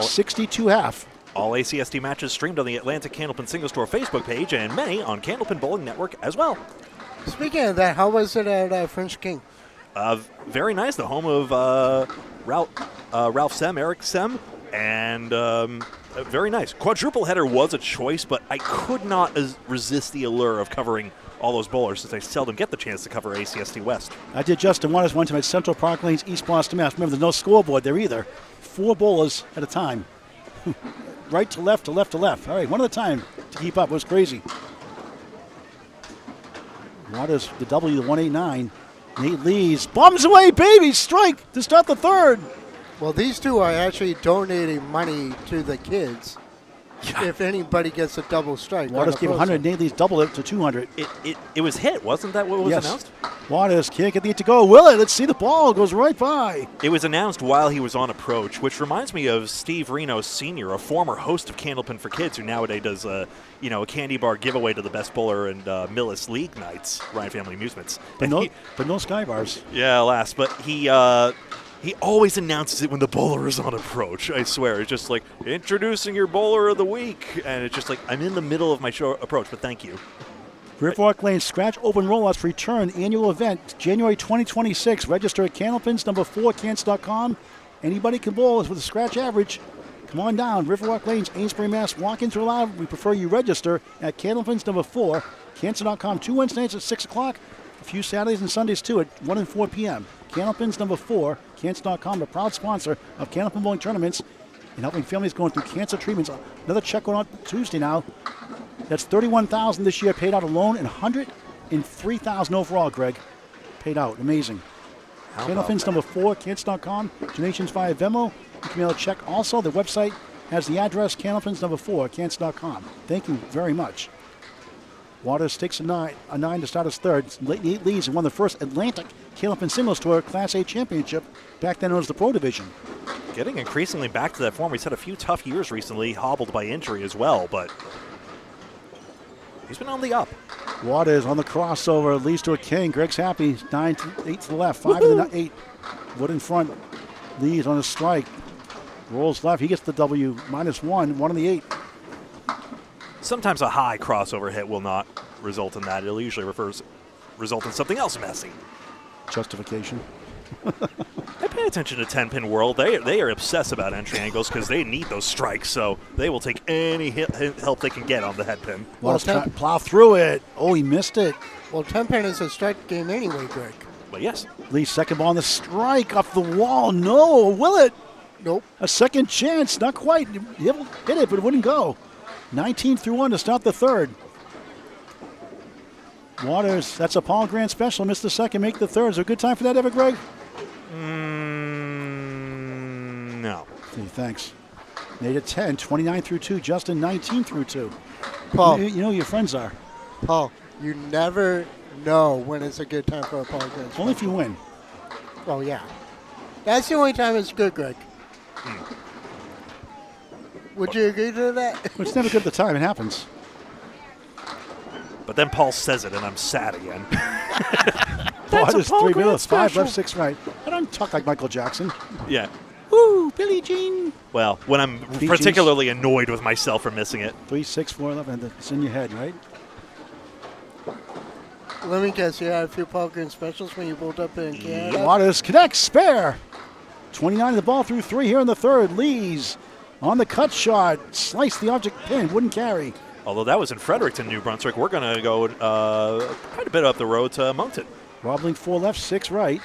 62 half. All ACST matches streamed on the Atlantic Candlepin Single Store Facebook page and many on Candlepin Bowling Network as well. Speaking of that, how was it at French King? Very nice. The home of Ralph Sem, Eric Sem, and very nice. Quadruple header was a choice, but I could not resist the allure of covering all those bowlers since I seldom get the chance to cover ACST West. I did Justin Waters one time at Central Park Lanes, East Boston, Mass. Remember, there's no scoreboard there either. 4 bowlers at a time. Right to left to left to left. All right, one at a time to keep up. It was crazy. Waters, the W, the 189. Nate Lees bombs away, baby, strike to start the third. Well, these two are actually donating money to the kids. If anybody gets a double strike. Waters gave 100, Nate Lees doubled it to 200. It was hit, wasn't that what was announced? Waters can't get the hit to go. Will it? Let's see the ball. Goes right by. It was announced while he was on approach, which reminds me of Steve Reno Sr., a former host of Candlepin for Kids, who nowadays does a candy bar giveaway to the best bowler and Millis League nights, Ryan Family Amusements. But no sky bars. Yeah, alas. But he always announces it when the bowler is on approach. I swear. It's just like, introducing your bowler of the week. And it's just like, I'm in the middle of my show approach, but thank you. Riverwalk Lane Scratch Open Rollouts return annual event, January 2026. Register at Candlepins, number 4, cants.com. Anybody can bowl with a scratch average. Come on down, Riverwalk Lanes, Amesbury, Mass. Walk-ins are allowed. We prefer you register at Candlepins number 4, Cancer.com, 2 Wednesdays at 6 o'clock, a few Saturdays and Sundays too at 1 and 4 p.m. Candlepins number 4, Cancer.com, a proud sponsor of Candlepin Bowling tournaments and helping families going through cancer treatments. Another check going on Tuesday now. That's $31,000 this year paid out alone and $103,000 overall, Greg. Paid out. Amazing. Candlepins number 4, Cancer.com, donations via Venmo. You can mail a check also. The website has the address, Candlepins number 4, Cancer.com. Thank you very much. Waters takes a nine to start his third. Nate leads and won the first Atlantic Candlepin Singles Tour Class A Championship. Back then it was the Pro Division. Getting increasingly back to that form. He's had a few tough years recently, hobbled by injury as well, but he's been on the up. Waters on the crossover, leads to a king. Greg's happy. 8 to the left, 5 to the 8. Wood in front, leads on a strike. Rolls left, he gets the W, -1, 1 on the 8. Sometimes a high crossover hit will not result in that. It'll usually result in something else messy. Justification. I pay attention to 10-pin world. They are obsessed about entry angles because they need those strikes, so they will take any help they can get on the head pin. Well, plow through it. Oh, he missed it. Well, 10-pin is a strike game anyway, Greg. But yes. Lee's second ball on the strike off the wall. No, will it? Nope. A second chance. Not quite. He'll hit it, but it wouldn't go. 19-1 to start the third. Waters, that's a Paul Grant special. Missed the second, make the third. Is there a good time for that ever, Greg? No. Okay, thanks. Nate at 10, 29-2. Justin, 19-2. Paul. You know who your friends are. Paul, you never know when it's a good time for a Paul Grant special. Only if you win. Oh, yeah. That's the only time it's good, Greg. Would you agree to that? It's never good at the time. It happens. But then Paul says it, and I'm sad again. That's a Paul 3 Grant minutes, 5 special. left, 6 right. I don't talk like Michael Jackson. Yeah. Woo, Billie Jean. Well, when I'm Bee particularly annoyed with myself for missing it. 3, 6, 4, 11. It's in your head, right? Let me guess, you had a few Paul Grant specials when you pulled up in Canada? Waters connects, spare. 29 the ball through 3 here in the third. Lees on the cut shot. Sliced the object pin, wouldn't carry. Although that was in Fredericton, New Brunswick, we're going to go quite a bit up the road to Moncton. Wobbling 4 left, 6 right.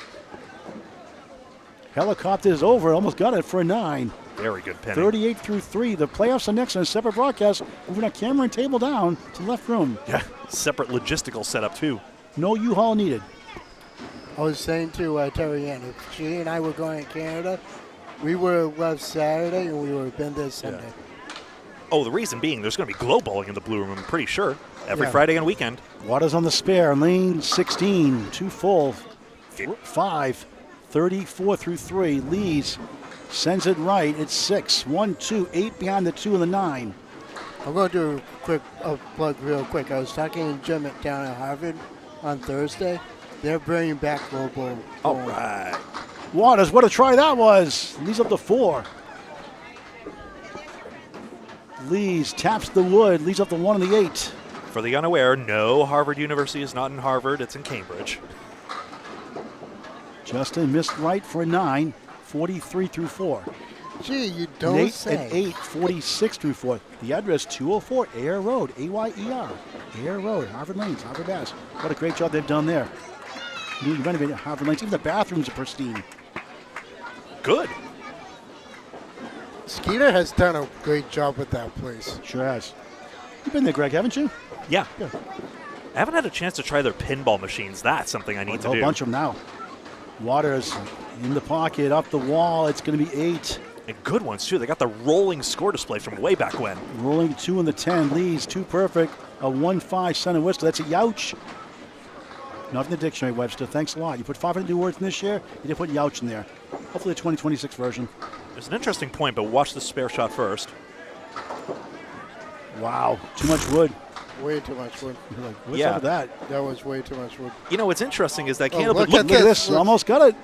Helicopter is over, almost got it for a 9. Very good pinning. 38-3. The playoffs are next on a separate broadcast. Moving our camera and table down to left room. Yeah, separate logistical setup too. No U-Haul needed. I was saying to Terry Ann, if she and I were going to Canada, we would have left Saturday and we would have been there Sunday. Yeah. Oh, the reason being there's going to be glow bowling in the Blue Room, I'm pretty sure, every Yeah. Friday and weekend. Waters on the spare, lane 16, 2 full, 5, 34-3. Lees sends it right. It's 6, 1, 2, 8 behind the 2 and the 9. I'm going to do a quick plug real quick. I was talking to Jim down at Harvard on Thursday. They're bringing back global. All right. Waters, what a try that was. Lees up to 4. Lees taps the wood, leads up to 1 and the 8. For the unaware, no, Harvard University is not in Harvard, it's in Cambridge. Justin missed right for a 9, 43-4. Gee, you don't Nate say. at 8, 46-4. The address 204 Air Road, A-Y-E-R. Air Road, Harvard Lanes, Harvard Bass. What a great job they've done there. New renovated Harvard Lanes. Even the bathrooms are pristine. Good. Skeeter has done a great job with that place. Sure has. You've been there, Greg, haven't you? Yeah. Yeah. I haven't had a chance to try their pinball machines. That's something I need A to whole do. bunch of them now. Waters in the pocket, up the wall. It's going to be 8. And good ones, too. They got the rolling score display from way back when. Rolling 2 in the 10. Lees, 2 perfect. A 1-5 center Worcester. That's a youch. Not in the dictionary, Webster. Thanks a lot. You put 500 new words in this year. You didn't put youch in there. Hopefully the 2026 version. There's an interesting point, but watch the spare shot first. Wow. Too much wood. Way too much wood. You're like, what's Yeah. up with that? That was way too much wood. You know what's interesting is that Oh, Candlepin. look Look at this. Look. Almost got it.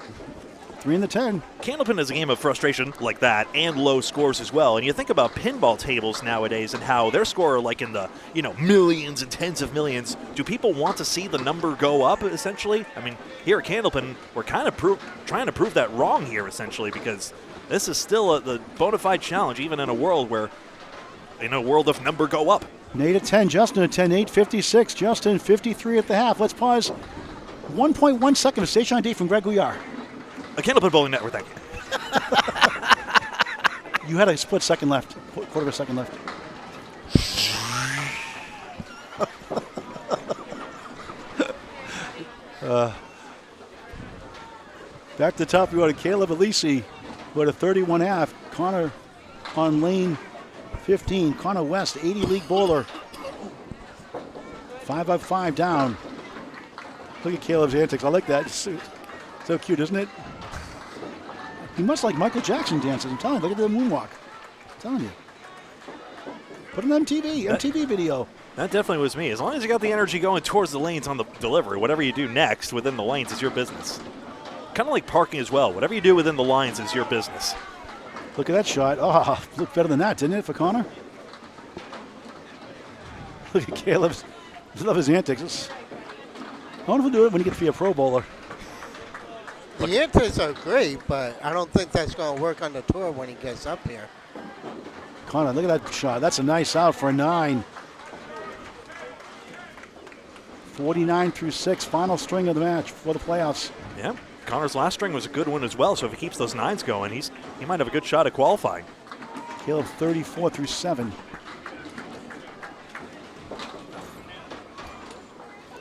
3 in the 10. Candlepin is a game of frustration like that and low scores as well. And you think about pinball tables nowadays and how their score are like in the, millions and tens of millions. Do people want to see the number go up, essentially? I mean, here at Candlepin, we're kind of trying to prove that wrong here, essentially, because this is still the bona fide challenge, even in a world where, in a world of number go up. Nate at 10, Justin at 10, 8:56. Justin 53 at the half. Let's pause. 1.1 second of station ID from Greg Gouillart. A Candlepin Bowling Network, thank you. You had a split second left, quarter of a second left. Back to the top, we go to Caleb Alisi, who had a 31.5. Connor on lane 15. Connor West, 80 league bowler. 5 up, 5 down. Look at Caleb's antics. I like that. So cute, isn't it? He must like Michael Jackson dances. I'm telling you, look at the moonwalk. I'm telling you. Put an MTV video. That definitely was me. As long as you got the energy going towards the lanes on the delivery, whatever you do next within the lanes is your business. Kind of like parking as well. Whatever you do within the lines is your business. Look at that shot. Oh, looked better than that, didn't it, for Connor? Look at Caleb's. I love his antics. I wonder if he'll do it when he gets to be a pro bowler. The antics are great, but I don't think that's going to work on the tour when he gets up here. Connor, look at that shot. That's a nice out for a 9. 49 through 6, final string of the match for the playoffs. Yeah, Connor's last string was a good one as well, so if he keeps those 9s going, he might have a good shot at qualifying. Caleb 34 through 7.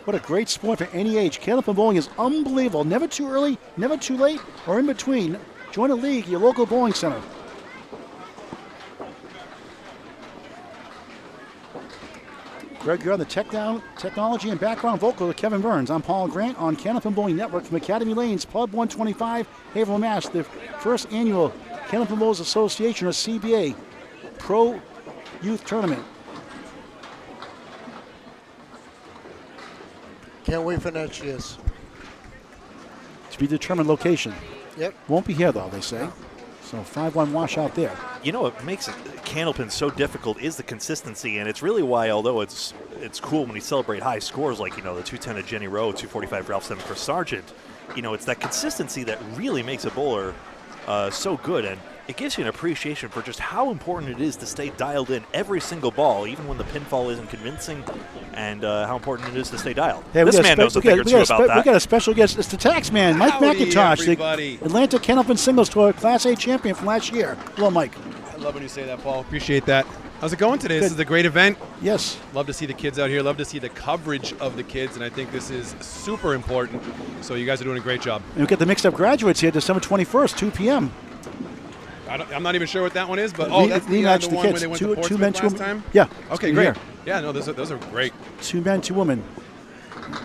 What a great sport for any age. Candlepin Bowling is unbelievable. Never too early, never too late, or in between. Join a league, your local bowling center. Greg, you're on the technology and background vocal with Kevin Burns. I'm Paul Grant on Candlepin Bowling Network from Academy Lanes, Pub 125, Haverhill, Mass. The first annual Candlepin Bowlers Association, or CBA, Pro Youth Tournament. Can't wait for next year's. To be determined location. Yep. Won't be here, though, they say. So 5-1 washout there. You know what makes Candlepin so difficult is the consistency, and it's really why, although it's cool when you celebrate high scores like, the 210 at Jenny Rowe, 245 Ralph Simmons for Sargent, it's that consistency that really makes a bowler so good, and it gives you an appreciation for just how important it is to stay dialed in every single ball, even when the pinfall isn't convincing, and how important it is to stay dialed. Hey, this man knows a thing or two about that. We got a special guest. It's the tax man, Mike McIntosh, everybody. the Atlanta Candlepin Singles Tour Class A champion from last year. Hello, Mike. I love when you say that, Paul. Appreciate that. How's it going today? This is a great event. Yes. Love to see the kids out here. Love to see the coverage of the kids, and I think this is super important. So you guys are doing a great job. And we got the mixed up graduates here, December 21st, 2 p.m. I'm not even sure what that one is, but that's the one kids. where they went to two men, Portsmouth two last time? Yeah. Okay, great. Yeah, no, those are great. 2 men, 2 women.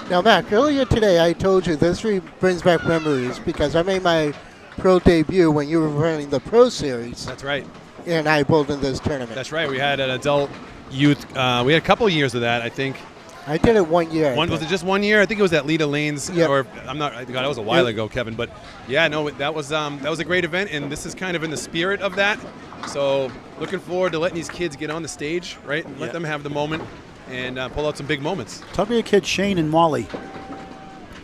Now, Mac, earlier today I told you this brings back memories because I made my pro debut when you were running the Pro Series. That's right. And I bowled in this tournament. That's right. We had an adult youth. We had a couple of years of that, I think. I did it 1 year. Was it just 1 year? I think it was at Lita Lanes. Yep. Or I'm not. God, that was a while ago, Kevin. But yeah, no, that was a great event, and this is kind of in the spirit of that. So looking forward to letting these kids get on the stage, right? And let them have the moment and pull out some big moments. Talk to your kids, Shane and Molly.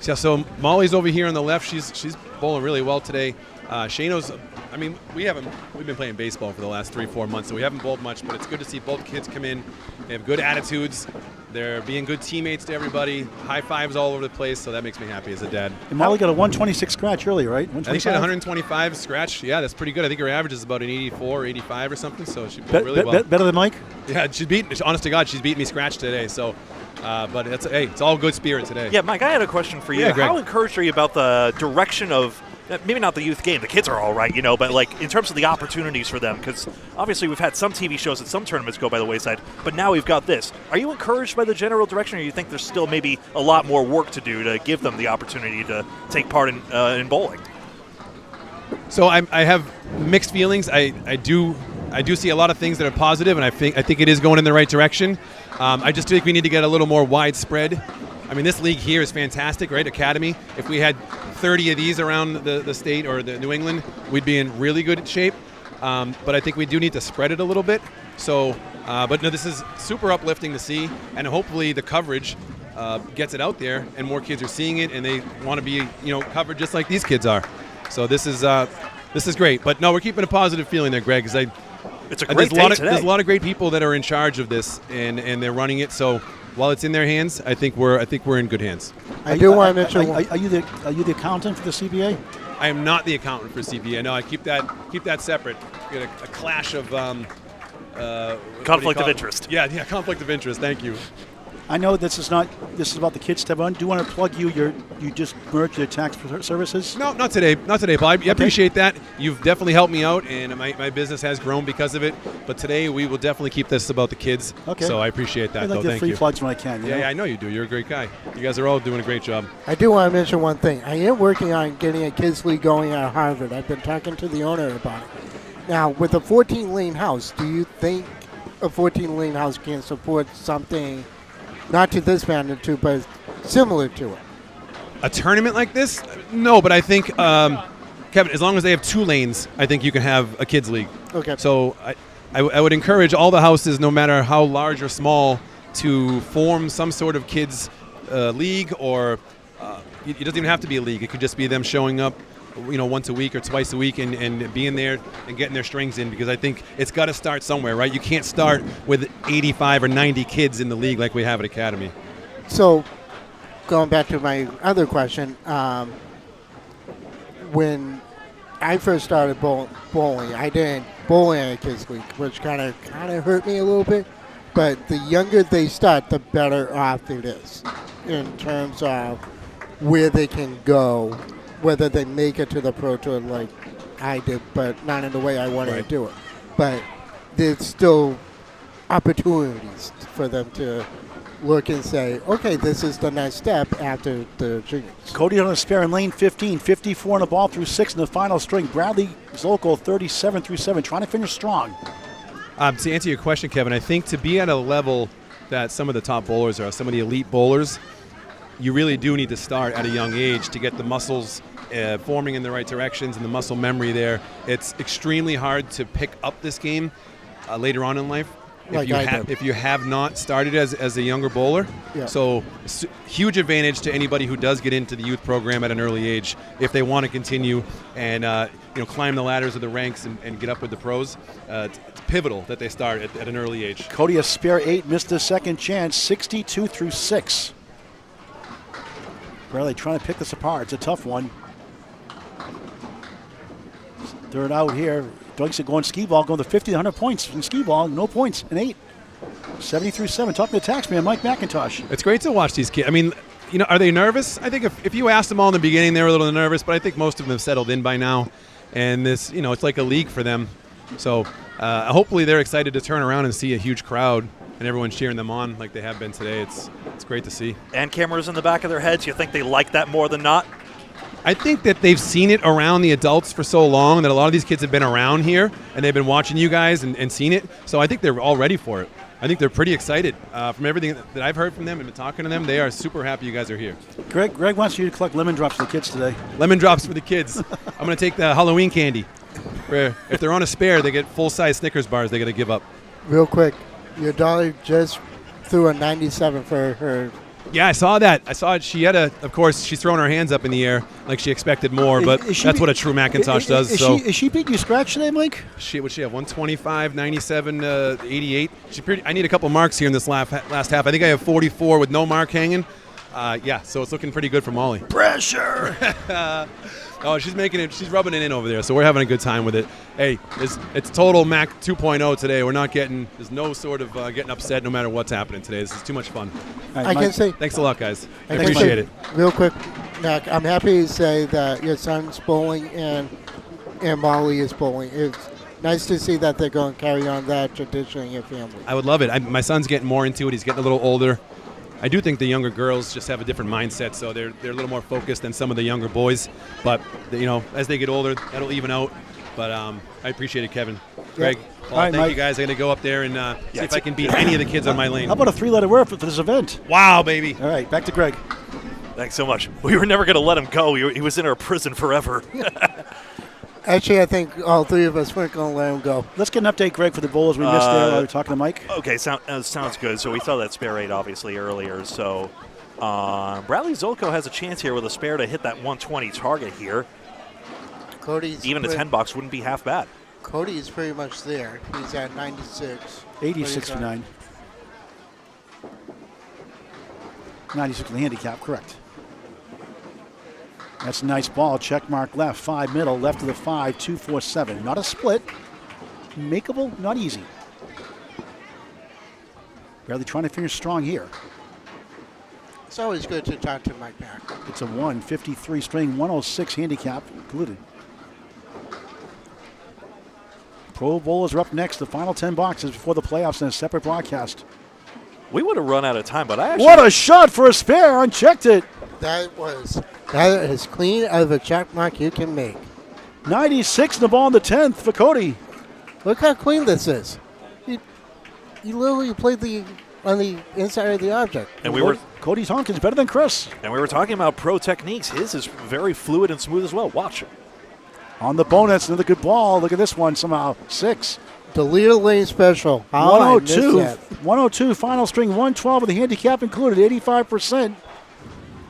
Yeah, so Molly's over here on the left. She's bowling really well today. Shano's. I mean, we've been playing baseball for the last 3-4 months, so we haven't bowled much, but it's good to see both kids come in. They have good attitudes. They're being good teammates to everybody. High fives all over the place, so that makes me happy as a dad. And Molly got a 126 scratch earlier, right? I think she had 125 scratch. Yeah, that's pretty good. I think her average is about an 84, 85 or something, so she bowled really well. Better than Mike? Yeah, honest to God, she's beaten me scratch today, so. But it's all good spirit today. Yeah, Mike, I had a question for you. Yeah, Greg. How encouraged are you about the direction of, maybe not the youth game, the kids are all right, but like in terms of the opportunities for them? Because obviously we've had some TV shows and some tournaments go by the wayside, but now we've got this. Are you encouraged by the general direction, or do you think there's still maybe a lot more work to do to give them the opportunity to take part in bowling? So I have mixed feelings. I do see a lot of things that are positive, and I think it is going in the right direction. I just think we need to get a little more widespread. I mean, this league here is fantastic, right? Academy. If we had 30 of these around the state or the New England, we'd be in really good shape. But I think we do need to spread it a little bit. So, but no, this is super uplifting to see, and hopefully the coverage gets it out there, and more kids are seeing it, and they want to be, covered just like these kids are. So this is great. But no, we're keeping a positive feeling there, Greg, because it's a great day today. There's a lot of great people that are in charge of this, and they're running it. So while it's in their hands, I think we're in good hands. I do want to mention. Are you the accountant for the CBA? I am not the accountant for CBA. No, I keep that separate. Get a clash of conflict of interest. Yeah, conflict of interest. Thank you. I know this is about the kids. Do you want to plug you just merged your tax services? No, not today, Paul. I appreciate that. You've definitely helped me out, and my business has grown because of it. But today we will definitely keep this about the kids. Okay. So I appreciate that. I like the free plugs when I can. Yeah, I know you do. You're a great guy. You guys are all doing a great job. I do want to mention one thing. I am working on getting a kids league going at Harvard. I've been talking to the owner about it. Now, with a 14-lane house, do you think a 14-lane house can support something? Not to this magnitude, but similar to it. A tournament like this? No, but I think, Kevin, as long as they have 2 lanes, I think you can have a kids league. Okay. So I would encourage all the houses, no matter how large or small, to form some sort of kids league, or it doesn't even have to be a league. It could just be them showing up, once a week or twice a week and being there and getting their strings in, because I think it's got to start somewhere, right? You can't start with 85 or 90 kids in the league like we have at Academy. So, going back to my other question, when I first started bowling, I didn't bowl in a kids league, which kind of hurt me a little bit. But the younger they start, the better off it is in terms of where they can go, whether they make it to the Pro Tour like I did, but not in the way I wanted to do it. But there's still opportunities for them to look and say, okay, this is the next step after the juniors. Cody on a spare in lane 15, 54 on the ball through 6 in the final string. Bradley Zolko 37 through 7, trying to finish strong. To answer your question, Kevin, I think to be at a level that some of the top bowlers are, some of the elite bowlers, you really do need to start at a young age to get the muscles forming in the right directions and the muscle memory there. It's extremely hard to pick up this game later on in life if you have not started as a younger bowler. Yeah. So huge advantage to anybody who does get into the youth program at an early age if they want to continue and climb the ladders of the ranks and get up with the pros. It's pivotal that they start at an early age. Cody a spare 8, missed a second chance, 62 through 6. Bradley trying to pick this apart. It's a tough one. Third out here. Doig's going skee ball, going to 50 to 100 points in skee ball. No points, an 8. 70 through 7. Talking to taxman Mike McIntosh. It's great to watch these kids. I mean, are they nervous? I think if you asked them all in the beginning, they were a little nervous, but I think most of them have settled in by now. And this, it's like a league for them. So hopefully they're excited to turn around and see a huge crowd and everyone cheering them on like they have been today. It's great to see. And cameras in the back of their heads. You think they like that more than not? I think that they've seen it around the adults for so long that a lot of these kids have been around here and they've been watching you guys and seen it. So I think they're all ready for it. I think they're pretty excited. From everything that I've heard from them and been talking to them, they are super happy you guys are here. Greg wants you to collect lemon drops for the kids today. Lemon drops for the kids. I'm going to take the Halloween candy. Where if they're on a spare, they get full-size Snickers bars they got to give up. Real quick, your daughter just threw a 97 for her. Yeah, I saw that. I saw it. She had of course, she's throwing her hands up in the air like she expected more, but that's what a true McIntosh does. Is she beating you scratch today, Mike? Would she have 125, 97, 88? I need a couple marks here in this last half. I think I have 44 with no mark hanging. So it's looking pretty good for Molly. Pressure! Oh, she's making it. She's rubbing it in over there, so we're having a good time with it. Hey, it's total Mac 2.0 today. We're not there's no sort of getting upset no matter what's happening today. This is too much fun. Right, I can say thanks a lot, guys. I appreciate it. Real quick, Mac, I'm happy to say that your son's bowling and Molly is bowling. It's nice to see that they're going to carry on that tradition in your family. I would love it. My son's getting more into it. He's getting a little older. I do think the younger girls just have a different mindset, so they're a little more focused than some of the younger boys. But as they get older, that'll even out. But I appreciate it, Kevin. Greg, Paul, thank you guys. I'm going to go up there and see if I can beat any of the kids on my lane. How about a 3-letter word for this event? Wow, baby. All right, back to Greg. Thanks so much. We were never going to let him go. He was in our prison forever. Actually, I think all three of us weren't going to let him go. Let's get an update, Greg, for the bowlers we missed there while we were talking to Mike. Okay, sounds good. So we saw that spare 8 obviously earlier. So Bradley Zolko has a chance here with a spare to hit that 120 target here. Cody's even a 10 box wouldn't be half bad. Cody is pretty much there. He's at 96. 86 for 9. 96 for the handicap, correct. That's a nice ball. Check mark left, 5 middle, left to the 5, 2, 4, 7. Not a split. Makeable, not easy. Bradley trying to finish strong here. It's always good to talk to Mike back. It's a 153 string, 106 handicap included. Pro bowlers are up next. The final 10 boxes before the playoffs in a separate broadcast. We would have run out of time, but I actually... What a shot for a spare. Unchecked it. That is as clean of a check mark you can make. 96 in the ball in the 10th for Cody. Look how clean this is. You literally played on the inside of the object. And we were... Cody's Honkin's better than Chris. And we were talking about pro techniques. His is very fluid and smooth as well. Watch it. On the bonus, another good ball. Look at this one somehow. 6. The leader lane special. 102. 102, final string, 112 with the handicap included, 85%.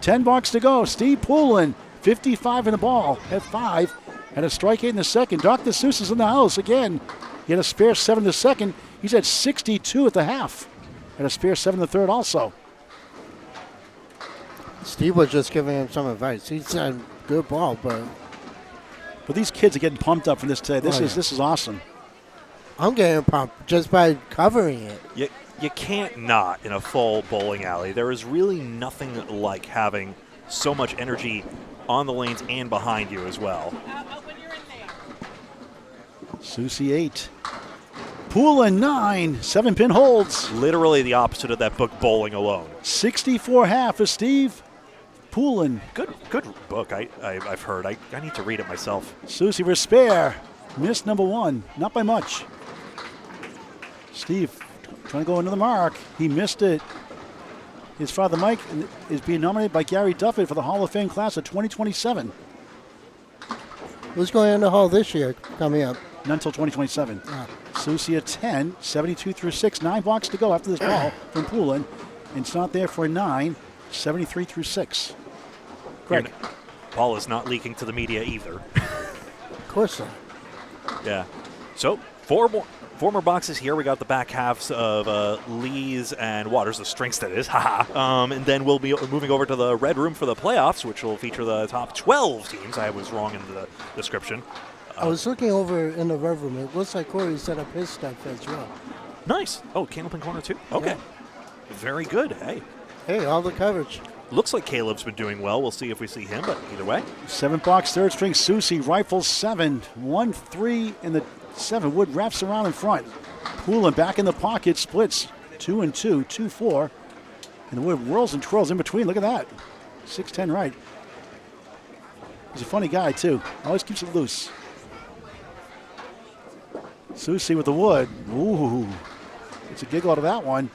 10 bucks to go. Steve Poulin, 55 in the ball at 5. Had a strikeout in the second. Dr. Seuss is in the house again. He had a spare 7 in the second. He's at 62 at the half. Had a spare 7 in the third also. Steve was just giving him some advice. He said, good ball, but these kids are getting pumped up for this today. This is awesome. I'm getting pumped just by covering it. You can't not in a full bowling alley. There is really nothing like having so much energy on the lanes and behind you as well. Susie 8. Poulin 9. 7-pin holds. Literally the opposite of that book, Bowling Alone. 64 half for Steve Poulin. Good book. I've heard. I need to read it myself. Susie for spare. Missed number 1. Not by much. Steve trying to go into the mark. He missed it. His father, Mike, is being nominated by Gary Duffett for the Hall of Fame class of 2027. Who's going in the Hall this year coming up? Not until 2027. Susie at 10, 72 through 6. 9 blocks to go after this ball from Poulin. And it's not there for a 9, 73 through 6. Greg. Paul is not leaking to the media either. Of course not. Yeah. So, 4 more boxes here. We got the back halves of Lee's and Waters, the strengths that is. And then we'll be moving over to the red room for the playoffs, which will feature the top 12 teams. I was wrong in the description. I was looking over in the red room. It looks like Corey set up his stuff as well. Nice. Oh, Candlepin corner too? Okay. Yeah. Very good. Hey, all the coverage. Looks like Caleb's been doing well. We'll see if we see him, but either way. 7 box, third string, Susie, rifles 7. 1-3 in the 7. Wood wraps around in front. Poulin back in the pocket, splits 2 and 2, 2-4. And the Wood whirls and twirls in between. Look at that. 6-10 right. He's a funny guy, too. Always keeps it loose. Susie with the Wood. Ooh. It's a giggle out of that one.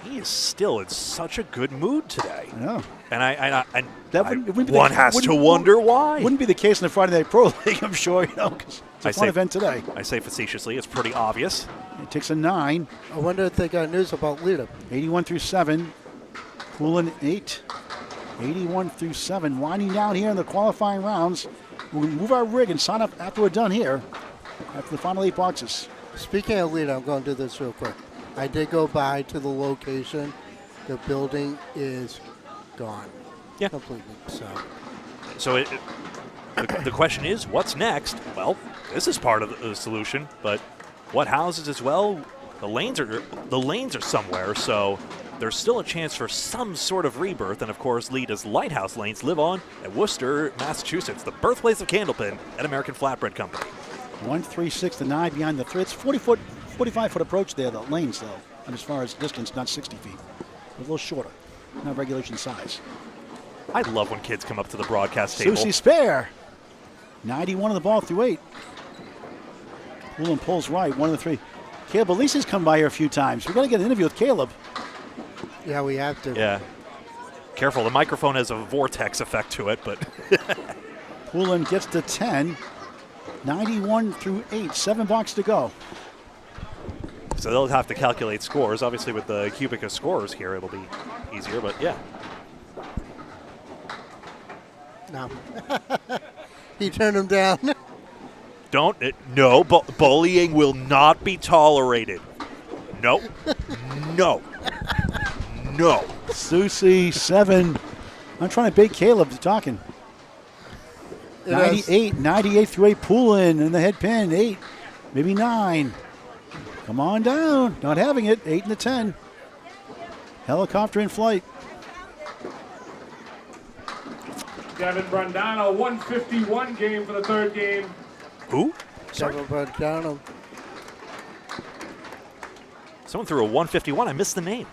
He is still in such a good mood today. I know. And one has to wonder why. Wouldn't be the case in the Friday Night Pro League, I'm sure, because it's a fun event today. I say facetiously, it's pretty obvious. It takes a 9. I wonder if they got news about Lita. 81 through 7. Poulin 8. 81 through 7. Winding down here in the qualifying rounds. We'll move our rig and sign up after we're done here. After the final 8 boxes. Speaking of Lita, I'm going to do this real quick. I did go by to the location. The building is gone. Yeah. Completely. So the question is, what's next? Well, this is part of the solution, but what houses as well? The lanes are somewhere, so there's still a chance for some sort of rebirth. And of course, Lita's Lighthouse lanes live on at Worcester, Massachusetts, the birthplace of Candlepin and American Flatbread Company. 136 to 9 behind the 3. It's 45-foot approach there, the lanes, though. And as far as distance, not 60 feet. A little shorter. Not regulation size. I love when kids come up to the broadcast table. Susie spare. 91 on the ball through 8. Poulin pulls right, 1 of the 3. Caleb Elise's come by here a few times. We got to get an interview with Caleb. Yeah, we have to. Yeah. Careful, the microphone has a vortex effect to it, but Poulin gets to 10. 91 through 8. 7 blocks to go. so they'll have to calculate scores. Obviously, with the cubic of scores here, it'll be easier, but yeah. No. He turned him down. No, bullying will not be tolerated. No. No. No. Susie, 7. I'm trying to bait Caleb to talking. 98 through 8. Poulin in the head pin. 8, maybe 9. Come on down. Not having it. 8 and the 10. Helicopter in flight. Devin Brandano, 151 game for the third game. Who? Sorry. Devin Brandano. Someone threw a 151. I missed the name.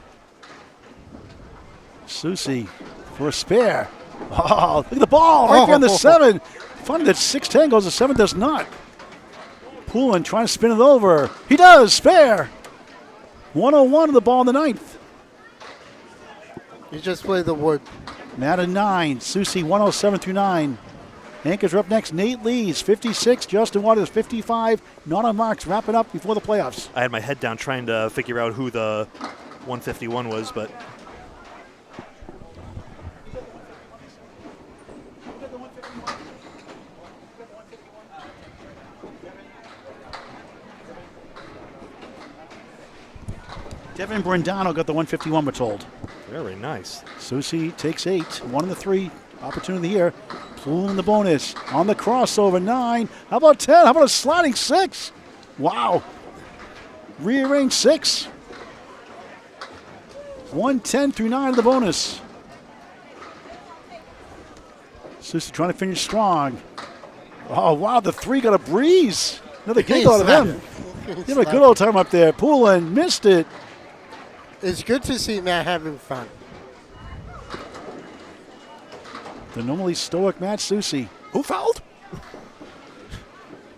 Susie for a spare. Oh, look at the ball right there on the 7. Funny that 6-10 goes to 7 does not. Poulin trying to spin it over. He does. Spare. 101 to the ball in the 9th. You just play the wood. Madden 9. Susie 107 through 9. Anchors are up next. Nate Lees 56. Justin Waters 55. Not on marks. Wrap it up before the playoffs. I had my head down trying to figure out who the 151 was, but Devin Brandano got the 151, we're told. very nice. Susie takes 8. 1 in the 3. Opportunity here. Poulin in the bonus. On the crossover, 9. How about 10? How about a sliding 6? Wow. Rearrange 6. 110 through 9 of the bonus. Susie trying to finish strong. Oh, wow. The 3 got a breeze. Another giggle out of him. He had a good old time up there. Poulin missed it. It's good to see Matt having fun. The normally stoic Matt Susie. Who fouled?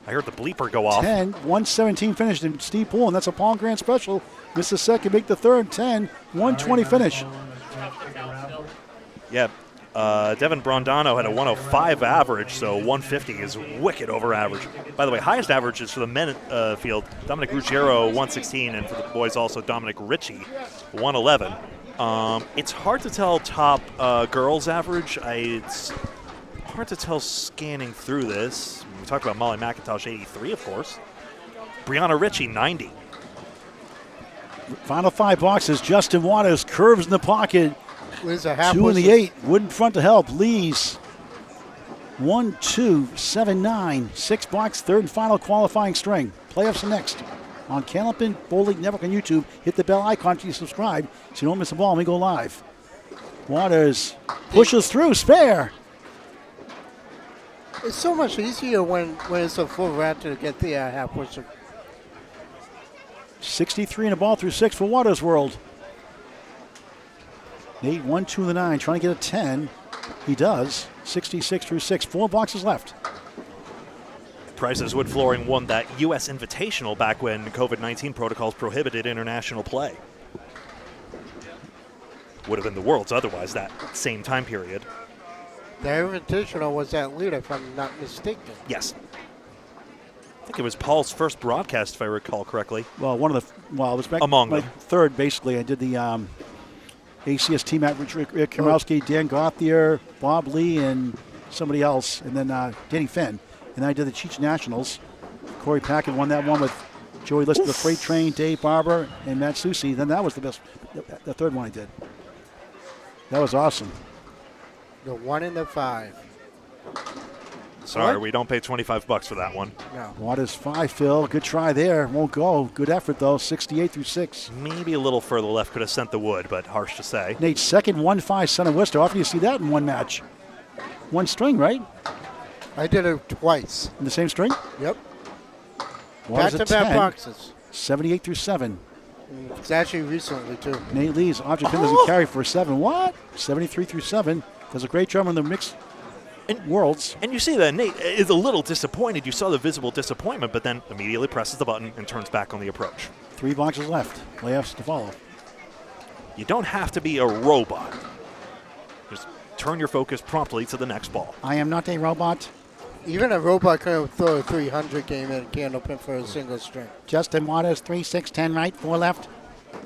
I heard the bleeper go off. 10, 117 finished, and Steve Poulin, that's a Palm Grand special. Missed the second, make the third. 10, 120 finish. Yeah, Devin Brandano had a 105 average, so 150 is wicked over average. By the way, highest average is for the men field. Dominic Ruggiero, 116, and for the boys also Dominic Ritchie, 111. It's hard to tell top girls average. It's hard to tell scanning through this. We talked about Molly McIntosh, 83, of course. Brianna Ritchie, 90. Final 5 boxes. Justin Waters curves in the pocket. Lee's a half 2 in the 8. Wooden front to help. Lee's 1, 2, 7, 9. 6 box, third and final qualifying string. Playoffs are next. On Candlepin Bowling Network on YouTube. Hit the bell icon to subscribe so you don't miss a ball when we go live. Waters pushes through. Spare. It's so much easier when it's a full rat to get the half pusher. 63 and a ball through 6 for Waters World. Nate 1, 2 in the 9, trying to get a 10. He does. 66 through 6. 4 boxes left. Price's Wood Flooring won that U.S. Invitational back when COVID-19 protocols prohibited international play. Would have been the world's otherwise that same time period. The Invitational was at Lita, if I'm not mistaken. Yes. I think it was Paul's first broadcast, if I recall correctly. Well, it was back among my them. Third, basically. I did the ACS team at Rick Kamowski, Dan Gauthier, Bob Lee, and somebody else, and then Danny Finn. And then I did the Cheech Nationals. Corey Packett won that one with Joey Lister, the Freight Train, Dave Barber, and Matt Susie. Then that was the best, the third one I did. That was awesome. The 1 and the 5. Sorry, What? we don't pay $25 for that one. No. Waters 5, Phil. Good try there. Won't go. Good effort, though. 68 through 6. Maybe a little further left could have sent the wood, but harsh to say. Nate's second 1-5 Son of Worcester. Often you see that in one match. One string, right? I did it twice. In the same string? Yep. Waters at Back-to-back 10, boxes. 78 through 7. It's actually recently, too. Nate Lee's object pin doesn't carry for 7. What? 73 through 7. Does a great job on the mixed worlds. And you see that Nate is a little disappointed. You saw the visible disappointment, but then immediately presses the button and turns back on the approach. 3 boxes left. Playoffs to follow. You don't have to be a robot turn your focus promptly to the next ball. I am not a robot. Even a robot could throw a 300 game in Candlepin for a single string. Justin Waters, 3, 6, 10 right, 4 left.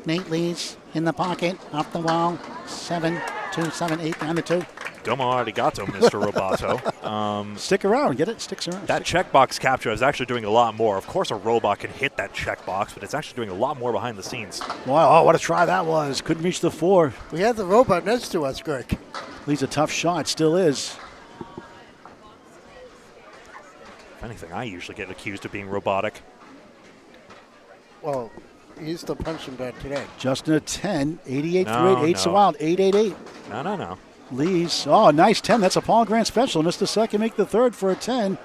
Nate Lees in the pocket, off the wall. 7, 2, 7, 8 behind the 2. Domo arigato, Mr. Roboto. Stick around, get it? Sticks around. That checkbox capture is actually doing a lot more. Of course, a robot can hit that checkbox, but it's actually doing a lot more behind the scenes. Wow, what a try that was. Couldn't reach the 4. We had the robot next to us, Greg. Lee's a tough shot, still is. If anything, I usually get accused of being robotic. Well, he's the punching bag today. Justin a 10, 88 No, through 8, 8's no. a wild, 8, 8, 8. No. Lees, oh, nice 10. That's a Paul Grant special. Missed the second, make the third for a 10.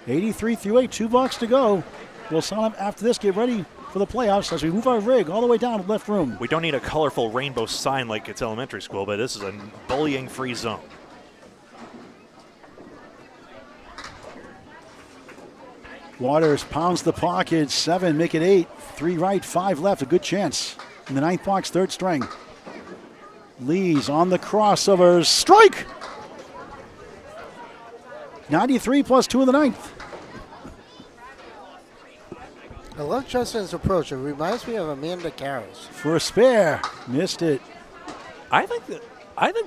83 through 8, 2 blocks to go. We'll sign up after this. Get ready for the playoffs as we move our rig all the way down to left room. We don't need a colorful rainbow sign like it's elementary school, but this is a bullying-free zone. Waters pounds the pocket. 7, make it 8. 3 right, 5 left. A good chance. In the 9th box, 3rd string. Lees on the crossovers. Strike! 93 plus 2 in the 9th. I love Justin's approach. It reminds me of Amanda Carroll's. For a spare. Missed it. I think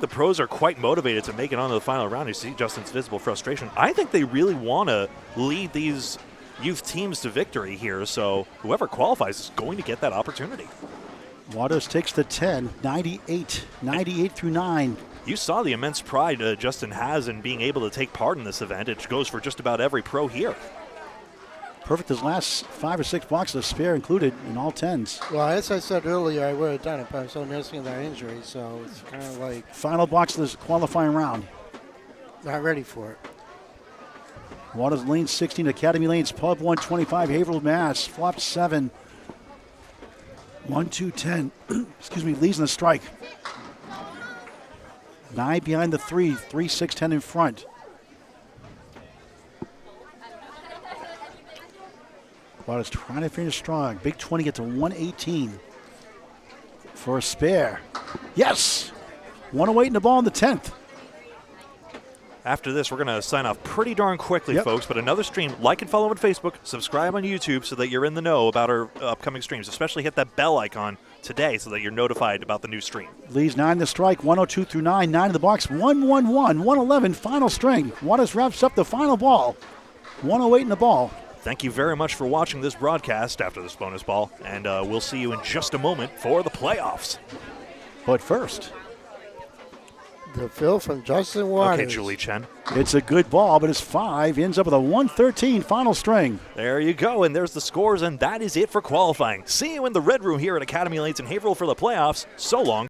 the pros are quite motivated to make it onto the final round. You see Justin's visible frustration. I think they really want to lead these youth teams to victory here, so whoever qualifies is going to get that opportunity. Waters takes the 10, 98 through 9. You saw the immense pride Justin has in being able to take part in this event. It goes for just about every pro here. Perfect. His last 5 or 6 boxes of spare included in all 10s. Well, as I said earlier, I would have done it, but I'm so nursing that injury, so it's kind of like Final box of this qualifying round. not ready for it. Waters lane 16, Academy Lanes, Pub 125, Haverhill, Mass. Flop 7. 1, 2, 10. Excuse me, Lee's in the strike. 9 behind the 3, 3, 6, 10 in front. Waters trying to finish strong. Big 20 gets a 118 for a spare. Yes! 108 in the ball in the 10th. After this, we're going to sign off pretty darn quickly, Yep. folks. But another stream, like and follow on Facebook, subscribe on YouTube so that you're in the know about our upcoming streams. Especially hit that bell icon today so that you're notified about the new stream. Lee's 9 the strike, 102 through 9, 9 in the box, 111, 111, final string. Waters wraps up the final ball. 108 in the ball. Thank you very much for watching this broadcast after this bonus ball, and we'll see you in just a moment for the playoffs. But first, The fill from Justin Waters. Okay, Julie Chen. it's a good ball, but it's 5. Ends up with a 113 final string. There you go, and there's the scores, and that is it for qualifying. See you in the red room here at Academy Lanes in Haverhill for the playoffs. So long.